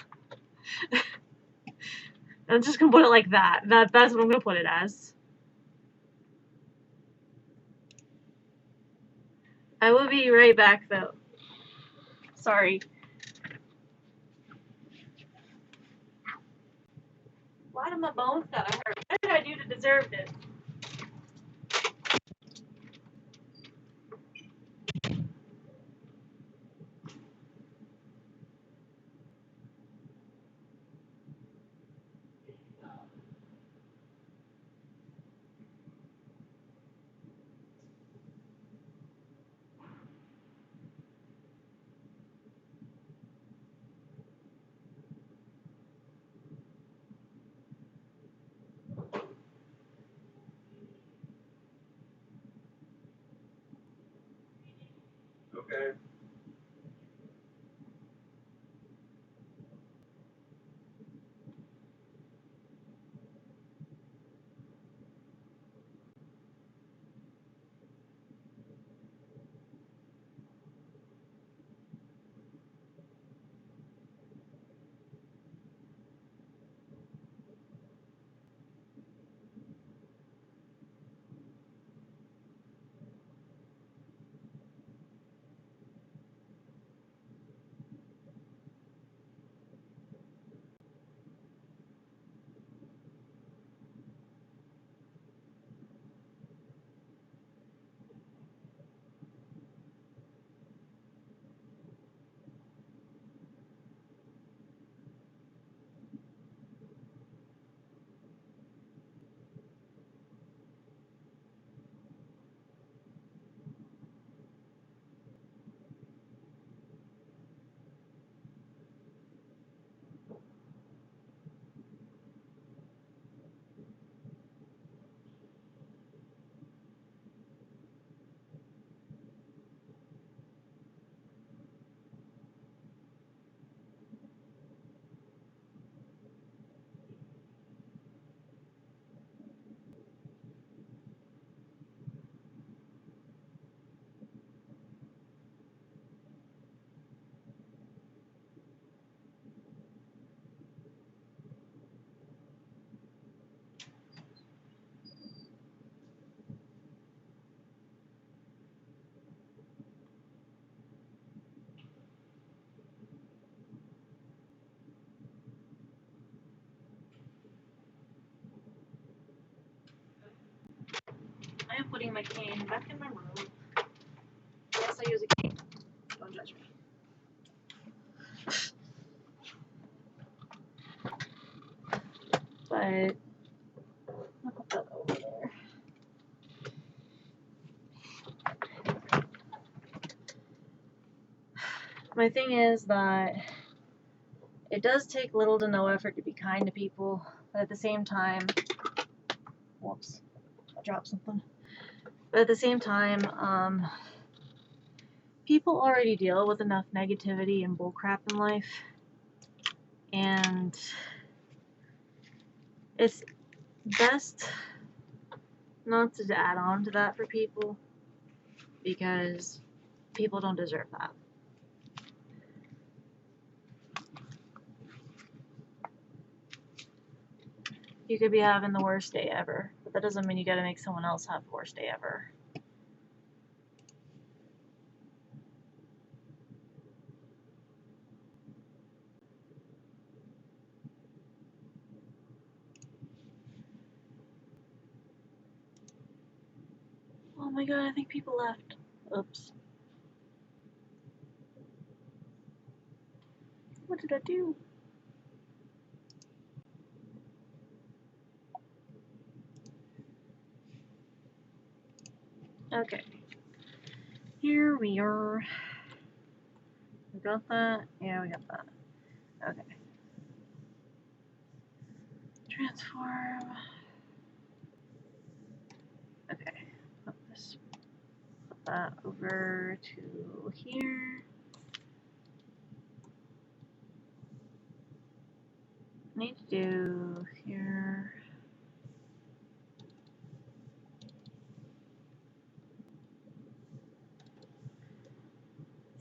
I'm just gonna put it like that. That's what I'm gonna put it as. I will be right back though. Sorry. Why do my bones gotta hurt? What did I do to deserve this? Okay. my cane back in my room. Yes, I use a cane. Don't judge me. But I'll put that over there. My thing is that it does take little to no effort to be kind to people, but at the same time, whoops, I dropped something. But at the same time, people already deal with enough negativity and bullcrap in life, and it's best not to add on to that for people, because people don't deserve that. You could be having the worst day ever, but that doesn't mean you gotta make someone else have the worst day ever. Oh my god, I think people left. Oops. What did I do? Okay. Here we are. We got that? Yeah, we got that. Okay. Transform. Okay. Put that over to here. Need to do here.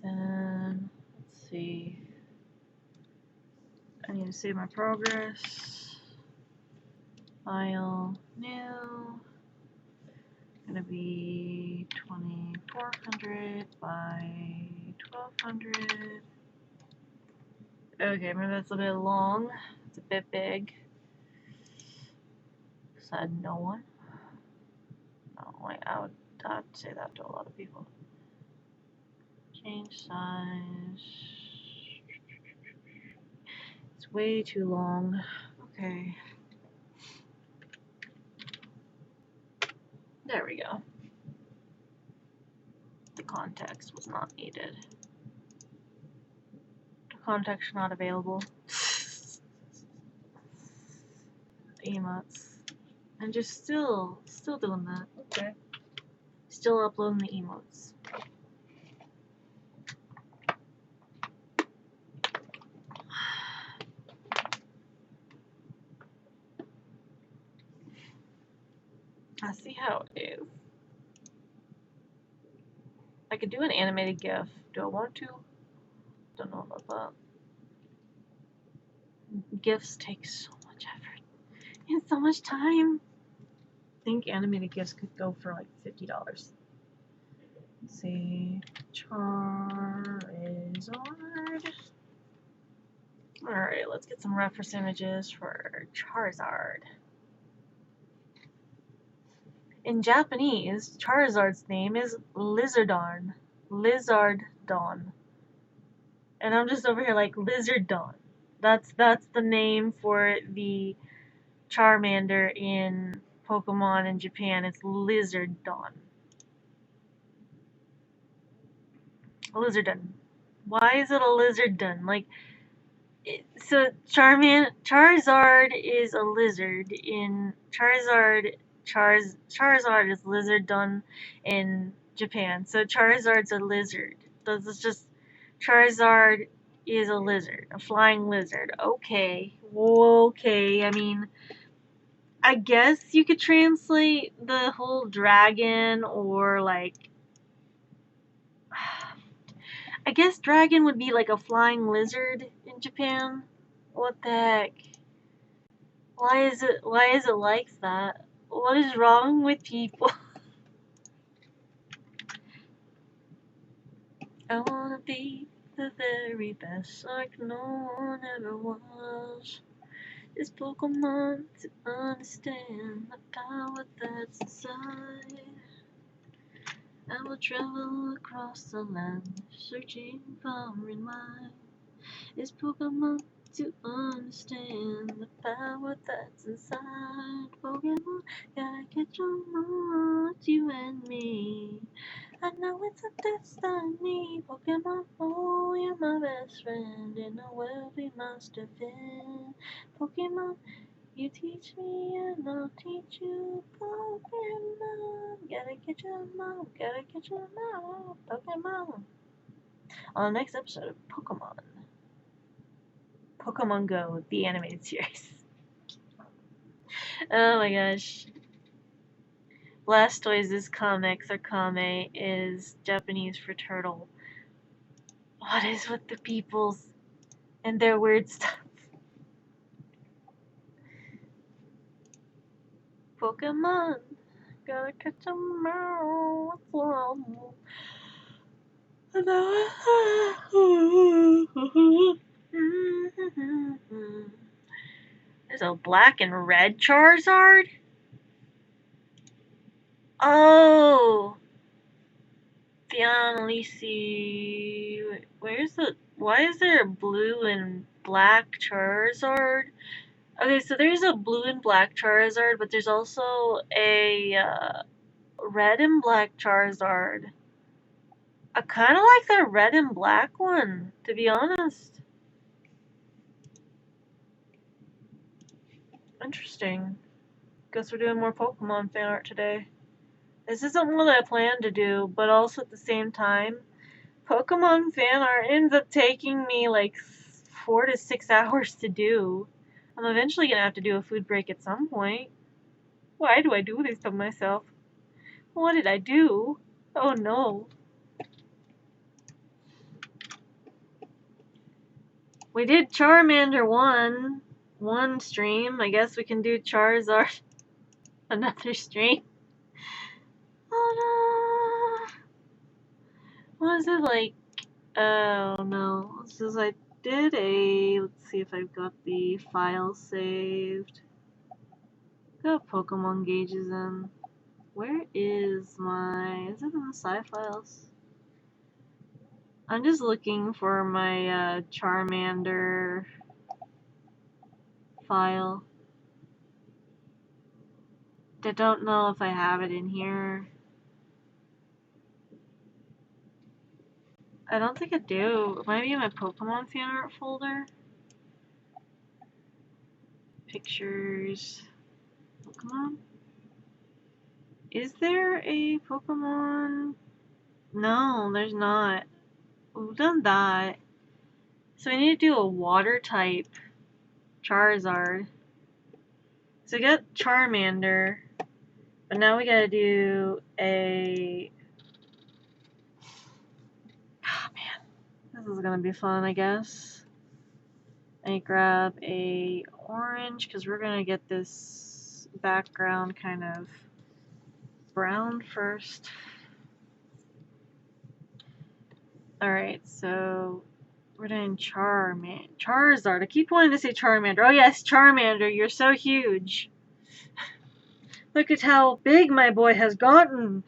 Then, let's see. I need to save my progress. File, new. Gonna be 2400 by 1200. Okay, maybe that's a bit long. It's a bit big. Said no one. No, wait, I would say that to a lot of people. Change size. It's way too long. Okay. There we go. The context was not needed. The context not available. Emotes. And just still doing that. Okay. Still uploading the emotes. I see how it is. I could do an animated GIF. Do I want to? Don't know about that. GIFs take so much effort and so much time. I think animated GIFs could go for like $50. Let's see. Charizard. Alright, let's get some reference images for Charizard. In Japanese, Charizard's name is Lizardon. Lizardon. And I'm just over here like Lizardon. That's the name for the Charmander in Pokemon in Japan. It's Lizardon. Lizardon. Why is it a Lizardon? Like, so Charizard is a lizard in Charizard is Lizardon in Japan. So Charizard's a lizard. That's just Charizard is a lizard, a flying lizard. Okay. I mean, I guess you could translate the whole dragon, or like, I guess dragon would be like a flying lizard in Japan. What the heck? Why is it like that? What is wrong with people? I wanna be the very best, like no one ever was. This Pokemon to understand the power that's inside. I will travel across the land, searching far and wide. It's Pokemon to understand the power that's inside. Pokemon, gotta catch 'em all, it's you and me. I know it's a destiny. Pokemon, oh, you're my best friend in a world we must defend. Pokemon, you teach me and I'll teach you. Pokemon, gotta catch 'em all, gotta catch 'em all. Pokemon. On the next episode of Pokemon Go, the animated series. Oh my gosh. Blastoise's comics or kame is Japanese for turtle. What is with the peoples and their weird stuff? Pokemon, gotta catch 'em all. There's a black and red Charizard? Oh! Lisi. Where's the. Why is there a blue and black Charizard? Okay, so there's a blue and black Charizard, but there's also a red and black Charizard. I kind of like the red and black one, to be honest. Interesting. Guess we're doing more Pokemon fan art today. This isn't what I planned to do, but also at the same time, Pokemon fan art ends up taking me like 4 to 6 hours to do. I'm eventually gonna have to do a food break at some point. Why do I do this to myself? What did I do? Oh no. We did Charmander one stream. I guess we can do Charizard another stream. Oh no. What is it like? Oh no. Since I did let's see if I've got the file saved. Got Pokemon gauges in. Where is is it in the sci files? I'm just looking for my Charmander file. I don't know if I have it in here. I don't think I do. It might be in my Pokemon fan art folder. Pictures. Pokemon? Is there a Pokemon? No, there's not. We've done that. So we need to do a water type Charizard. So we got Charmander. But now we gotta do a. Oh man, this is gonna be fun, I guess. I grab a orange because we're gonna get this background kind of brown first. Alright, so we're doing Charizard. I keep wanting to say Charmander. Oh yes, Charmander, you're so huge. Look at how big my boy has gotten.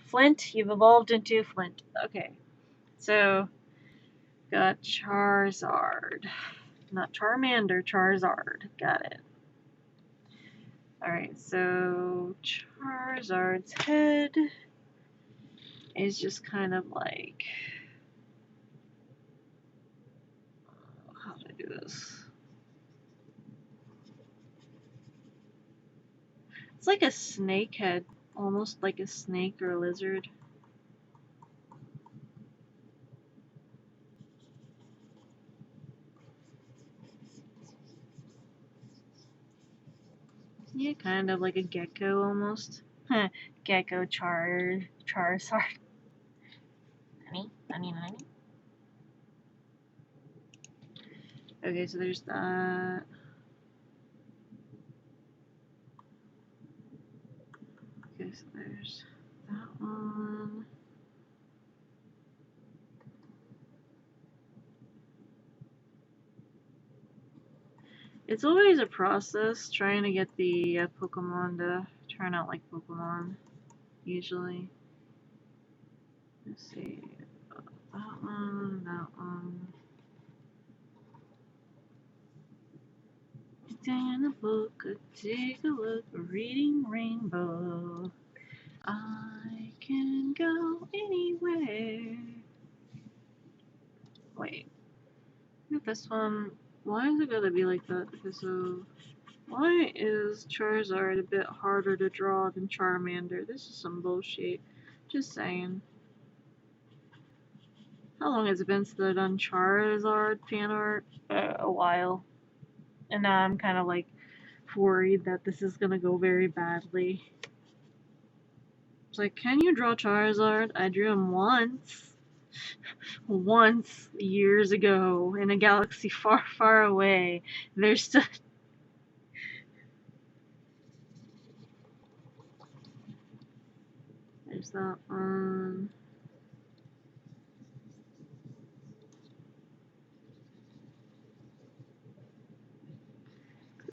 Flint, you've evolved into Flint. Okay, so got Charizard. Not Charmander, Charizard. Got it. Alright, so Charizard's head is just kind of like. How do I do this? It's like a snake head, almost like a snake or a lizard. Yeah, kind of like a gecko almost. Gecko Charizard. Nani. Okay, so there's that. Okay, so there's that one. It's always a process trying to get the Pokemon to turn out like Pokemon, usually. Let's see. That one, that one. In a book, take a look, reading Rainbow. I can go anywhere. Wait, this one. Why is it gonna be like that? Okay, so why is Charizard a bit harder to draw than Charmander? This is some bullshit. Just saying. How long has it been since I've done Charizard fan art? A while. And now I'm kind of like worried that this is gonna go very badly. It's like, can you draw Charizard? I drew him once years ago in a galaxy far, far away. There's still. There's that one.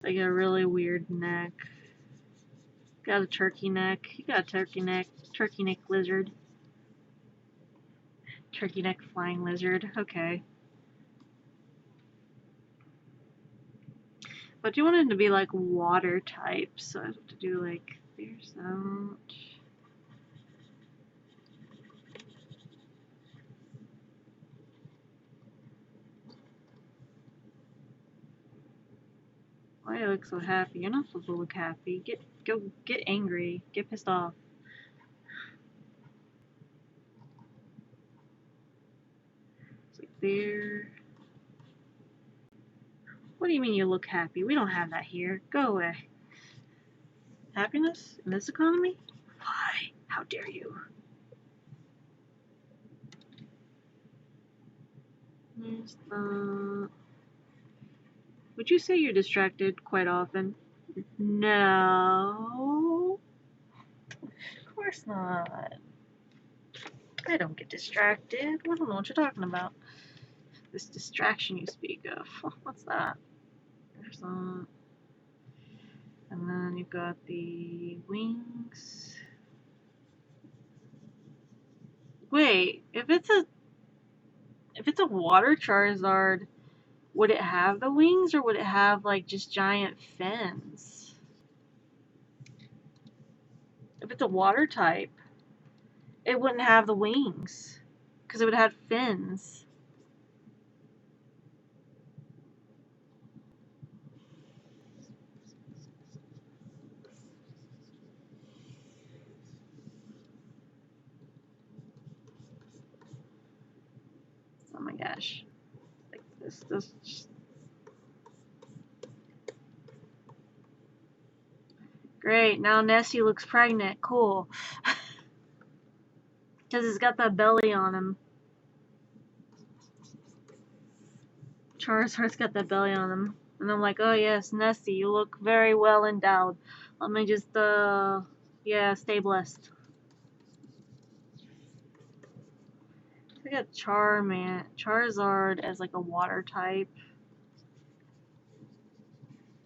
I got a really weird neck. Got a turkey neck. You got a turkey neck. Turkey neck lizard. Turkey neck flying lizard. Okay. But you wanted to be like water type, so I have to do like. There's that. Why do you look so happy? You're not supposed to look happy. Get angry. Get pissed off. It's like there. What do you mean you look happy? We don't have that here. Go away. Happiness in this economy? Why? How dare you? There's the. Would you say you're distracted quite often? No. Of course not. I don't get distracted. I don't know what you're talking about. This distraction you speak of. What's that? There's that. And then you've got the wings. Wait, if it's a water Charizard, would it have the wings or would it have like just giant fins? If it's a water type, it wouldn't have the wings because it would have fins. Oh my gosh. Like this just... Great, now Nessie looks pregnant. Cool. Because he's got that belly on him. Charizard's got that belly on him. And I'm like, oh yes, Nessie, you look very well endowed. Let me just, yeah, stay blessed. I got Charizard as like a water type.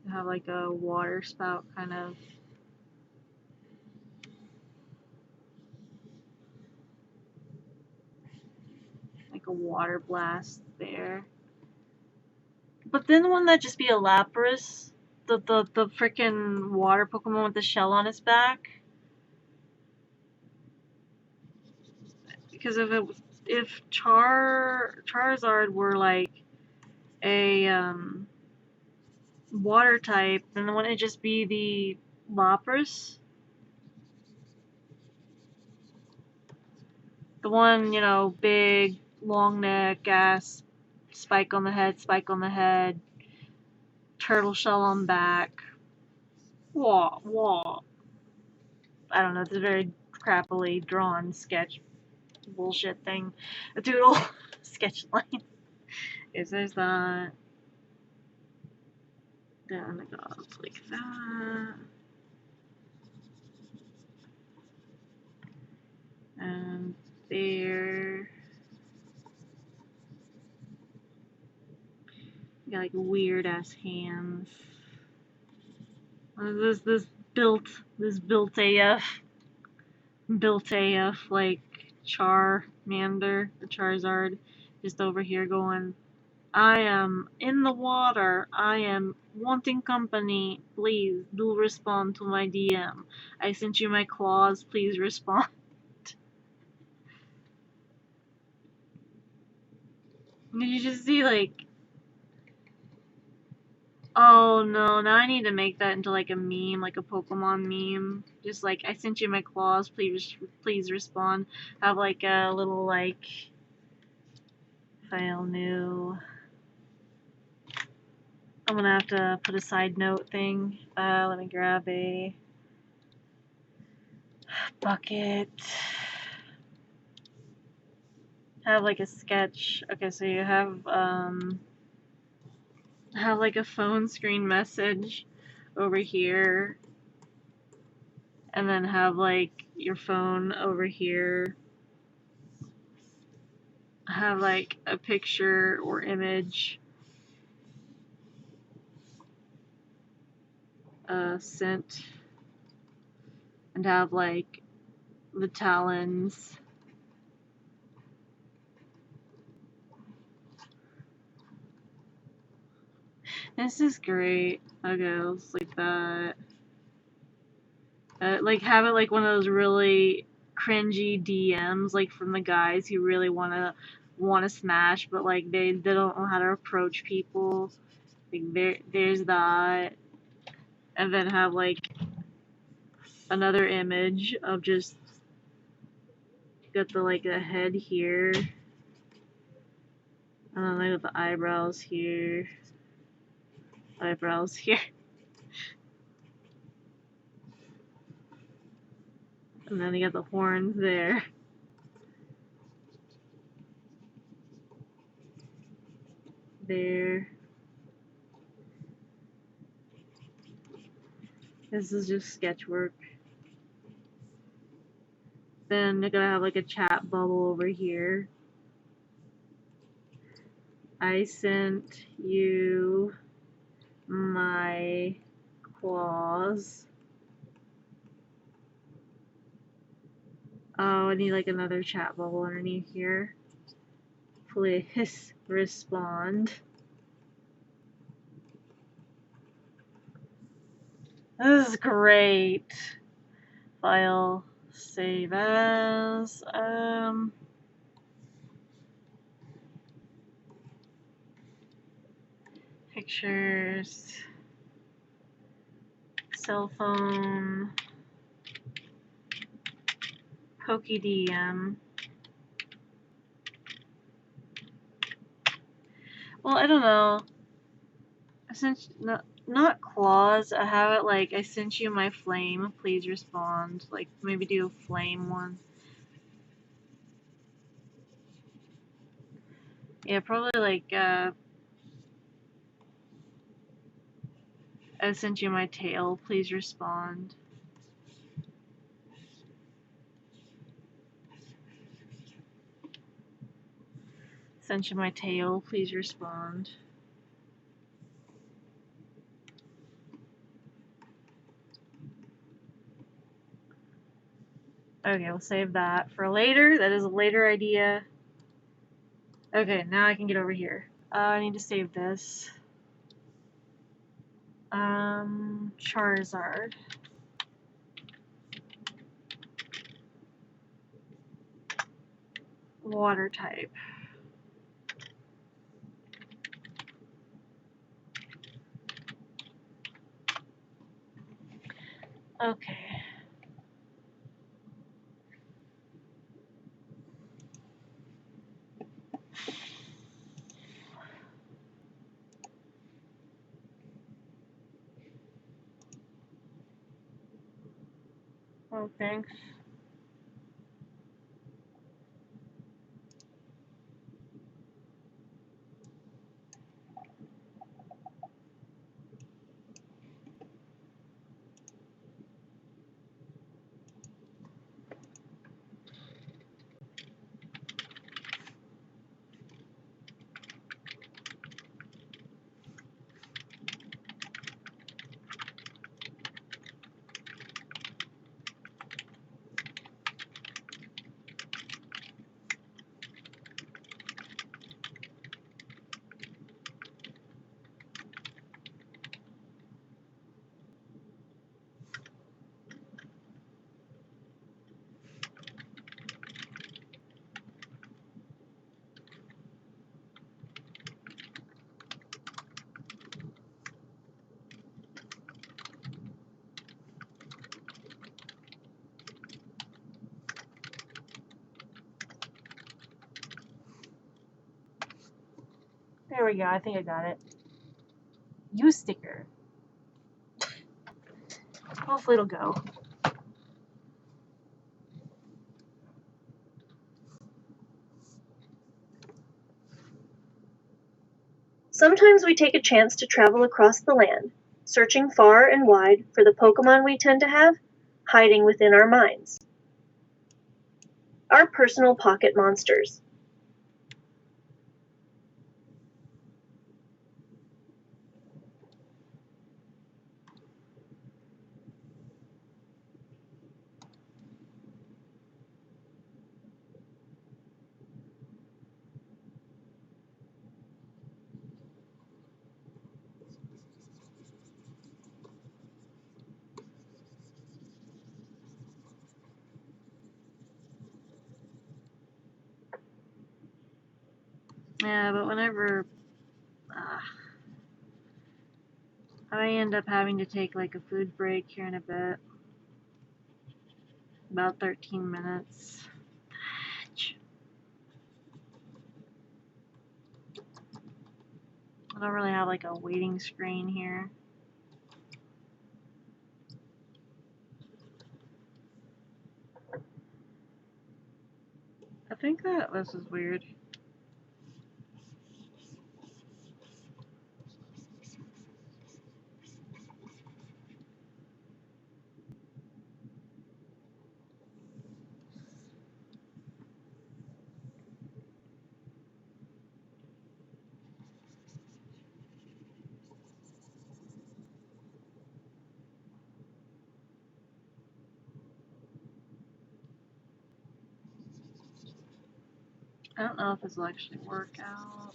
Have like a water spout kind of. Like a water blast there. But then wouldn't that just be a Lapras? The freaking water Pokemon with the shell on its back? Because if Charizard were like a water type, then wouldn't it just be the Lapras? The one, you know, big, long neck, ass, spike on the head, turtle shell on back. Wah, wah. I don't know, it's a very crappily drawn sketch bullshit thing. A doodle sketch line. Is there's that. Then it goes like that. And there. You got like weird ass hands. This built AF like Charmander or Charizard just over here going, I am in the water. I am wanting company. Please do respond to my DM. I sent you my claws. Please respond. Did you just see, like, oh no, now I need to make that into like a meme, like a Pokemon meme. Just like, I sent you my claws. Please respond. Have like a little, like, file new. I'm gonna have to put a side note thing. Let me grab a bucket. Have like a sketch. Okay, so you have like a phone screen message over here, and then have like your phone over here. Have like a picture or image sent, and have like the talons. This is great. Okay, let's like that. Like have it like one of those really cringy DMs, like from the guys who really wanna smash, but like they don't know how to approach people. Like there's that, and then have like another image of just got the like the head here, and then I got the eyebrows here, eyebrows here, and then you got the horns there, there. This is just sketch work. Then you're gonna have like a chat bubble over here. I sent you my claws. Oh, I need like another chat bubble underneath here. Please respond. This is great. File, save as. Pictures, cell phone, PokeDM. Well, I don't know. Not claws. I have it like I sent you my flame. Please respond. Like maybe do a flame one. Yeah, probably like I sent you my tail. Please respond. Sent you my tail. Please respond. Okay, we'll save that for later. That is a later idea. Okay, now I can get over here. I need to save this. Charizard. Water type. Okay. Oh, thanks. There we go. I think I got it. Use sticker. Hopefully it'll go. Sometimes we take a chance to travel across the land, searching far and wide for the Pokemon we tend to have hiding within our minds. Our personal pocket monsters. Yeah, but whenever I end up having to take like a food break here in a bit. About 13 minutes. I don't really have like a waiting screen here. I think that this is weird. I don't know if this will actually work out.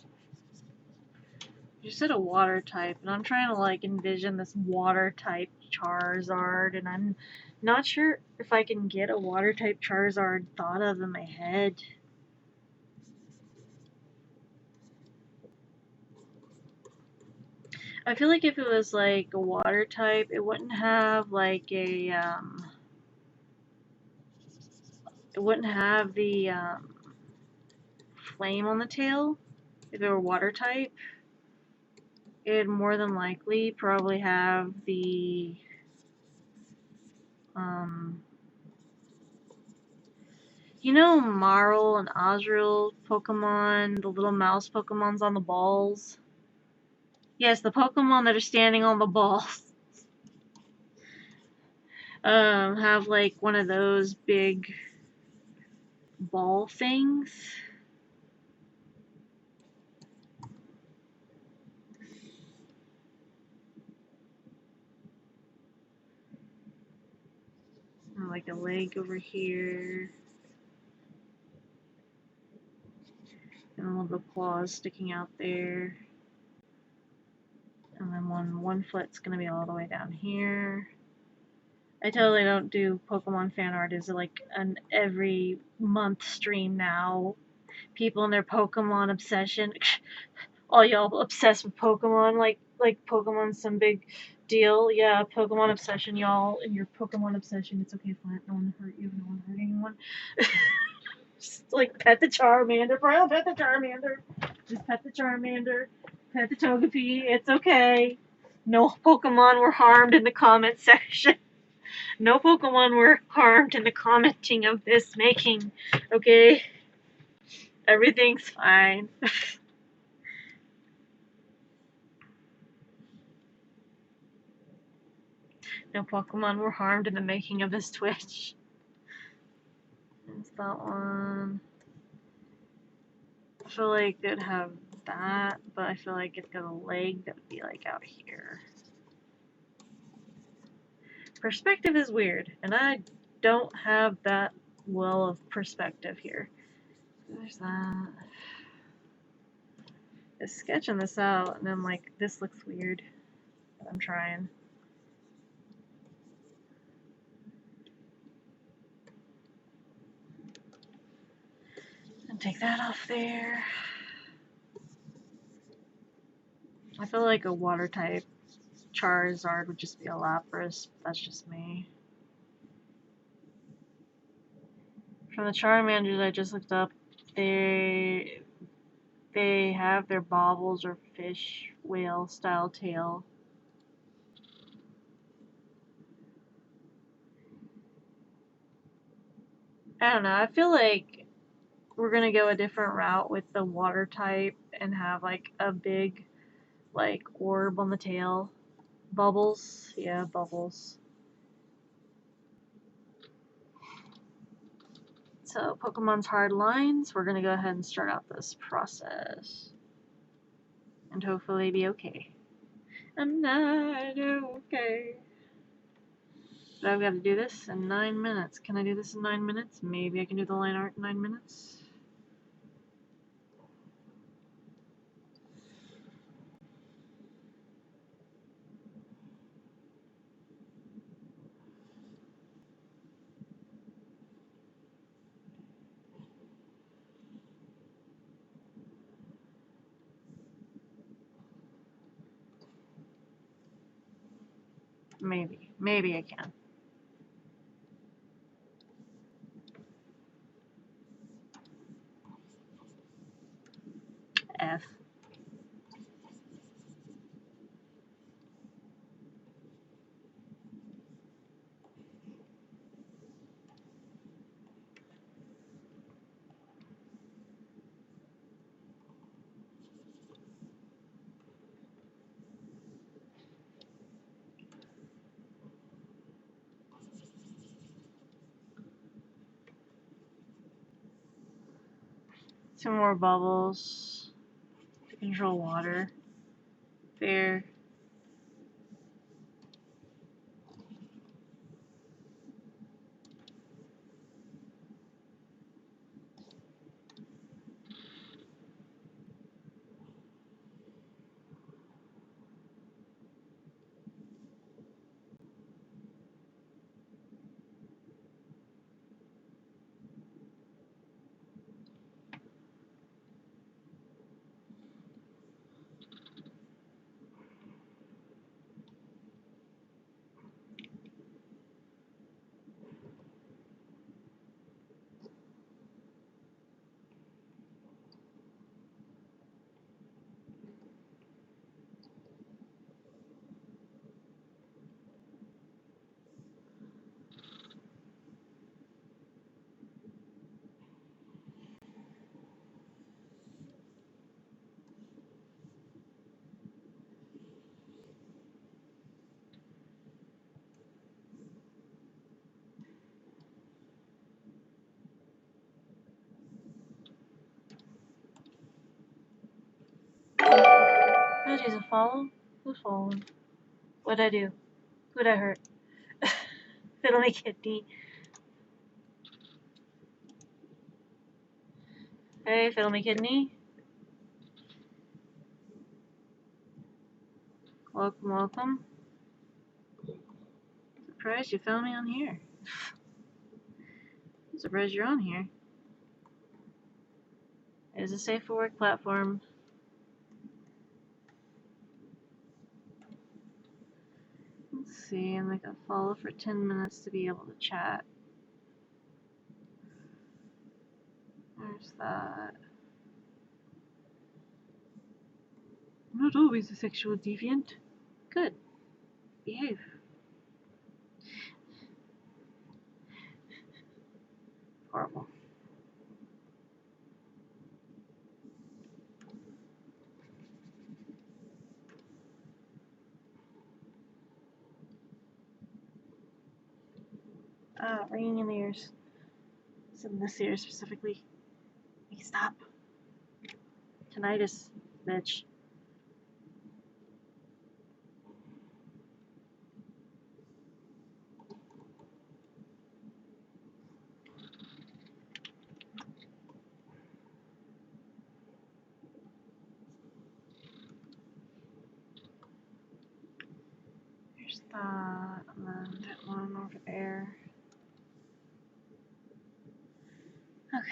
You said a water type, and I'm trying to like envision this water type Charizard, and I'm not sure if I can get a water type Charizard thought of in my head. I feel like if it was like a water type, it wouldn't have like a it wouldn't have the flame on the tail. If it were water type, it'd more than likely probably have the you know Marl and Azrael Pokemon, the little mouse Pokemons on the balls? Yes, the Pokemon that are standing on the balls. Have like one of those big ball things. And like a leg over here. And a little bit of claws sticking out there. And then one foot's gonna be all the way down here. I totally don't do Pokemon fan art as like an every month stream now. People and their Pokemon obsession. All y'all obsessed with Pokemon, like Pokemon's some big deal. Yeah, Pokemon obsession, y'all, and your Pokemon obsession. It's okay, flat. No one hurt you. No one hurt anyone. Just like pet the Charmander, bro. Pet the Charmander. Just pet the Charmander. Pet the Togepi. It's okay. No Pokemon were harmed in the comment section. No Pokemon were harmed in the commenting of this making. Okay? Everything's fine. No Pokemon were harmed in the making of this Twitch. There's that one. I feel like it'd have that, but I feel like it's got a leg that would be like out here. Perspective is weird, and I don't have that well of perspective here. There's that. I'm sketching this out, and I'm like, this looks weird. But I'm trying. And take that off there. I feel like a water type Charizard would just be a Lapras, but that's just me. From the Charmanders I just looked up, they they have their bobbles or fish whale style tail. I don't know, I feel like we're gonna go a different route with the water type and have like a big like orb on the tail. Bubbles, yeah, bubbles. So Pokemon's hard lines, we're gonna go ahead and start out this process. And hopefully be okay. I'm not okay. But I've got to do this in 9 minutes. Can I do this in 9 minutes? Maybe I can do the line art in 9 minutes. Maybe. Maybe I can. F. Some more bubbles to control water. There. Oh, geez, a follow? Who's following? What'd I do? Who'd I hurt? Fiddle me kidney. Hey, Fiddle me kidney. Welcome, welcome. Surprised you found me on here. I'm surprised you're on here. It is a safe for work platform. Let's see, I'm gonna follow for 10 minutes to be able to chat. There's that. I'm not always a sexual deviant. Good. Behave. Horrible. Ah, ringing in the ears. It's in this ear specifically. Hey, stop. Tinnitus, bitch. There's that, and then that one over there. Okay.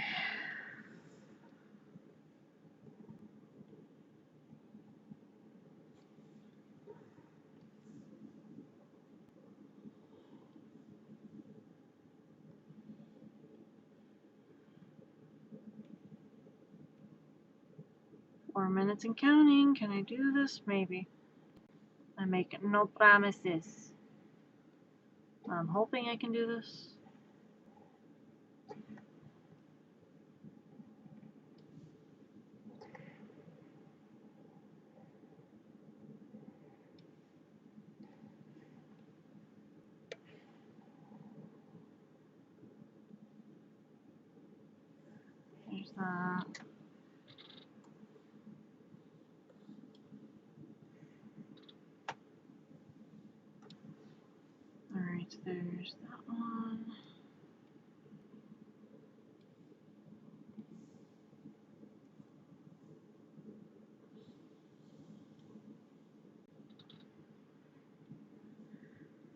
4 minutes and counting. Can I do this? Maybe. I'm making no promises. I'm hoping I can do this. There's that. Alright, there's that one.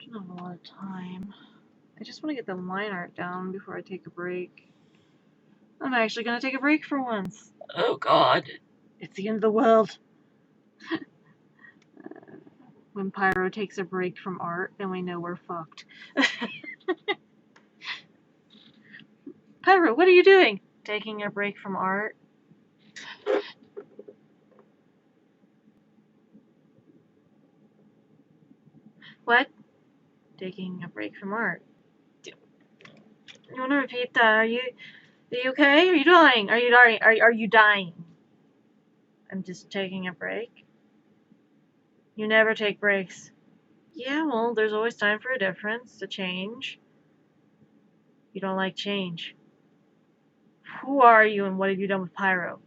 I don't have a lot of time. I just want to get the line art down before I take a break. I'm actually going to take a break for once. Oh god. It's the end of the world. When Pyro takes a break from art, then we know we're fucked. Pyro, what are you doing? Taking a break from art? What? Taking a break from art. You want to repeat that? Are you okay? Are you dying? Are you dying? Are you dying? I'm just taking a break. You never take breaks. Yeah, well, there's always time for a difference, a change. You don't like change. Who are you and what have you done with Pyro?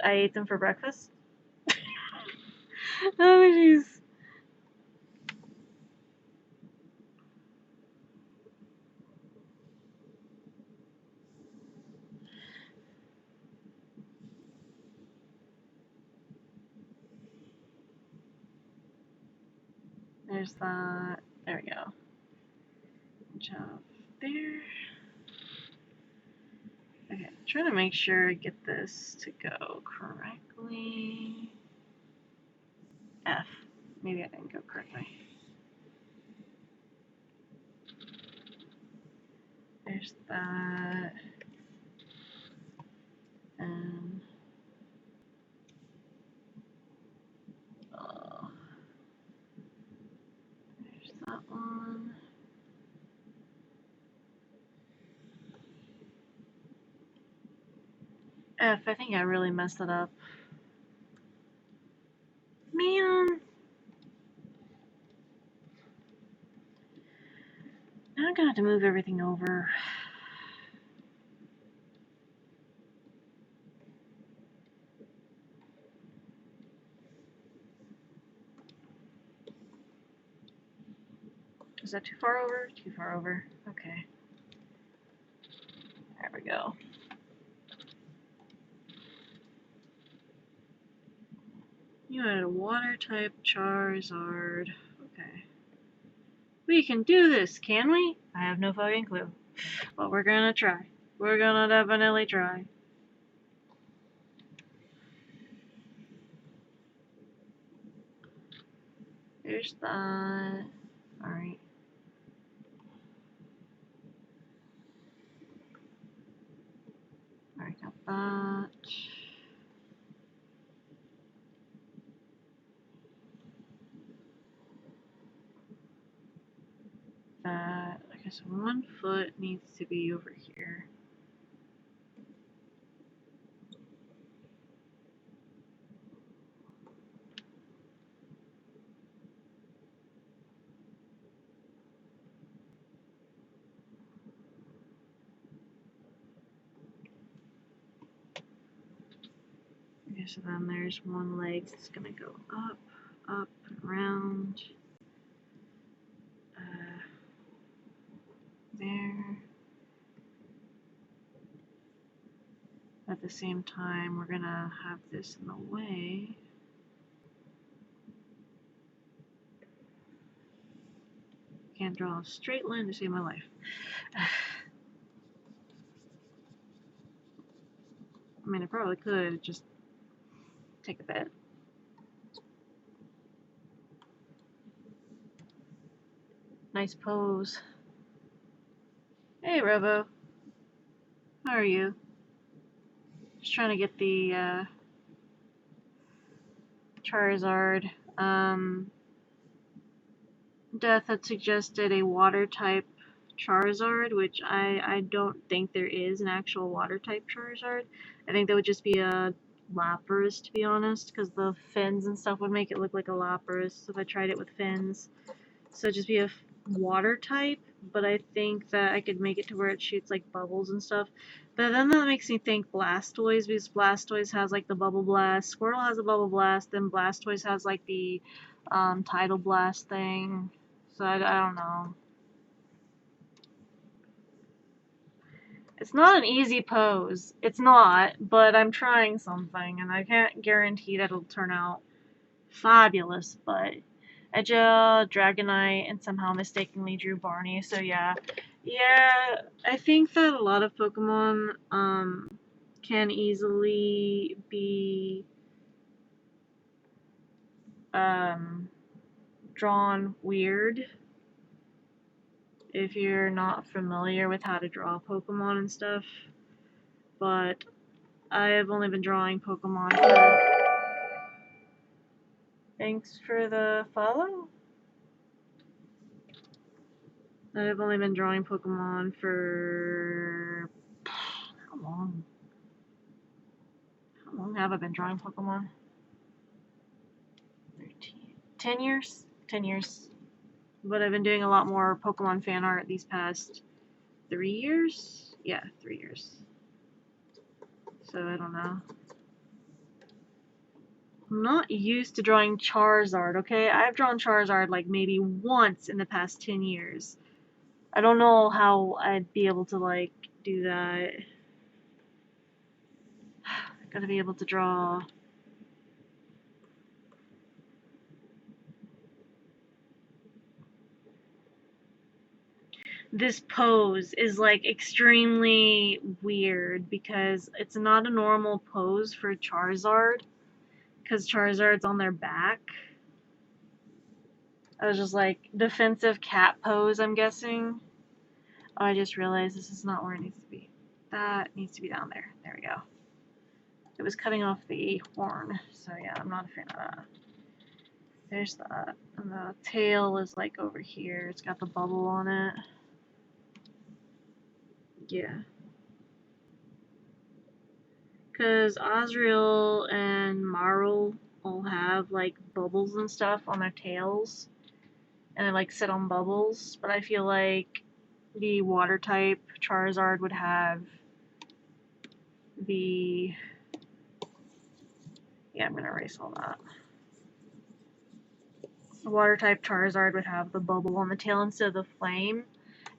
I ate them for breakfast? Oh, jeez. There's that. There we go. Jump there. Okay, trying to make sure I get this to go correctly. F. Maybe I didn't go correctly. There's that. And there's that one. F. I think I really messed it up. Man. Now I'm gonna have to move everything over. Is that too far over? Too far over. Okay. There we go. You had a water type Charizard. Okay. We can do this, can we? I have no fucking clue. But we're gonna try. We're gonna definitely try. There's that. Alright. Alright, got that. That. Okay, so 1 foot needs to be over here. Okay, so then there's 1 leg that's gonna go up, up, and around. There. At the same time, we're gonna have this in the way. Can't draw a straight line to save my life. I mean, I probably could just take a bit. Nice pose. Hey, Robo. How are you? Just trying to get the Charizard. Death had suggested a water type Charizard, which I don't think there is an actual water type Charizard. I think that would just be a Lapras, to be honest, because the fins and stuff would make it look like a Lapras if I tried it with fins. So it'd just be a water type, but I think that I could make it to where it shoots like bubbles and stuff. But then that makes me think Blastoise, because Blastoise has like the Bubble Blast, Squirtle has a Bubble Blast, then Blastoise has like the Tidal Blast thing. So I don't know. It's not an easy pose. It's not, but I'm trying something, and I can't guarantee that it'll turn out fabulous, but I drew Dragonite and somehow mistakenly drew Barney, so yeah. Yeah, I think that a lot of Pokemon can easily be drawn weird if you're not familiar with how to draw Pokemon and stuff. But I have only been drawing Pokemon for... Thanks for the follow. I've only been drawing Pokemon for... How long? How long have I been drawing Pokemon? 13. 10 years? 10 years. But I've been doing a lot more Pokemon fan art these past 3 years? Yeah, 3 years. So I don't know. I'm not used to drawing Charizard, okay? I've drawn Charizard like maybe once in the past 10 years. I don't know how I'd be able to like do that. Gotta be able to draw. This pose is like extremely weird because it's not a normal pose for Charizard, because Charizard's on their back. I was just like, defensive cat pose, I'm guessing. Oh, I just realized this is not where it needs to be. That needs to be down there. There we go. It was cutting off the horn, so yeah, I'm not a fan of that. There's that. And the tail is like over here. It's got the bubble on it. Yeah. Because Osriel and Marl all have like bubbles and stuff on their tails. And they like sit on bubbles. But I feel like the water type Charizard would have the... Yeah, I'm going to erase all that. The water type Charizard would have the bubble on the tail instead of the flame.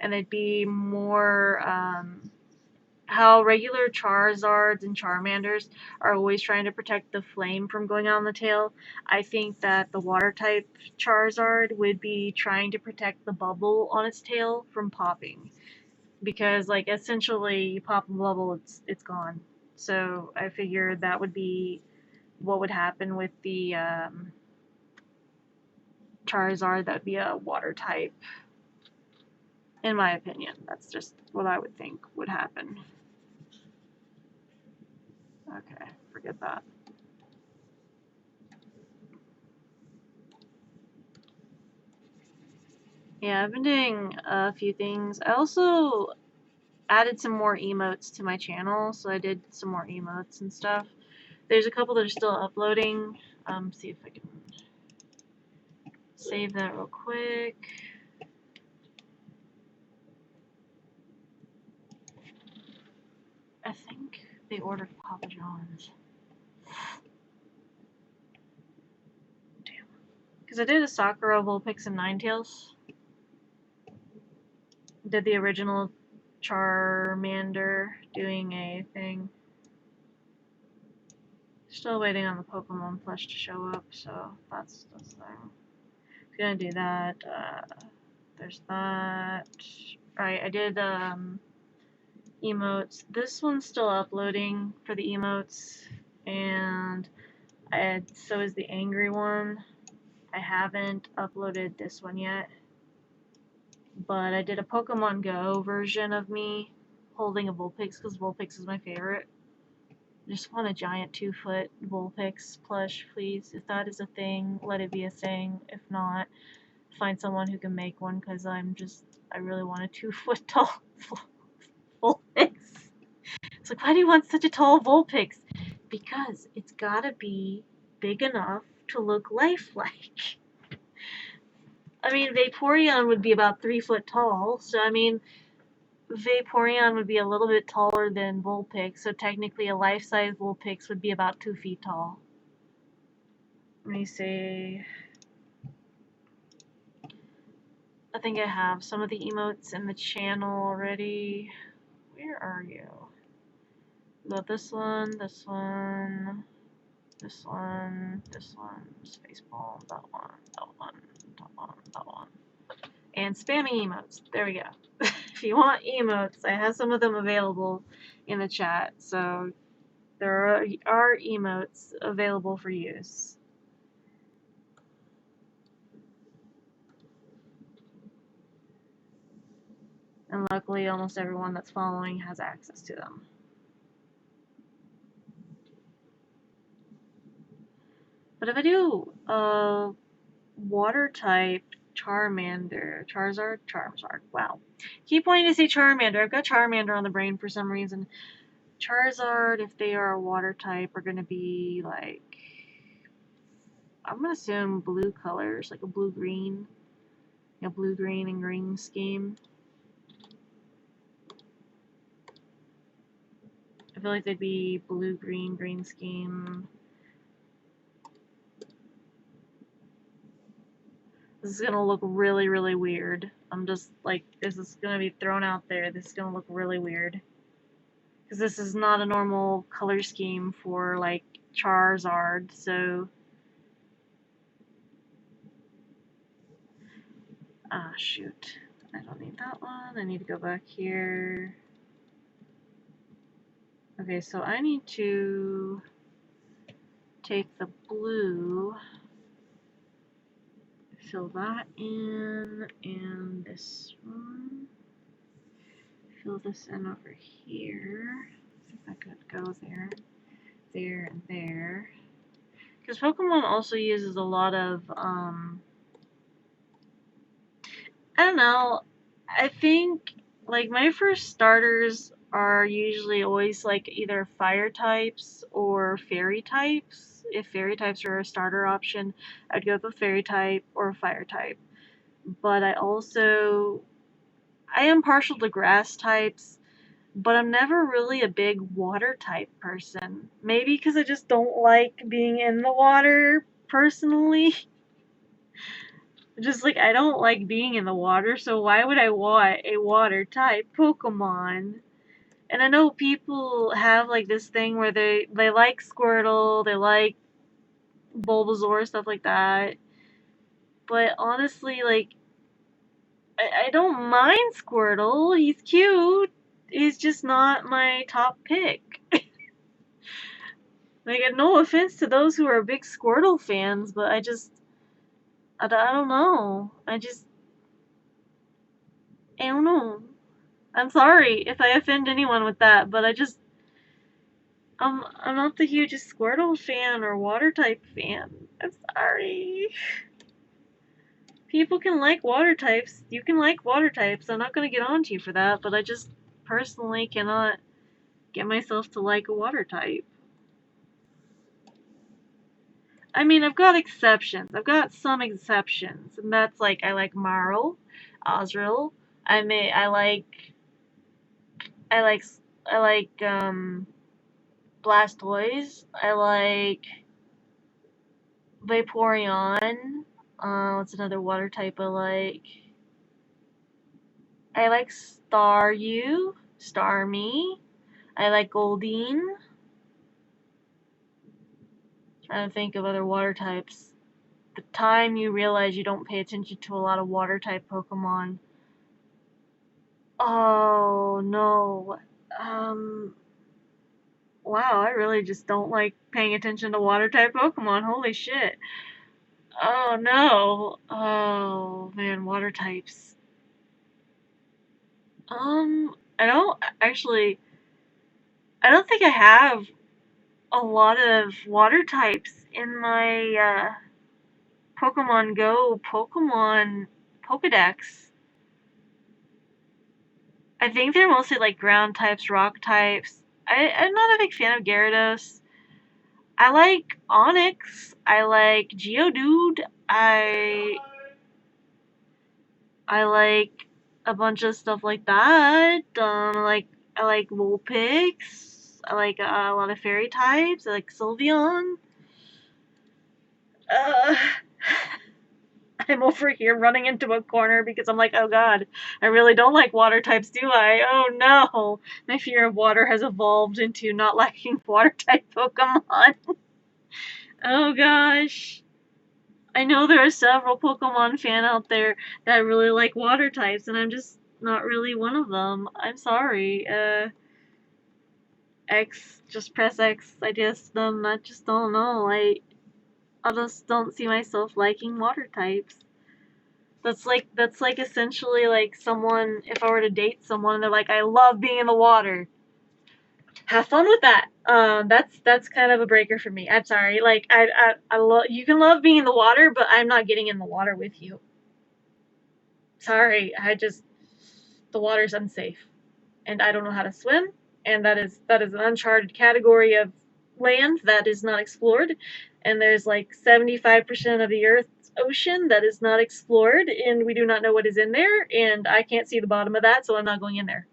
And it'd be more... how regular Charizards and Charmanders are always trying to protect the flame from going out on the tail, I think that the water type Charizard would be trying to protect the bubble on its tail from popping. Because like essentially you pop a bubble, it's gone. So I figured that would be what would happen with the Charizard. That would be a water type. In my opinion, that's just what I would think would happen. Okay, forget that. Yeah, I've been doing a few things. I also added some more emotes to my channel, so I did some more emotes and stuff. There's a couple that are still uploading. See if I can save that real quick. I think they ordered Papa John's. Damn. Because I did a Sakura, Vulpix, and Ninetales. Did the original Charmander doing a thing. Still waiting on the Pokemon plush to show up, so that's the thing. Gonna do that. There's that. Alright, I did emotes. This one's still uploading for the emotes, and so is the angry one. I haven't uploaded this one yet, but I did a Pokemon Go version of me holding a Vulpix because Vulpix is my favorite. Just want a giant 2-foot Vulpix plush, please. If that is a thing, let it be a thing. If not, find someone who can make one, because I really want a 2-foot tall Vulpix. It's like, why do you want such a tall Vulpix? Because it's gotta be big enough to look lifelike. I mean, Vaporeon would be about 3 foot tall, so I mean, Vaporeon would be a little bit taller than Vulpix, so technically a life-size Vulpix would be about 2 feet tall. Let me see. I think I have some of the emotes in the channel already. Where are you? Got this one, this one, this one, this one, Spaceball, that one, that one, that one, that one. And spammy emotes. There we go. If you want emotes, I have some of them available in the chat. So there are emotes available for use. And luckily, almost everyone that's following has access to them. But if I do water type Charizard, wow. Keep wanting to say Charmander. I've got Charmander on the brain for some reason. Charizard, if they are a water type, are going to be like, I'm going to assume blue colors, like a blue-green. A blue-green and green scheme. I feel like they'd be blue-green, green scheme. This is gonna look really, really weird. I'm just like, this is gonna be thrown out there. This is gonna look really weird. Because this is not a normal color scheme for, like, Charizard, so... Ah, shoot. I don't need that one. I need to go back here. Okay, so I need to take the blue, fill that in, and this one. Fill this in over here. See if I could go there, there, and there. Because Pokemon also uses a lot of, I don't know, I think, like, my first starters are usually always, like, either fire types or fairy types. If fairy types are a starter option, I'd go with a fairy type or a fire type. But I am partial to grass types, but I'm never really a big water type person. Maybe because I just don't like being in the water, personally. Just like, I don't like being in the water, so why would I want a water type Pokemon? And I know people have like this thing where they like Squirtle, they like Bulbasaur, stuff like that. But honestly, like, I don't mind Squirtle. He's cute. He's just not my top pick. Like, no offense to those who are big Squirtle fans, but I don't know. I don't know. I'm sorry if I offend anyone with that, but I'm not the hugest Squirtle fan or water type fan. I'm sorry. People can like water types. You can like water types. I'm not gonna get on to you for that, but I just personally cannot get myself to like a water type. I mean, I've got exceptions. I've got some exceptions, and that's like, I like Marl, Osrill. I like Blastoise. I like Vaporeon. What's another water type I like? I like Staryu, Starmie. I like Goldeen. Trying to think of other water types. The time you realize you don't pay attention to a lot of water type Pokemon. Oh no. Wow, I really just don't like paying attention to water type Pokemon. Holy shit. Oh no. Oh man, water types. I don't think I have a lot of water types in my Pokemon Go Pokemon Pokedex. I think they're mostly like ground types, rock types. I'm not a big fan of Gyarados. I like Onyx. I like Geodude. I like a bunch of stuff like that. I like Vulpix. I like a lot of fairy types. I like Sylveon. Uh, I'm over here running into a corner because I'm like, oh god, I really don't like water types, do I? Oh no, my fear of water has evolved into not liking water type Pokemon. Oh gosh. I know there are several Pokemon fan out there that really like water types, and I'm just not really one of them. I'm sorry. X, just press X. I just don't know. I just don't see myself liking water types. That's like essentially like someone, if I were to date someone, they're like, I love being in the water. Have fun with that. That's kind of a breaker for me. I'm sorry. Like I love, you can love being in the water, but I'm not getting in the water with you. Sorry, the water's unsafe, and I don't know how to swim, and that is an uncharted category of land that is not explored, and there's like 75% of the Earth's ocean that is not explored, and we do not know what is in there, and I can't see the bottom of that, so I'm not going in there.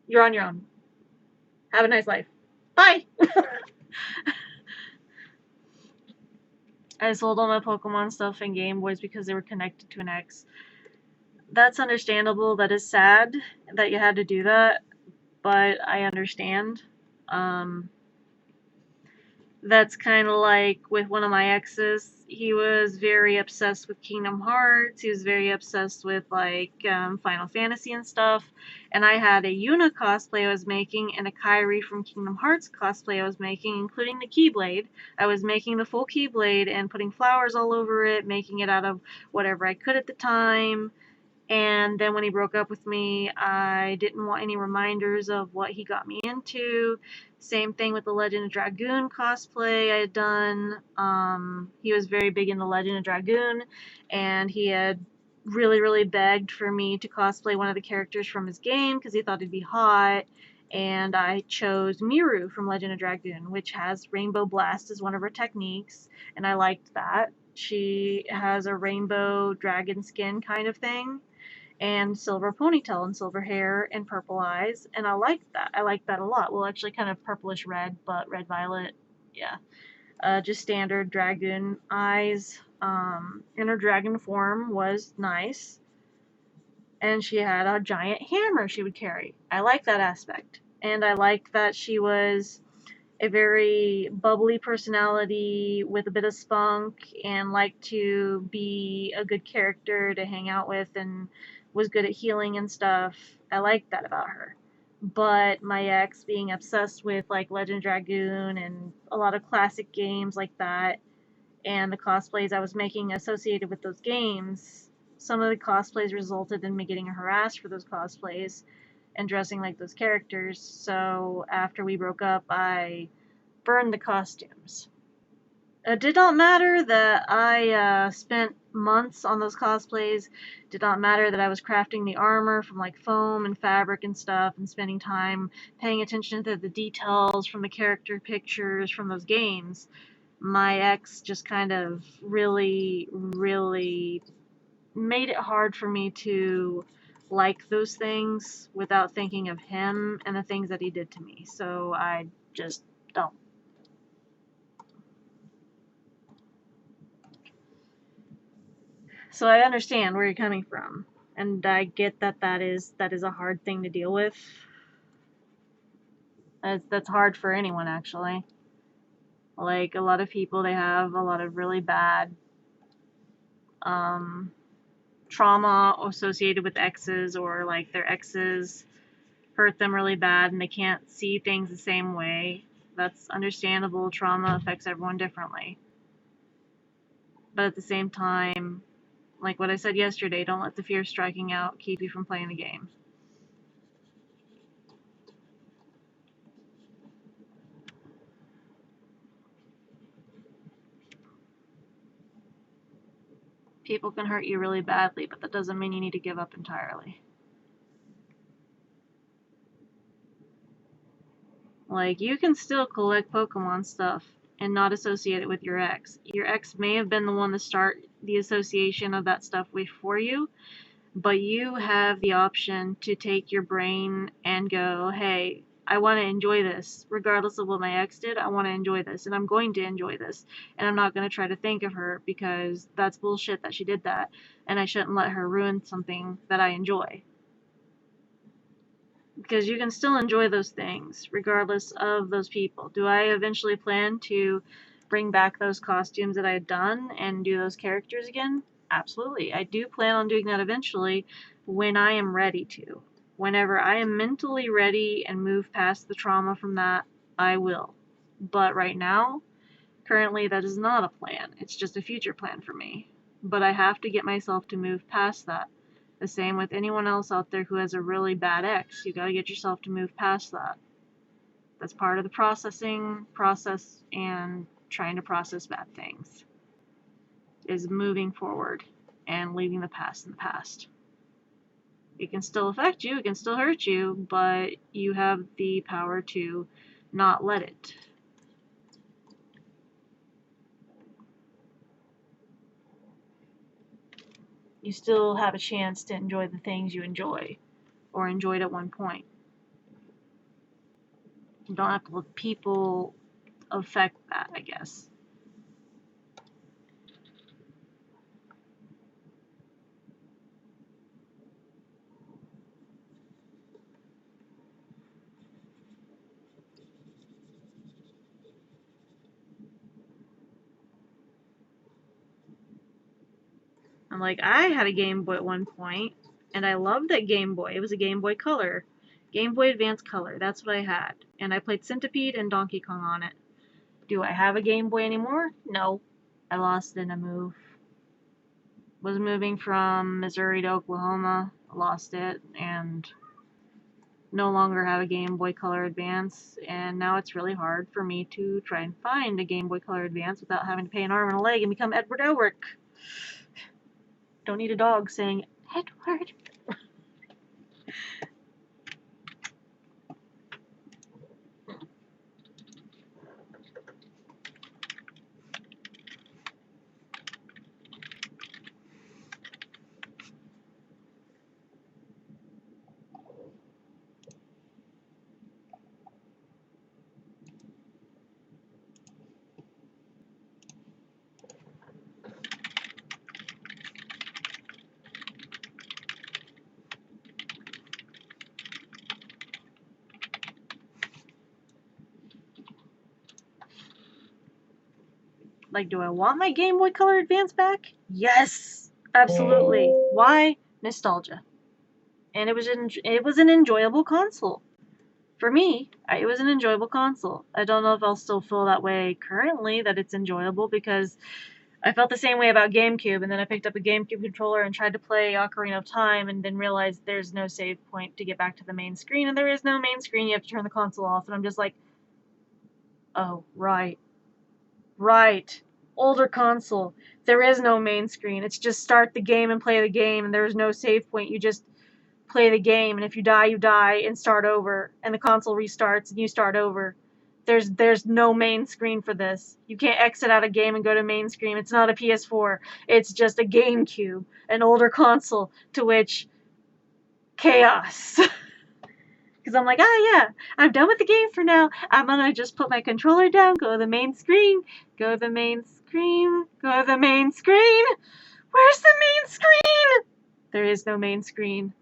You're on your own. Have a nice life. Bye! I sold all my Pokemon stuff and Game Boys because they were connected to an X. That's understandable. That is sad that you had to do that, but I understand. Um, that's kind of like with one of my exes. He was very obsessed with Kingdom Hearts. He was very obsessed with like Final Fantasy and stuff. And I had a Yuna cosplay I was making and a Kairi from Kingdom Hearts cosplay I was making, including the Keyblade. I was making the full Keyblade and putting flowers all over it, making it out of whatever I could at the time. And then when he broke up with me, I didn't want any reminders of what he got me into. Same thing with the Legend of Dragoon cosplay I had done. He was very big into Legend of Dragoon, and he had really begged for me to cosplay one of the characters from his game because he thought it'd be hot. And I chose Miru from Legend of Dragoon, which has Rainbow Blast as one of her techniques, and I liked that. She has a rainbow dragon skin kind of thing, and silver ponytail and silver hair and purple eyes, and I like that. I like that a lot. Well, actually, kind of purplish red, but red violet. Yeah, just standard dragon eyes. In her dragon form was nice, and she had a giant hammer she would carry. I like that aspect, and I like that she was a very bubbly personality with a bit of spunk and liked to be a good character to hang out with and was good at healing and stuff. I liked that about her. But my ex being obsessed with like Legend Dragoon and a lot of classic games like that, and the cosplays I was making associated with those games, some of the cosplays resulted in me getting harassed for those cosplays and dressing like those characters. So after we broke up, I burned the costumes. It did not matter that I spent months on those cosplays. It did not matter that I was crafting the armor from like foam and fabric and stuff and spending time paying attention to the details from the character pictures from those games. My ex just kind of really made it hard for me to like those things without thinking of him and the things that he did to me. So I just don't. So I understand where you're coming from, and I get that that is a hard thing to deal with. That's hard for anyone actually. Like a lot of people, they have a lot of really bad um, trauma associated with exes, or like their exes hurt them really bad and they can't see things the same way. That's understandable. Trauma affects everyone differently. But at the same time, like what I said yesterday, don't let the fear of striking out keep you from playing the game. People can hurt you really badly, but that doesn't mean you need to give up entirely. Like, you can still collect Pokemon stuff and not associate it with your ex. Your ex may have been the one to start the association of that stuff for you, but you have the option to take your brain and go, hey, I want to enjoy this. Regardless of what my ex did, I want to enjoy this, and I'm going to enjoy this. And I'm not going to try to think of her because that's bullshit that she did that, and I shouldn't let her ruin something that I enjoy. Because you can still enjoy those things regardless of those people. Do I eventually plan to bring back those costumes that I had done and do those characters again? Absolutely. I do plan on doing that eventually when I am ready to. Whenever I am mentally ready and move past the trauma from that, I will. But right now, currently, that is not a plan. It's just a future plan for me. But I have to get myself to move past that. The same with anyone else out there who has a really bad ex. You gotta get yourself to move past that. That's part of the process and trying to process bad things. Is moving forward and leaving the past in the past. It can still affect you, it can still hurt you, but you have the power to not let it. You still have a chance to enjoy the things you enjoy or enjoyed at one point. You don't have to let people affect that, I guess. I'm like, I had a Game Boy at one point, and I loved that Game Boy. It was a Game Boy Color. Game Boy Advance Color, that's what I had. And I played Centipede and Donkey Kong on it. Do I have a Game Boy anymore? No. I lost it in a move. Was moving from Missouri to Oklahoma, lost it, and no longer have a Game Boy Color Advance, and now it's really hard for me to try and find a Game Boy Color Advance without having to pay an arm and a leg and become Edward Elric. Don't need a dog saying, Edward. Like, do I want my Game Boy Color Advance back? Yes, absolutely. Why? Nostalgia. And it was an enjoyable console. For me, it was an enjoyable console. I don't know if I'll still feel that way currently, that it's enjoyable, because I felt the same way about GameCube, and then I picked up a GameCube controller and tried to play Ocarina of Time, and then realized there's no save point to get back to the main screen, and there is no main screen, you have to turn the console off, and I'm just like, oh, right. Older console. There is no main screen. It's just start the game and play the game, and there's no save point. You just play the game, and if you die and start over, and the console restarts and you start over. There's no main screen for this. You can't exit out a game and go to main screen. It's not a PS4. It's just a GameCube, an older console, to which chaos. Because I'm like, yeah, I'm done with the game for now. I'm gonna just put my controller down, go to the main screen, go to the main screen, go to the main screen. Where's the main screen? There is no main screen.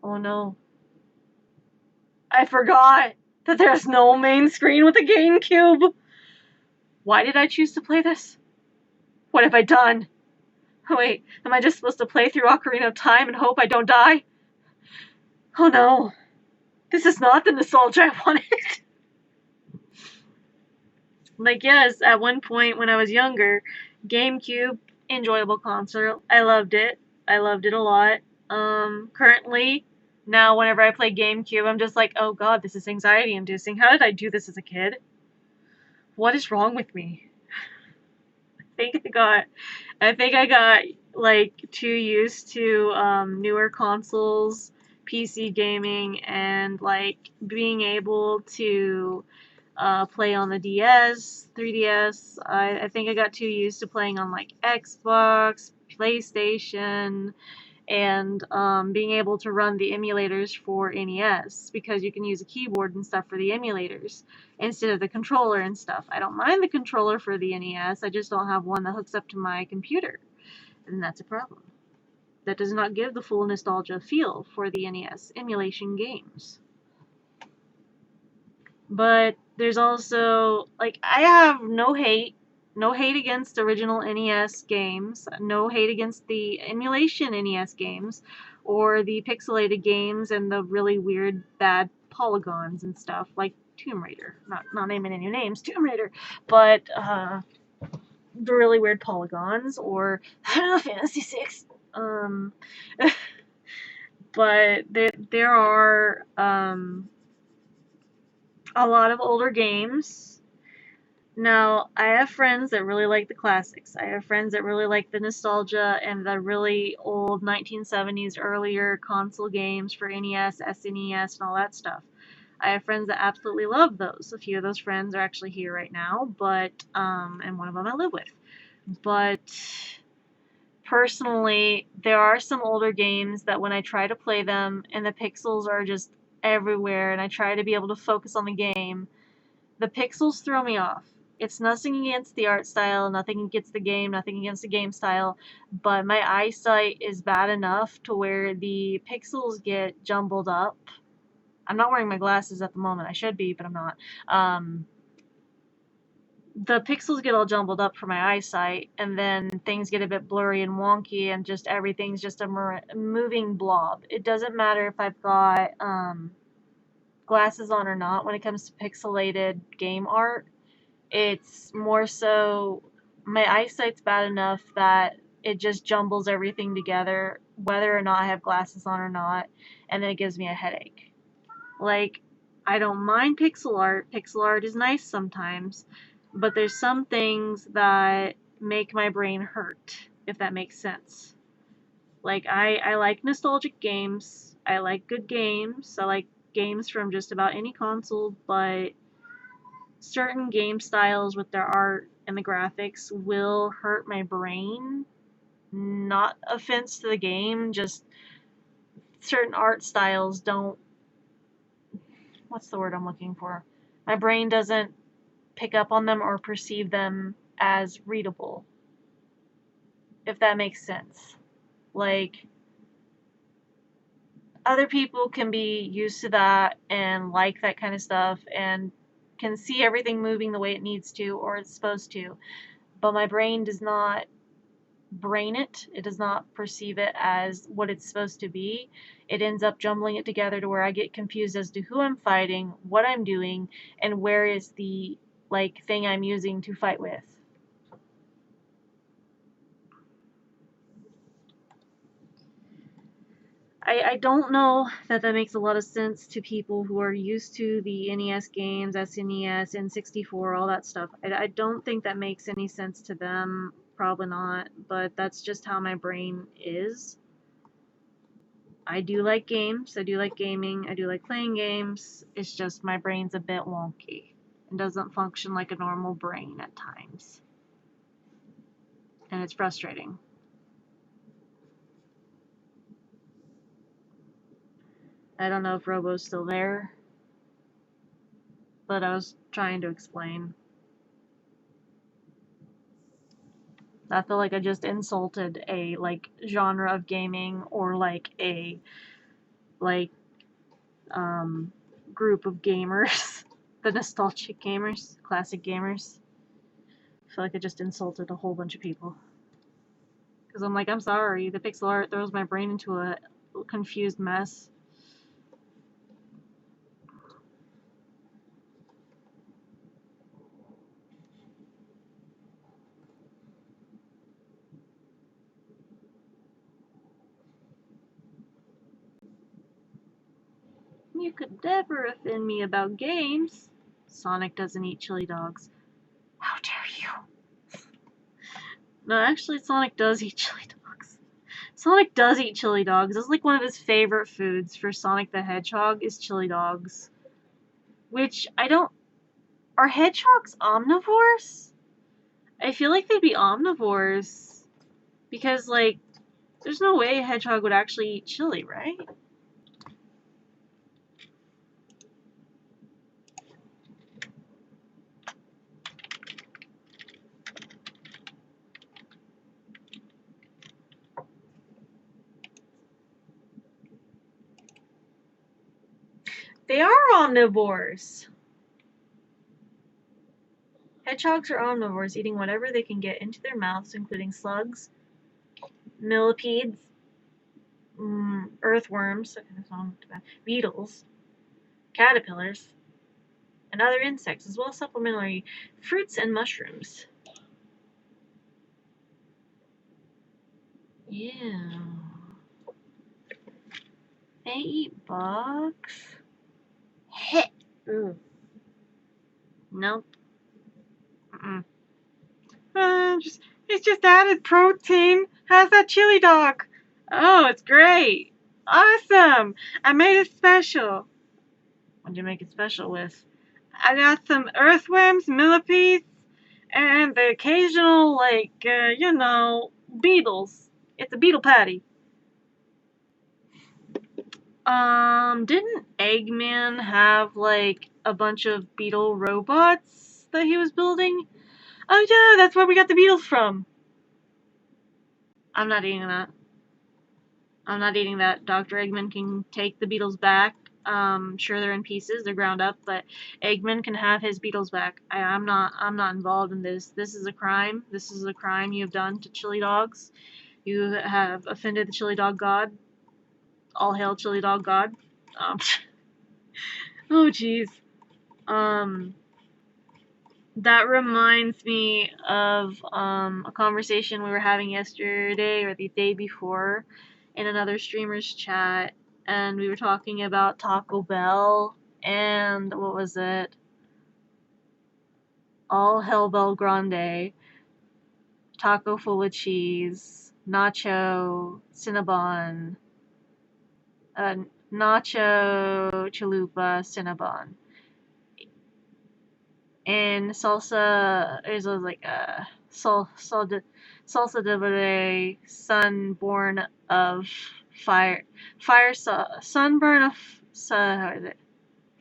Oh no. I forgot that there's no main screen with a GameCube. Why did I choose to play this? What have I done? Oh, wait, am I just supposed to play through Ocarina of Time and hope I don't die? Oh no. This is not the nostalgia I wanted. Like, yes, at one point when I was younger, GameCube, enjoyable console. I loved it. I loved it a lot. Currently, now whenever I play GameCube, I'm just like, oh god, this is anxiety inducing. How did I do this as a kid? What is wrong with me? I think I got like too used to newer consoles, PC gaming, and like being able to play on the DS, 3DS. I think I got too used to playing on like Xbox, PlayStation, and being able to run the emulators for NES because you can use a keyboard and stuff for the emulators instead of the controller and stuff. I don't mind the controller for the NES, I just don't have one that hooks up to my computer, and that's a problem. That does not give the full nostalgia feel for the NES emulation games. But there's also, like, I have no hate against original NES games, no hate against the emulation NES games, or the pixelated games and the really weird, bad polygons and stuff, like Tomb Raider. Not naming any names, Tomb Raider, but the really weird polygons, or Final Fantasy VI. Um, but there are a lot of older games. Now, I have friends that really like the classics. I have friends that really like the nostalgia and the really old 1970s earlier console games for NES, SNES, and all that stuff. I have friends that absolutely love those. A few of those friends are actually here right now, but and one of them I live with. But personally, there are some older games that when I try to play them and the pixels are just everywhere and I try to be able to focus on the game, the pixels throw me off. It's nothing against the art style, nothing against the game, nothing against the game style, but my eyesight is bad enough to where the pixels get jumbled up. I'm not wearing my glasses at the moment. I should be, but I'm not. The pixels get all jumbled up for my eyesight, and then things get a bit blurry and wonky, and just everything's just a moving blob. It doesn't matter if I've got glasses on or not when it comes to pixelated game art. It's more so my eyesight's bad enough that it just jumbles everything together, whether or not I have glasses on or not, and then it gives me a headache. Like, I don't mind pixel art. Pixel art is nice sometimes, but there's some things that make my brain hurt, if that makes sense. Like, I like nostalgic games. I like good games. I like games from just about any console, but certain game styles with their art and the graphics will hurt my brain. Not offense to the game, just certain art styles don't. What's the word I'm looking for? My brain doesn't pick up on them or perceive them as readable, if that makes sense. Like, other people can be used to that and like that kind of stuff and can see everything moving the way it needs to or it's supposed to. But my brain does not brain it. It does not perceive it as what it's supposed to be. It ends up jumbling it together to where I get confused as to who I'm fighting, what I'm doing, and where is the like thing I'm using to fight with. I don't know that that makes a lot of sense to people who are used to the NES games, SNES, N64, all that stuff. I don't think that makes any sense to them. Probably not, but that's just how my brain is. I do like games, I do like gaming, I do like playing games. It's just my brain's a bit wonky and doesn't function like a normal brain at times. And it's frustrating. I don't know if Robo's still there, but I was trying to explain. I feel like I just insulted a like genre of gaming or like a like um group of gamers. The nostalgic gamers, classic gamers. I feel like I just insulted a whole bunch of people. Because I'm like, I'm sorry, the pixel art throws my brain into a confused mess. You could never offend me about games. Sonic doesn't eat chili dogs. How dare you? No, actually, Sonic does eat chili dogs. Sonic does eat chili dogs. It's like one of his favorite foods for Sonic the Hedgehog is chili dogs. Which, I don't... Are hedgehogs omnivores? I feel like they'd be omnivores. Because, like, there's no way a hedgehog would actually eat chili, right? They are omnivores. Hedgehogs are omnivores, eating whatever they can get into their mouths, including slugs, millipedes, earthworms, beetles, caterpillars, and other insects, as well as supplementary fruits and mushrooms. Yeah. They eat bugs? Heh. Ooh. Nope. It's just added protein. How's that chili dog? Oh, it's great. Awesome. I made it special. What'd you make it special with? I got some earthworms, millipedes, and the occasional, beetles. It's a beetle patty. Didn't Eggman have, like, a bunch of beetle robots that he was building? Oh yeah, that's where we got the beetles from. I'm not eating that. I'm not eating that. Dr. Eggman can take the beetles back. Sure they're in pieces, they're ground up, but Eggman can have his beetles back. I'm not involved in this. This is a crime. This is a crime you have done to chili dogs. You have offended the chili dog god. All hail chili dog god. Um, oh jeez. That reminds me of a conversation we were having yesterday or the day before in another streamer's chat, and we were talking about Taco Bell and what was it? All Hell Bell Grande, taco full of cheese, nacho, Cinnabon, nacho, chalupa, Cinnabon. And salsa is like a salsa de verde, sunborn of sunburn of how is it?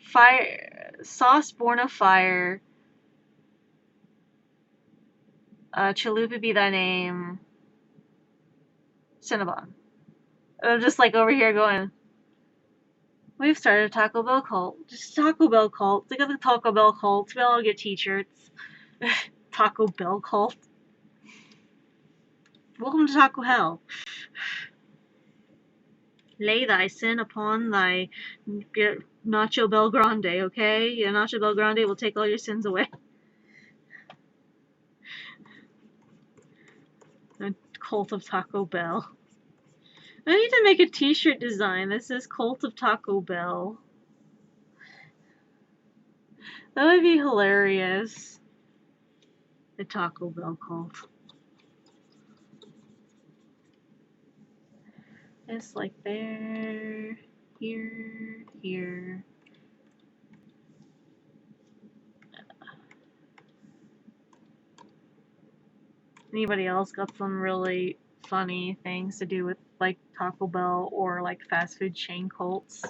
Fire, sauce born of fire. Chalupa be thy name. Cinnabon. I'm just like over here going. We've started a Taco Bell cult. Just Taco Bell cult. Look at the Taco Bell cult. We all get t-shirts. Taco Bell cult. Welcome to Taco Hell. Lay thy sin upon thy Nacho Bel Grande, okay? Yeah, Nacho Bel Grande will take all your sins away. The Cult of Taco Bell. I need to make a t-shirt design that says Cult of Taco Bell. That would be hilarious. The Taco Bell cult. It's like there, here, here. Anybody else got some really funny things to do with like Taco Bell or like fast food chain cults?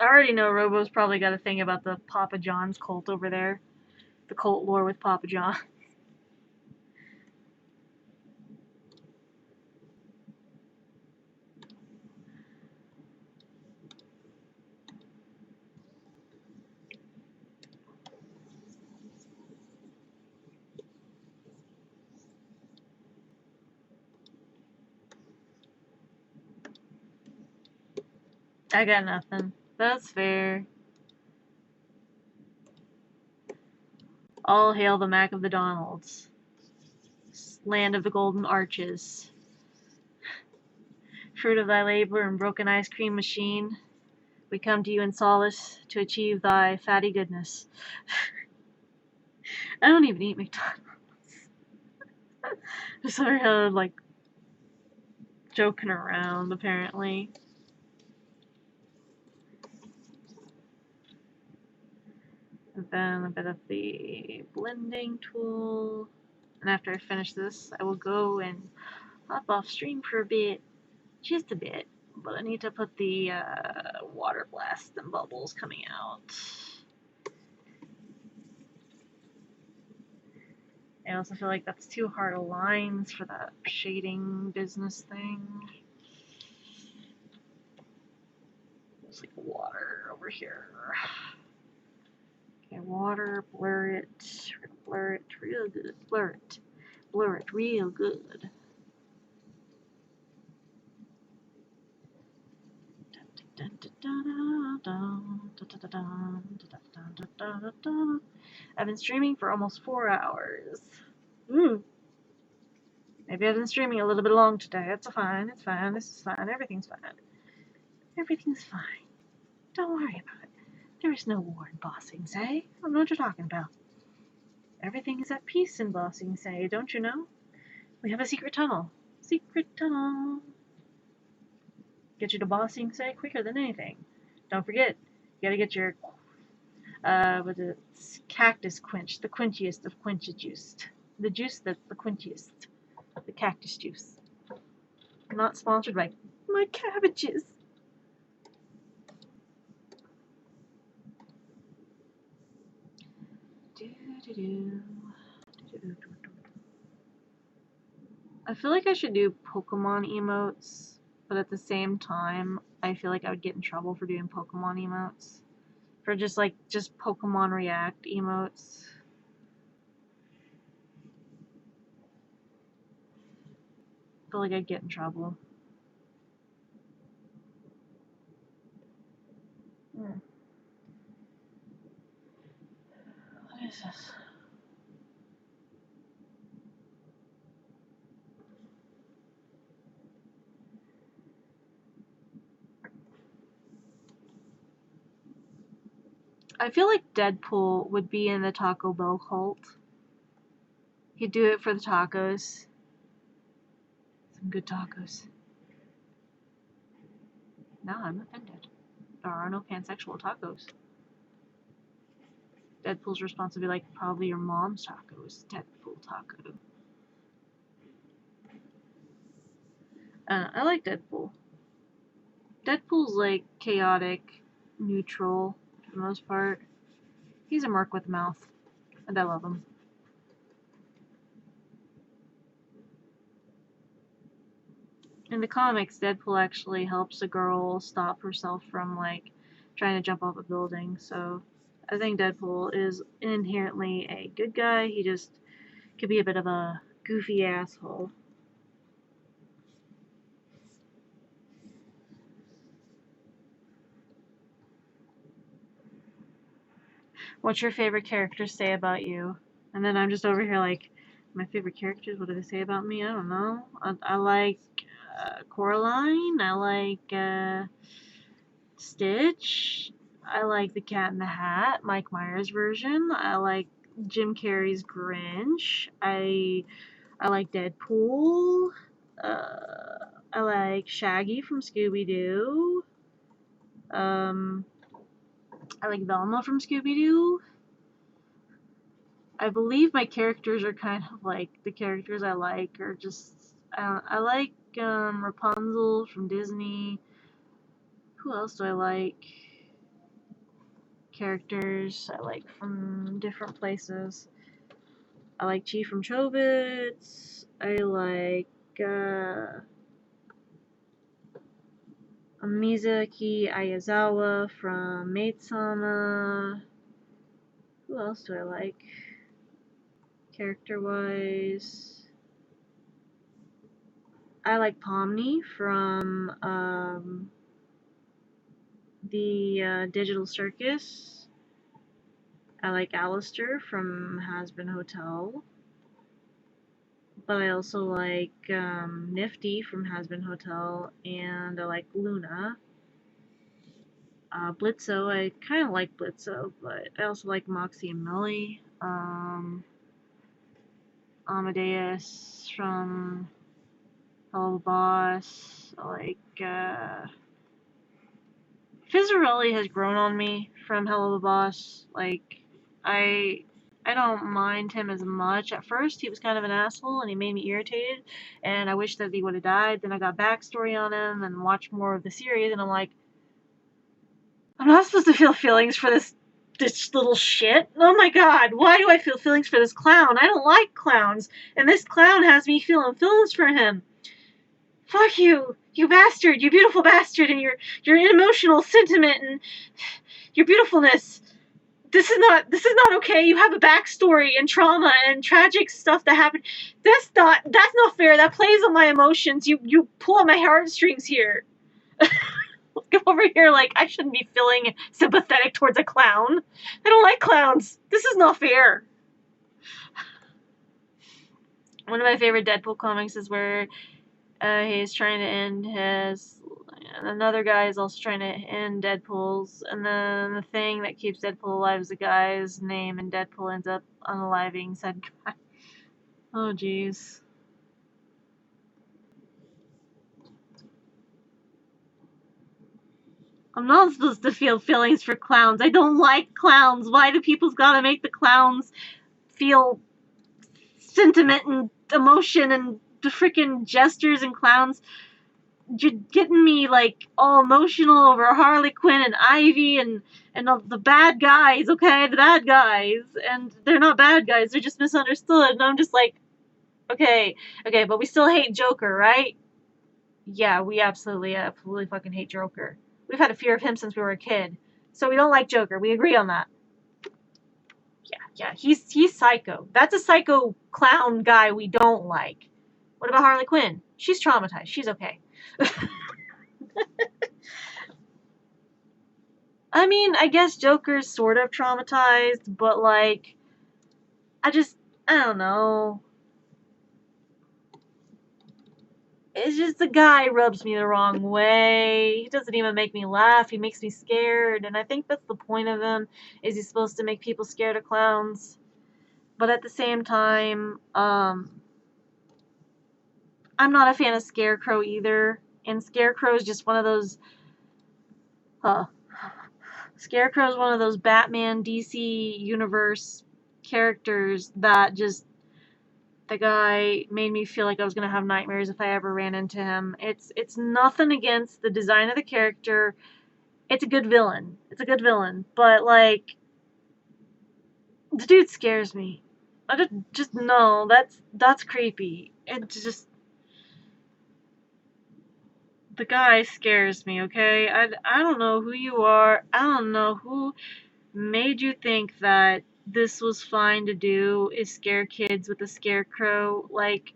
I already know Robo's probably got a thing about the Papa John's cult over there. The cult lore with Papa John. I got nothing. That's fair. All hail the Mac of the Donalds. Land of the golden arches. Fruit of thy labor and broken ice cream machine. We come to you in solace to achieve thy fatty goodness. I don't even eat McDonald's. Just over here, like, joking around, apparently. And then a bit of the blending tool. And after I finish this, I will go and hop off stream for a bit. Just a bit. But I need to put the water blast and bubbles coming out. I also feel like that's too hard of lines for that shading business thing. It's like water over here. Okay, water, blur it real good. Blur it real good. I've been streaming for almost 4 hours. Ooh. Maybe I've been streaming a little bit long today. It's fine. It's fine. This is fine. Everything's fine. Everything's fine. Don't worry about it. There is no war in Bossing Say. I don't know what you're talking about. Everything is at peace in Bossing Say, don't you know? We have a secret tunnel. Secret tunnel. Get you to Bossing Say quicker than anything. Don't forget, you gotta get your cactus quench, the quenchiest of quencha juice. The juice that's the quenchiest. The cactus juice. Not sponsored by my cabbages. I feel like I should do Pokemon emotes, but at the same time, I feel like I would get in trouble for doing Pokemon emotes. For just Pokemon React emotes. I feel like I'd get in trouble. What is this? I feel like Deadpool would be in the Taco Bell cult. He'd do it for the tacos. Some good tacos. No, I'm offended. There are no pansexual tacos. Deadpool's response would be like, probably your mom's tacos. Deadpool taco. I like Deadpool. Deadpool's like chaotic, neutral for the most part. He's a merc with a mouth, and I love him. In the comics, Deadpool actually helps a girl stop herself from like trying to jump off a building. So I think Deadpool is inherently a good guy. He just could be a bit of a goofy asshole. What's your favorite characters say about you? And then I'm just over here like, my favorite characters, what do they say about me? I don't know. I like Coraline. I like Stitch. I like the Cat in the Hat, Mike Myers version. I like Jim Carrey's Grinch. I like Deadpool. I like Shaggy from Scooby Doo. I like Velma from Scooby Doo. I believe my characters are kind of like the characters I like are just I like Rapunzel from Disney. Who else do I like? Characters I like from different places. I like Chi from Chobits. I like Mizaki Ayazawa from Maid-sama. Who else do I like? Character-wise, I like Pomni from the Digital Circus. I like Alistair from Has-Been Hotel. But I also like Nifty from Has-Been Hotel, and I like Luna. Blitzo, I kind of like Blitzo, but I also like Moxie and Millie. Amadeus from Hello Boss. Like, Fizzarelli has grown on me from Hello Boss. Like, I don't mind him as much. At first, he was kind of an asshole and he made me irritated, and I wish that he would have died. Then I got backstory on him and watched more of the series, and I'm like, I'm not supposed to feel feelings for this little shit. Oh my god, why do I feel feelings for this clown? I don't like clowns, and this clown has me feeling feelings for him. Fuck you, you bastard, you beautiful bastard, and your emotional sentiment and your beautifulness. This is not okay. You have a backstory and trauma and tragic stuff that happened. That's not fair. That plays on my emotions. You pull on my heartstrings here. Come over here like I shouldn't be feeling sympathetic towards a clown. I don't like clowns. This is not fair. One of my favorite Deadpool comics is where he's trying to end his. Another guy is also trying to end Deadpool's, and then the thing that keeps Deadpool alive is a guy's name, and Deadpool ends up unaliving said guy. Oh, jeez. I'm not supposed to feel feelings for clowns. I don't like clowns. Why do people's gotta make the clowns feel sentiment and emotion and the freaking gestures and clowns? You're getting me like all emotional over Harley Quinn and Ivy and the bad guys, okay? The bad guys. And they're not bad guys, they're just misunderstood. And I'm just like, okay, but we still hate Joker, right? Yeah, we absolutely fucking hate Joker. We've had a fear of him since we were a kid. So we don't like Joker. We agree on that. Yeah, he's psycho. That's a psycho clown guy we don't like. What about Harley Quinn? She's traumatized. She's okay. I mean, I guess Joker's sort of traumatized, but like, I don't know. It's just the guy rubs me the wrong way. He doesn't even make me laugh. He makes me scared, and I think that's the point of him. Is he's supposed to make people scared of clowns? But at the same time, I'm not a fan of Scarecrow either. And Scarecrow's just one of those. Scarecrow's one of those Batman DC universe characters that just the guy made me feel like I was gonna have nightmares if I ever ran into him. It's nothing against the design of the character. It's a good villain. But like the dude scares me. I just no, that's creepy. It just the guy scares me, okay? I don't know who you are. I don't know who made you think that this was fine to do is scare kids with a scarecrow. Like,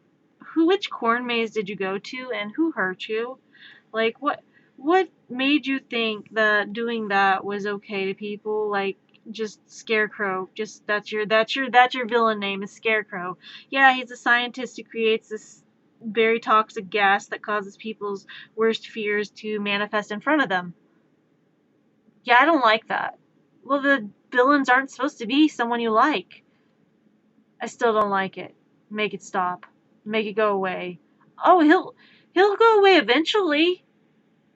which corn maze did you go to and who hurt you? Like, what made you think that doing that was okay to people? Like, just scarecrow. Just that's your villain name is Scarecrow. Yeah, he's a scientist who creates this very toxic gas that causes people's worst fears to manifest in front of them. Yeah, I don't like that. Well, the villains aren't supposed to be someone you like. I still don't like it. Make it stop. Make it go away. Oh, he'll go away eventually.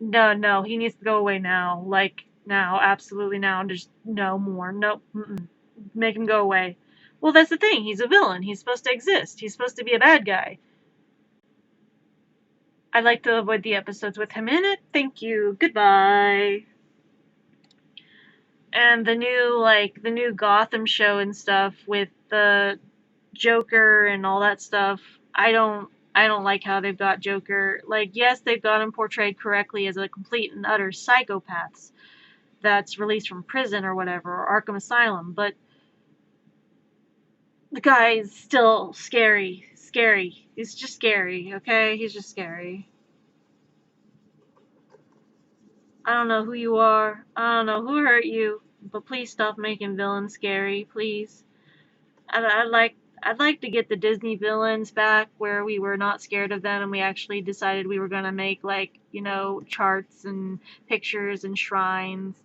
No, he needs to go away now. Like now, absolutely now. Just no more. Nope. Make him go away. Well, that's the thing. He's a villain. He's supposed to exist. He's supposed to be a bad guy. I'd like to avoid the episodes with him in it. Thank you. Goodbye. And the new Gotham show and stuff with the Joker and all that stuff. I don't like how they've got Joker. Like, yes, they've got him portrayed correctly as a complete and utter psychopath that's released from prison or whatever, or Arkham Asylum, but the guy is still scary. Scary. He's just scary, okay? He's just scary. I don't know who you are. I don't know who hurt you, but please stop making villains scary, please. I'd like to get the Disney villains back where we were not scared of them and we actually decided we were gonna make like, you know, charts and pictures and shrines.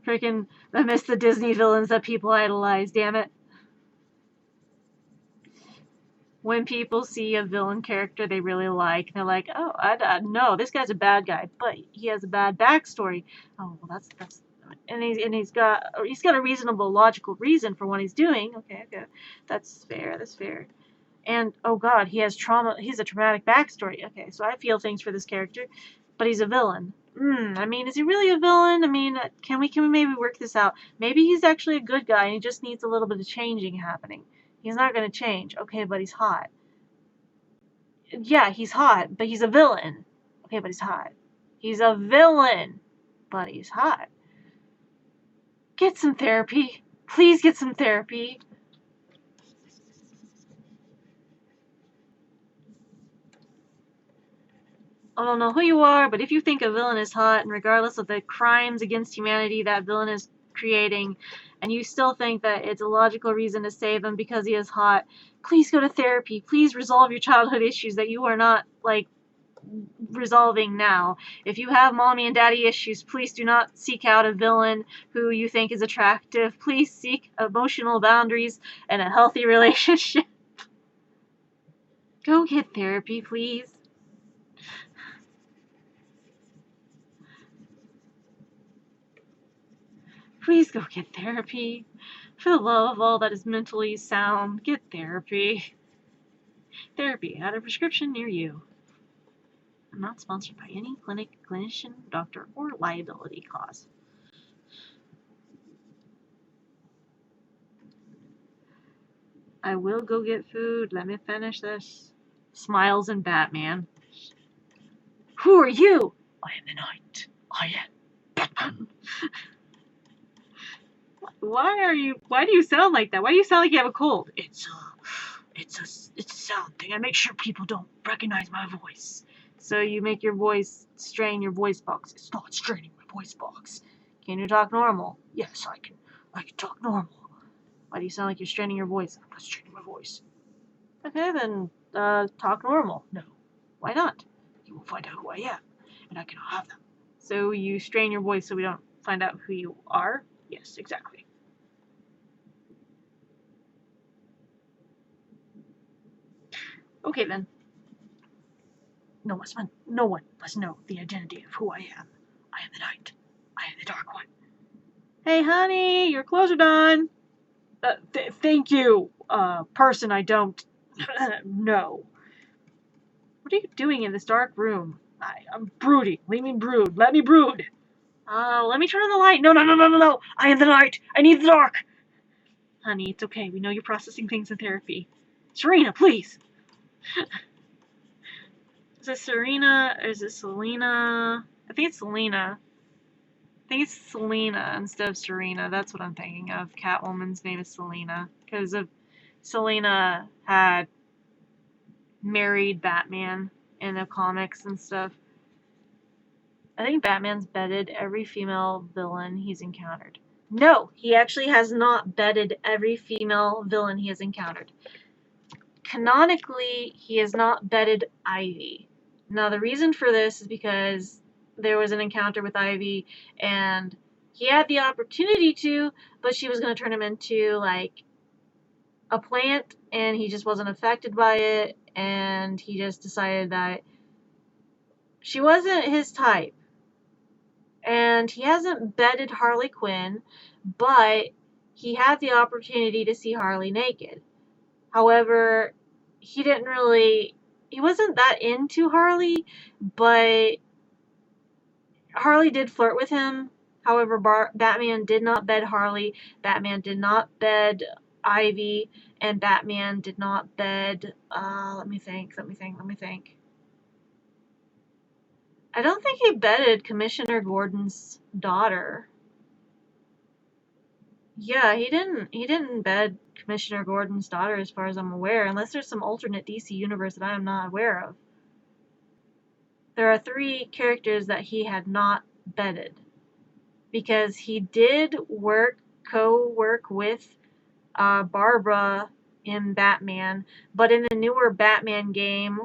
Freaking I miss the Disney villains that people idolize, damn it. when people see a villain character they really like, they're like, oh, no, this guy's a bad guy, but he has a bad backstory. Oh, well, that's, and he's got a reasonable, logical reason for what he's doing. Okay, that's fair. That's fair. And oh God, he has trauma. He's a traumatic backstory. Okay, so I feel things for this character, but he's a villain. I mean, is he really a villain? I mean, can we maybe work this out? Maybe he's actually a good guy and he just needs a little bit of changing happening. He's not going to change. Okay, but he's hot. Yeah, he's hot, but he's a villain. Okay, but he's hot. He's a villain, but he's hot. Get some therapy. Please get some therapy. I don't know who you are, but if you think a villain is hot, and regardless of the crimes against humanity that villain is creating, and you still think that it's a logical reason to save him because he is hot, please go to therapy. Please resolve your childhood issues that you are not, like, resolving now. If you have mommy and daddy issues, please do not seek out a villain who you think is attractive. Please seek emotional boundaries and a healthy relationship. Go get therapy, please. Please go get therapy. For the love of all that is mentally sound, get therapy. Therapy at a prescription near you. I'm not sponsored by any clinic, clinician, doctor, or liability cause. I will go get food. Let me finish this. Smiles and Batman. Who are you? I am the Knight. I am Batman. Why do you sound like that? Why do you sound like you have a cold? It's a sound thing. I make sure people don't recognize my voice. So you make your voice strain your voice box. It's not straining my voice box. Can you talk normal? Yes, I can talk normal. Why do you sound like you're straining your voice? I'm not straining my voice. Okay, then talk normal. No. Why not? You will find out who I am, and I cannot have that. So you strain your voice so we don't find out who you are? Yes, exactly. Okay then. No one must know the identity of who I am. I am the Knight. I am the Dark One. Hey honey, your clothes are done. Thank you, person I don't know. What are you doing in this dark room? I'm brooding. Leave me brood. Let me brood. Let me turn on the light. No. I am the light. I need the dark. Honey, it's okay. We know you're processing things in therapy. Serena, please. Is it Serena or is it Selena? I think it's Selena. I think it's Selena instead of Serena. That's what I'm thinking of. Catwoman's name is Selena. Because of Selena had married Batman in the comics and stuff. I think Batman's bedded every female villain he's encountered. No, he actually has not bedded every female villain he has encountered. Canonically, he has not bedded Ivy. Now, the reason for this is because there was an encounter with Ivy, and he had the opportunity to, but she was going to turn him into, like, a plant, and he just wasn't affected by it, and he just decided that she wasn't his type. And he hasn't bedded Harley Quinn, but he had the opportunity to see Harley naked. However, he wasn't that into Harley, but Harley did flirt with him. However, Batman did not bed Harley, Batman did not bed Ivy, and Batman did not bed, let me think. I don't think he bedded Commissioner Gordon's daughter. Yeah, he didn't bed Commissioner Gordon's daughter as far as I'm aware, unless there's some alternate DC universe that I am not aware of. There are 3 characters that he had not bedded. Because he did co-work with Barbara in Batman, but in the newer Batman game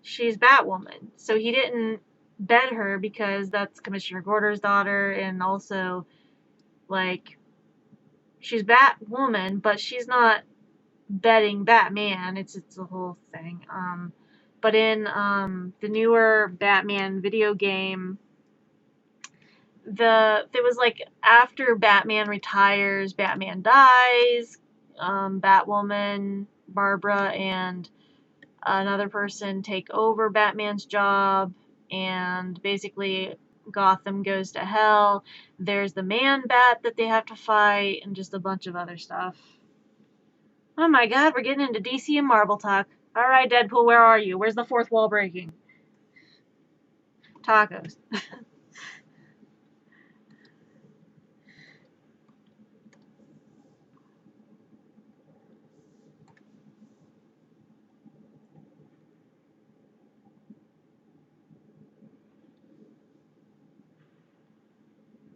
she's Batwoman. So he didn't bed her because that's Commissioner Gordon's daughter, and also, like, she's Batwoman, but she's not betting Batman. It's a whole thing. But in the newer Batman video game, there was like after Batman retires, Batman dies, Batwoman, Barbara, and another person take over Batman's job, and basically Gotham goes to hell. There's the Man Bat that they have to fight, and just a bunch of other stuff. Oh my god, we're getting into DC and Marvel talk. Alright, Deadpool, where are you? Where's the fourth wall breaking? Tacos.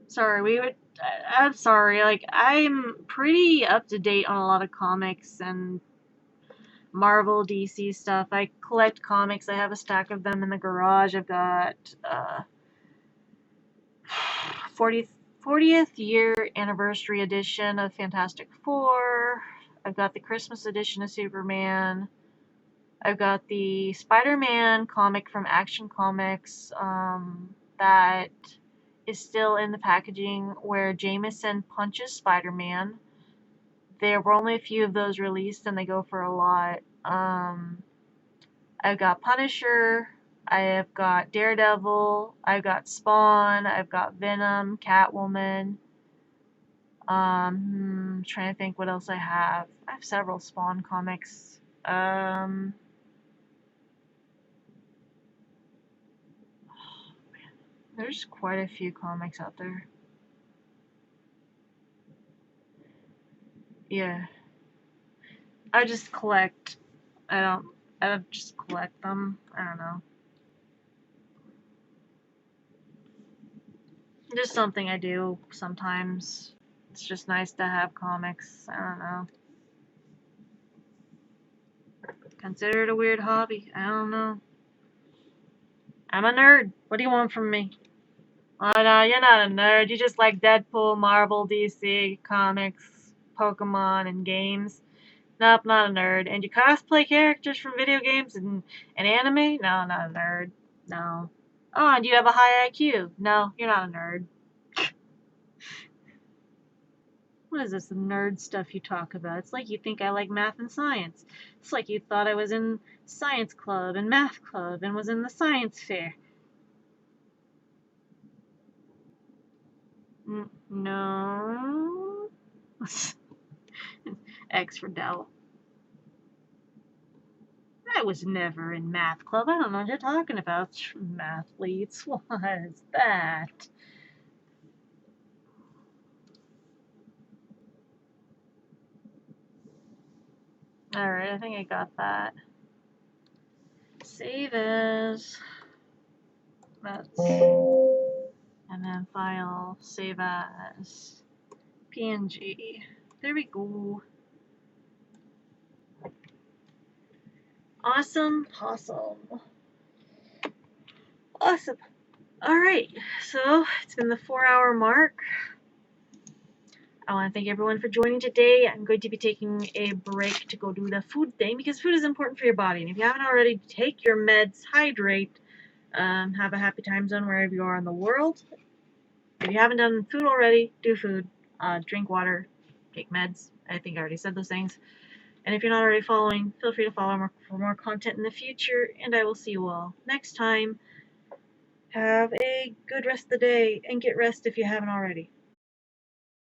Sorry, I'm sorry, like, I'm pretty up to date on a lot of comics and Marvel, DC stuff. I collect comics. I have a stack of them in the garage. I've got 40th year anniversary edition of Fantastic Four. I've got the Christmas edition of Superman. I've got the Spider-Man comic from Action Comics that is still in the packaging where Jameson punches Spider-Man. There were only a few of those released and they go for a lot. I've got Punisher, I have got Daredevil, I've got Spawn, I've got Venom, Catwoman. Trying to think what else I have. I have several Spawn comics. There's quite a few comics out there. Yeah. I just collect. I don't just collect them. I don't know. Just something I do sometimes. It's just nice to have comics. I don't know. Consider it a weird hobby. I don't know. I'm a nerd. What do you want from me? Oh no, you're not a nerd. You just like Deadpool, Marvel, DC, comics, Pokemon, and games. Nope, not a nerd. And you cosplay characters from video games and anime? No, not a nerd. No. Oh, and you have a high IQ? No, you're not a nerd. What is this nerd stuff you talk about? It's like you think I like math and science. It's like you thought I was in science club and math club and was in the science fair. No. X for Dell. I was never in math club. I don't know what you're talking about. Mathletes. What is that? Alright, I think I got that. Save as. That's. And then file, save as. PNG. There we go. Awesome possum. Awesome. Alright, so it's been the 4-hour mark. I want to thank everyone for joining today. I'm going to be taking a break to go do the food thing because food is important for your body. And if you haven't already, take your meds, hydrate, have a happy time zone wherever you are in the world. If you haven't done food already, do food, drink water, take meds. I think I already said those things. And if you're not already following, feel free to follow for more content in the future. And I will see you all next time. Have a good rest of the day and get rest if you haven't already.